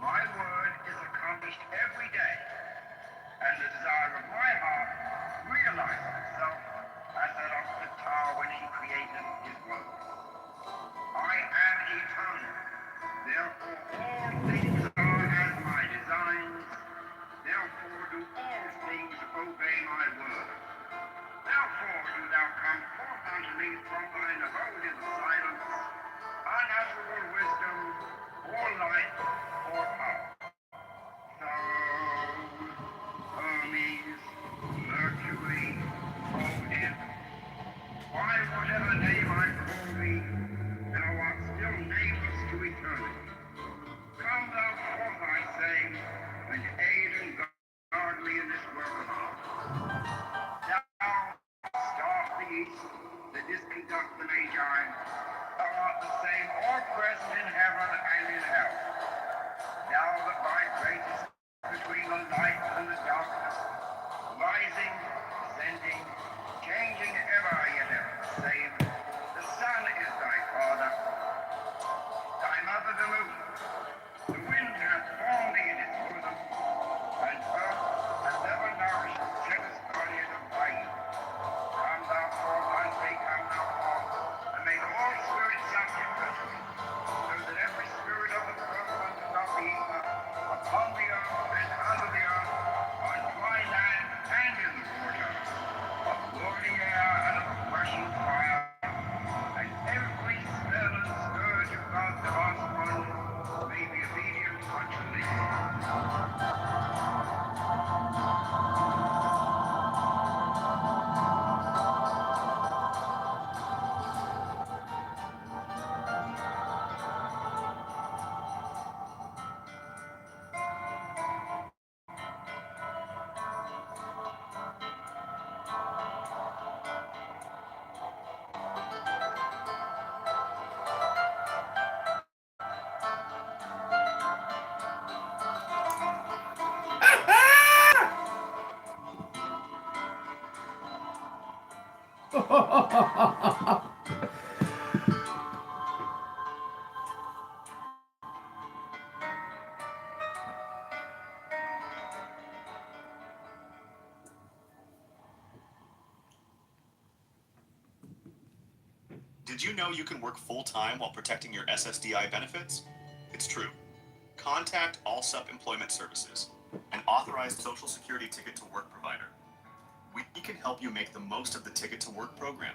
My word is accomplished every day, and the desire of my heart realizes itself as that of the tower when he created his world. I am eternal, therefore all things are as my designs, therefore do all things obey my word. Therefore do thou come forth unto me from thine abode in the silence, unutterable wisdom, or light, or power. So, Hermes, Mercury, Odin, by whatever name I call thee, thou art still nameless to eternity. Come thou forth, I say, and aid and guard me in this work of art. Thou, star of the east, that didst conduct the Magi, thou art the same all present in heaven and in hell. Thou that vibratest between the light and the darkness, rising, descending, changing ever, yet ever the same. The sun is thy father, thy mother the moon. The wind hath formed thee in its bosom, and earth hath ever nourished the jealous guardian of thy youth. Come thou forth, I say, come thou forth, and make all spirits subject unto thee, so that every spirit of the firmament and of the ether, upon the earth and under the earth, on dry land and in the water, of burning air and of rushing fire, and every spell and scourge of God the vast one may be obedient unto thee. Did you know you can work full-time while protecting your SSDI benefits? It's true. Contact Allsup Employment Services, an authorized Social Security Ticket to Work provider. We can help you make the most of the Ticket to Work program.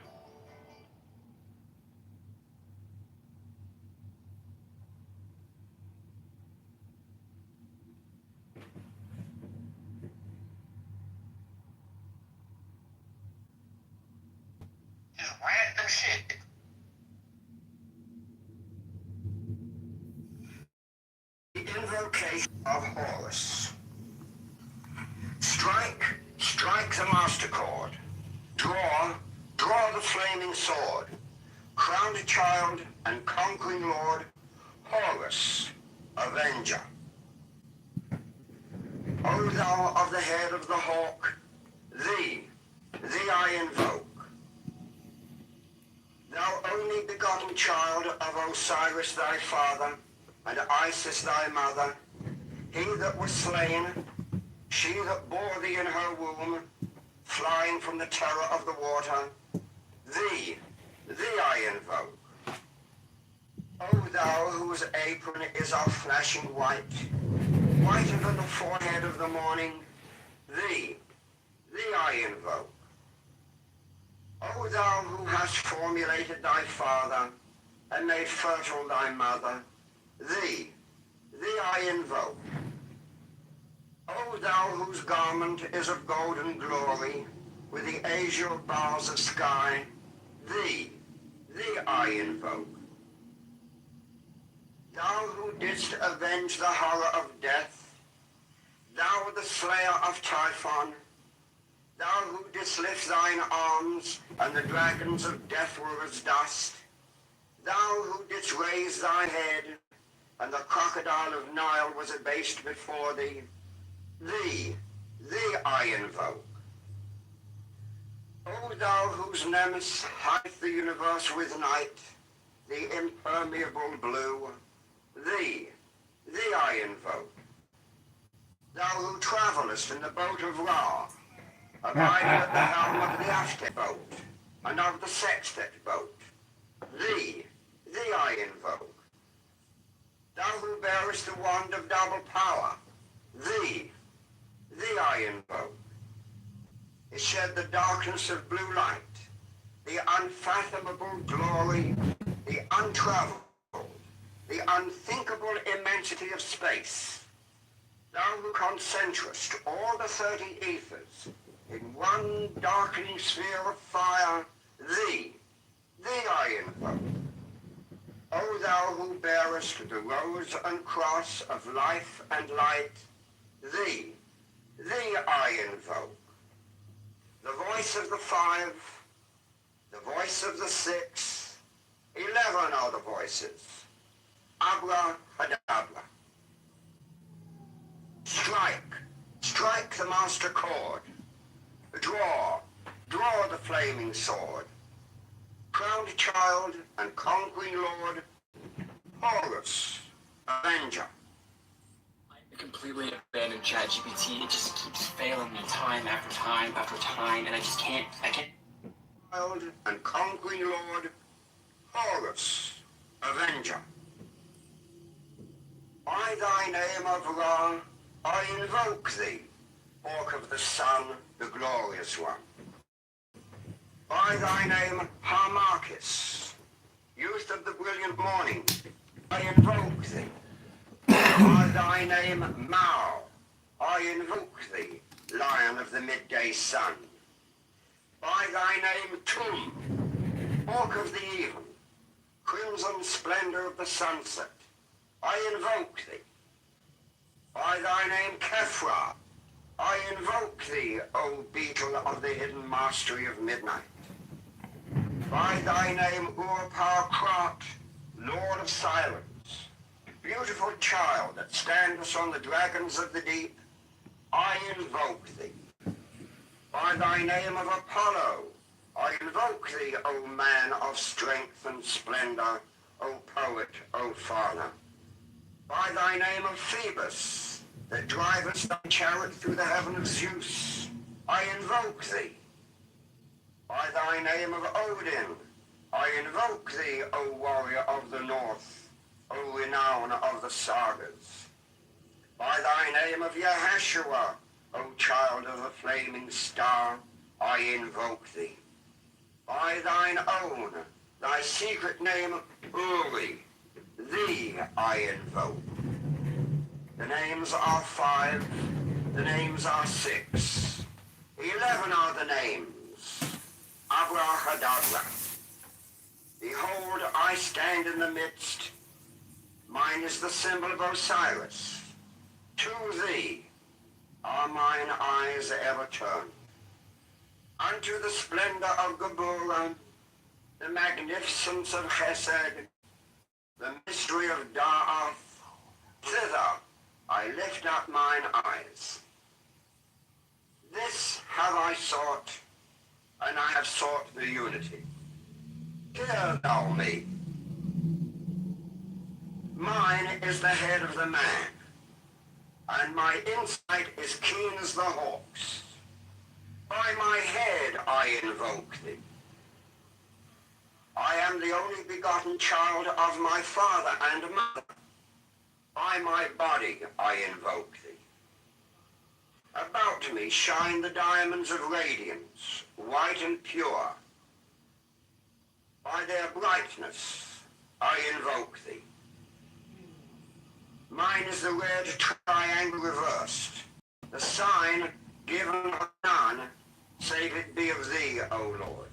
Just random shit. The invocation of Horus. Strike the master chord. Draw the flaming sword. Crowned child and conquering lord, Horus, avenger. O thou of the head of the hawk, thee I invoke. Thou only begotten child of Osiris thy father, and Isis thy mother, he that was slain, she that bore thee in her womb, flying from the terror of the water, thee I invoke. O thou whose apron is of flashing white, whiter than the forehead of the morning, thee I invoke. O thou who hast formulated thy father, and made fertile thy mother, thee I invoke. O thou whose garment is of golden glory, with the azure bars of sky, thee I invoke. Thou who didst avenge the horror of death, thou the slayer of Typhon, thou who didst lift thine arms, and the dragons of death were as dust, thou who didst raise thine head, and the crocodile of Nile was abased before thee, thee I invoke. O thou whose nemesis hideth the universe with night, the impermeable blue, thee I invoke. Thou who travellest in the boat of Ra, abiding at the helm of the Ashtet boat, and of the Sextet boat, thee I invoke. Thou who bearest the wand of double power, thee I invoke. It shed the darkness of blue light, the unfathomable glory, the untraveled, the unthinkable immensity of space. Thou who concentrest all the 30 ethers in one darkening sphere of fire, thee I invoke. O thou who bearest the rose and cross of life and light, thee I invoke. The voice of the 5, the voice of the 6, 11 are the voices. Abracadabra. Strike the master chord. Draw the flaming sword. Crowned child and conquering lord, Horus, avenger. I completely abandoned ChatGPT. It just keeps failing me time after time after time, and I can't. Child and conquering lord, Horus, avenger. By thy name of Ra, I invoke thee, Hawk of the sun, the glorious one. By thy name, Harmachis, youth of the brilliant morning, I invoke thee. By thy name, Mao, I invoke thee, lion of the midday sun. By thy name, Tum, hawk of the even, crimson splendor of the sunset, I invoke thee. By thy name, Kephra, I invoke thee, O beetle of the hidden mastery of midnight. By thy name, Ur-Pau-Krat, Lord of silence, beautiful child that standest on the dragons of the deep, I invoke thee. By thy name of Apollo, I invoke thee, O man of strength and splendor, O poet, O father. By thy name of Phoebus, that drivest thy chariot through the heaven of Zeus, I invoke thee. By thy name of Odin, I invoke thee, O warrior of the north, O renown of the sagas. By thy name of Yahashua, O child of the flaming star, I invoke thee. By thine own, thy secret name, Uri, thee I invoke. The names are 5, the names are 6, 11 are the names. Abracadabra. Behold, I stand in the midst. Mine is the symbol of Osiris. To thee are mine eyes ever turned. Unto the splendor of Geburah, the magnificence of Chesed, the mystery of Da'ath, thither I lift up mine eyes. This have I sought, and I have sought the unity. Hear thou me. Mine is the head of the man, and my insight is keen as the hawk's. By my head I invoke thee. I am the only begotten child of my father and mother. By my body I invoke thee. About me shine the diamonds of radiance, white and pure. By their brightness I invoke thee. Mine is the red triangle reversed, the sign given of none, save it be of thee, O Lord.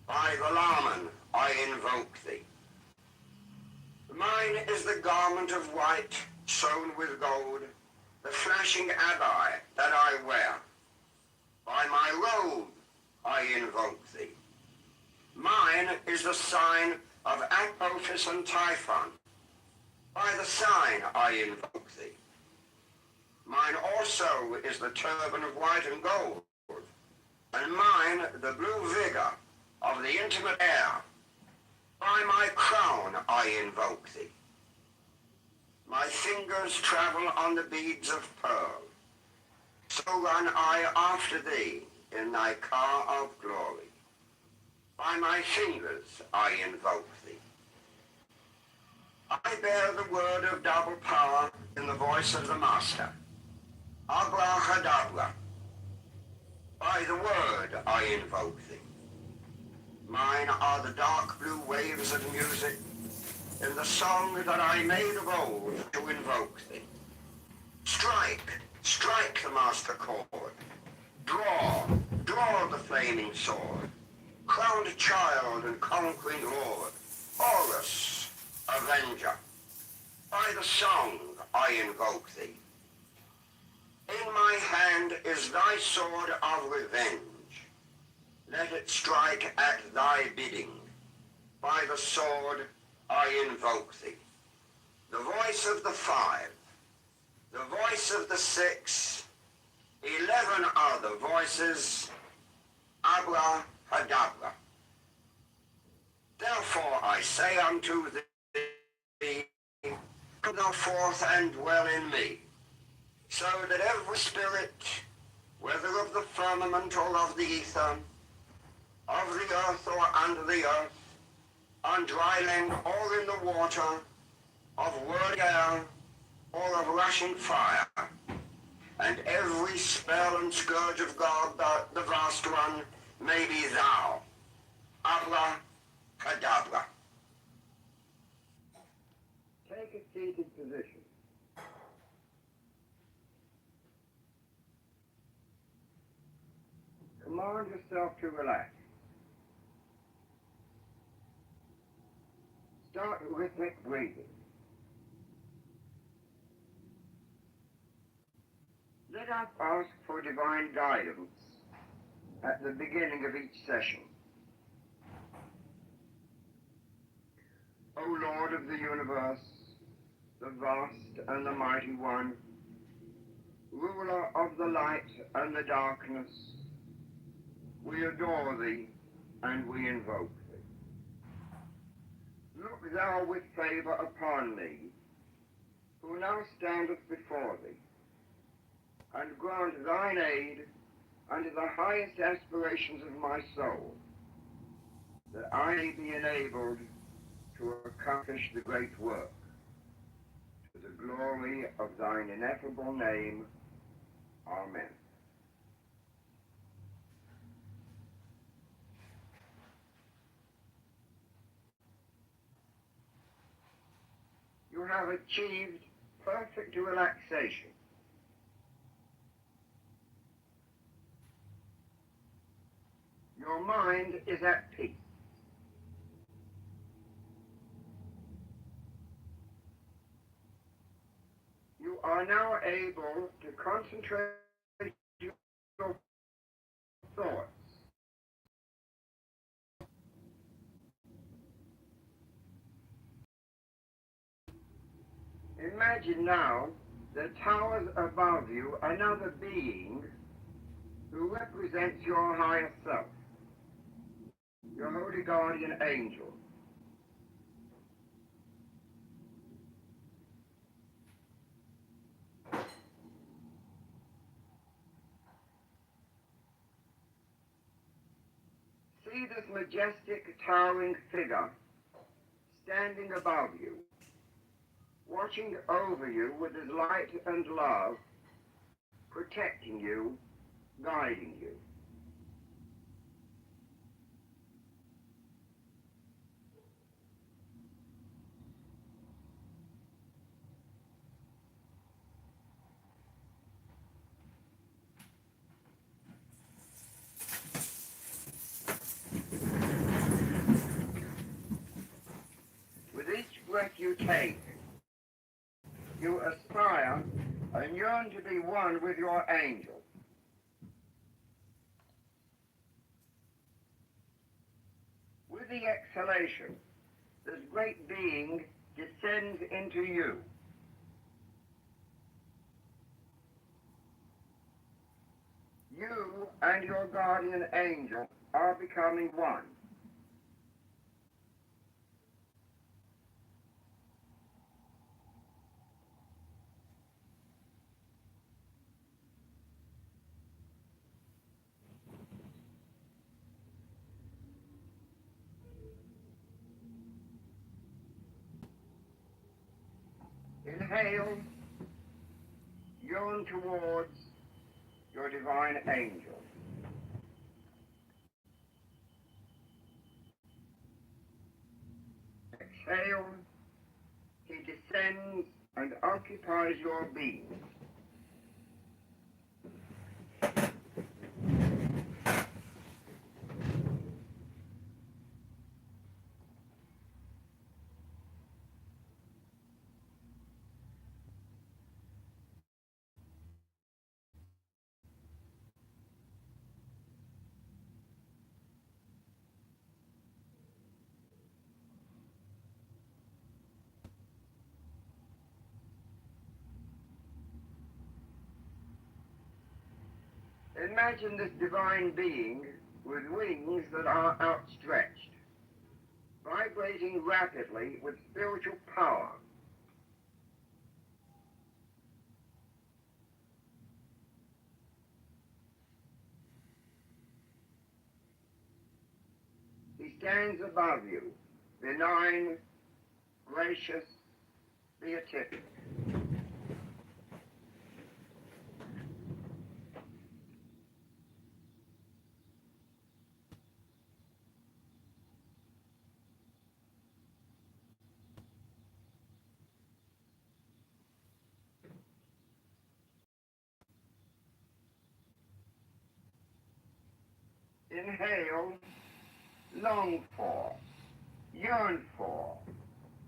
By the Laman I invoke thee. Mine is the God garment of white sewn with gold, the flashing abbai that I wear. By my robe I invoke thee. Mine is the sign of Apophis and Typhon. By the sign I invoke thee. Mine also is the turban of white and gold, and mine the blue vigor of the intimate air. By my crown I invoke thee. My fingers travel on the beads of pearl. So run I after thee in thy car of glory. By my fingers I invoke thee. I bear the word of double power in the voice of the Master. Abracadabra. By the word I invoke thee. Mine are the dark blue waves of music in the song that I made of old to invoke thee. Strike, strike the master chord. Draw the flaming sword. Crowned child and conquering lord. Horus, avenger. By the song I invoke thee. In my hand is thy sword of revenge. Let it strike at thy bidding. By the sword I invoke thee. The voice of the 5, the voice of the 6, 11 other voices, abracadabra. Therefore I say unto thee, come thou forth and dwell in me, so that every spirit, whether of the firmament or of the ether, of the earth or under the earth, on dry land or in the water, of whirling air or of rushing fire, and every spell and scourge of God, the vast one, may be thou. Abracadabra. Take a seated position. Command yourself to relax. Start rhythmic breathing. Let us ask for divine guidance at the beginning of each session. O Lord of the universe, the vast and the mighty one, ruler of the light and the darkness, we adore thee and we invoke thee. Look thou with favor upon me, who now standeth before thee, and grant thine aid unto the highest aspirations of my soul, that I may be enabled to accomplish the great work, to the glory of thine ineffable name. Amen. You have achieved perfect relaxation. Your mind is at peace. You are now able to concentrate your thoughts Imagine now that towers above you another being who represents your higher self, your holy guardian angel. See this majestic, towering figure standing above you, watching over you with his light and love, protecting you, guiding you. With each breath you take, you aspire and yearn to be one with your angel. With the exhalation, this great being descends into you. You and your guardian angel are becoming one. Inhale, yearn towards your divine angel. Exhale, he descends and occupies your being. Imagine this divine being with wings that are outstretched, vibrating rapidly with spiritual power. He stands above you, benign, gracious, beatific. Inhale, long for, yearn for,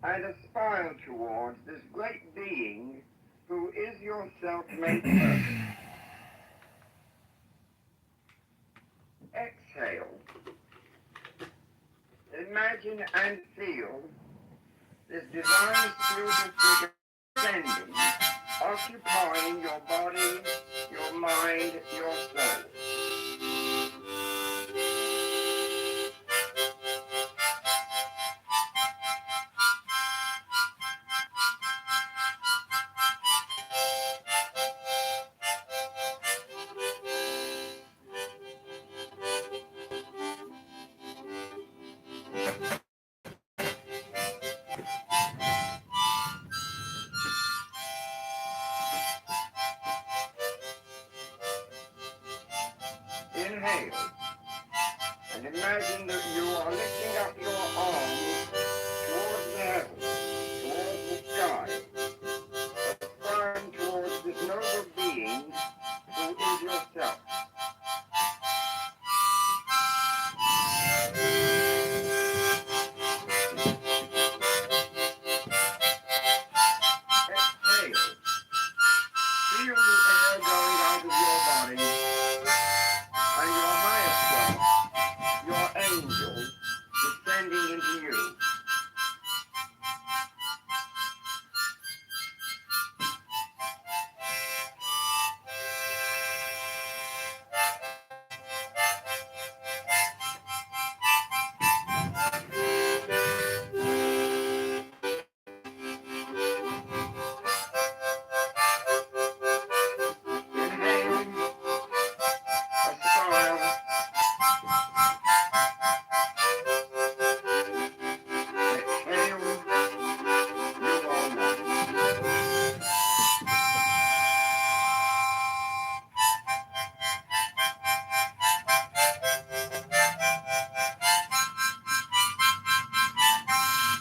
and aspire towards this great being who is yourself made perfect. Exhale. Imagine and feel this divine spiritual figure descending, occupying your body, your mind, your soul. Inhale, and imagine that you are lifting up your arms towards the heavens, towards the sky, aspiring towards this noble being who is yourself.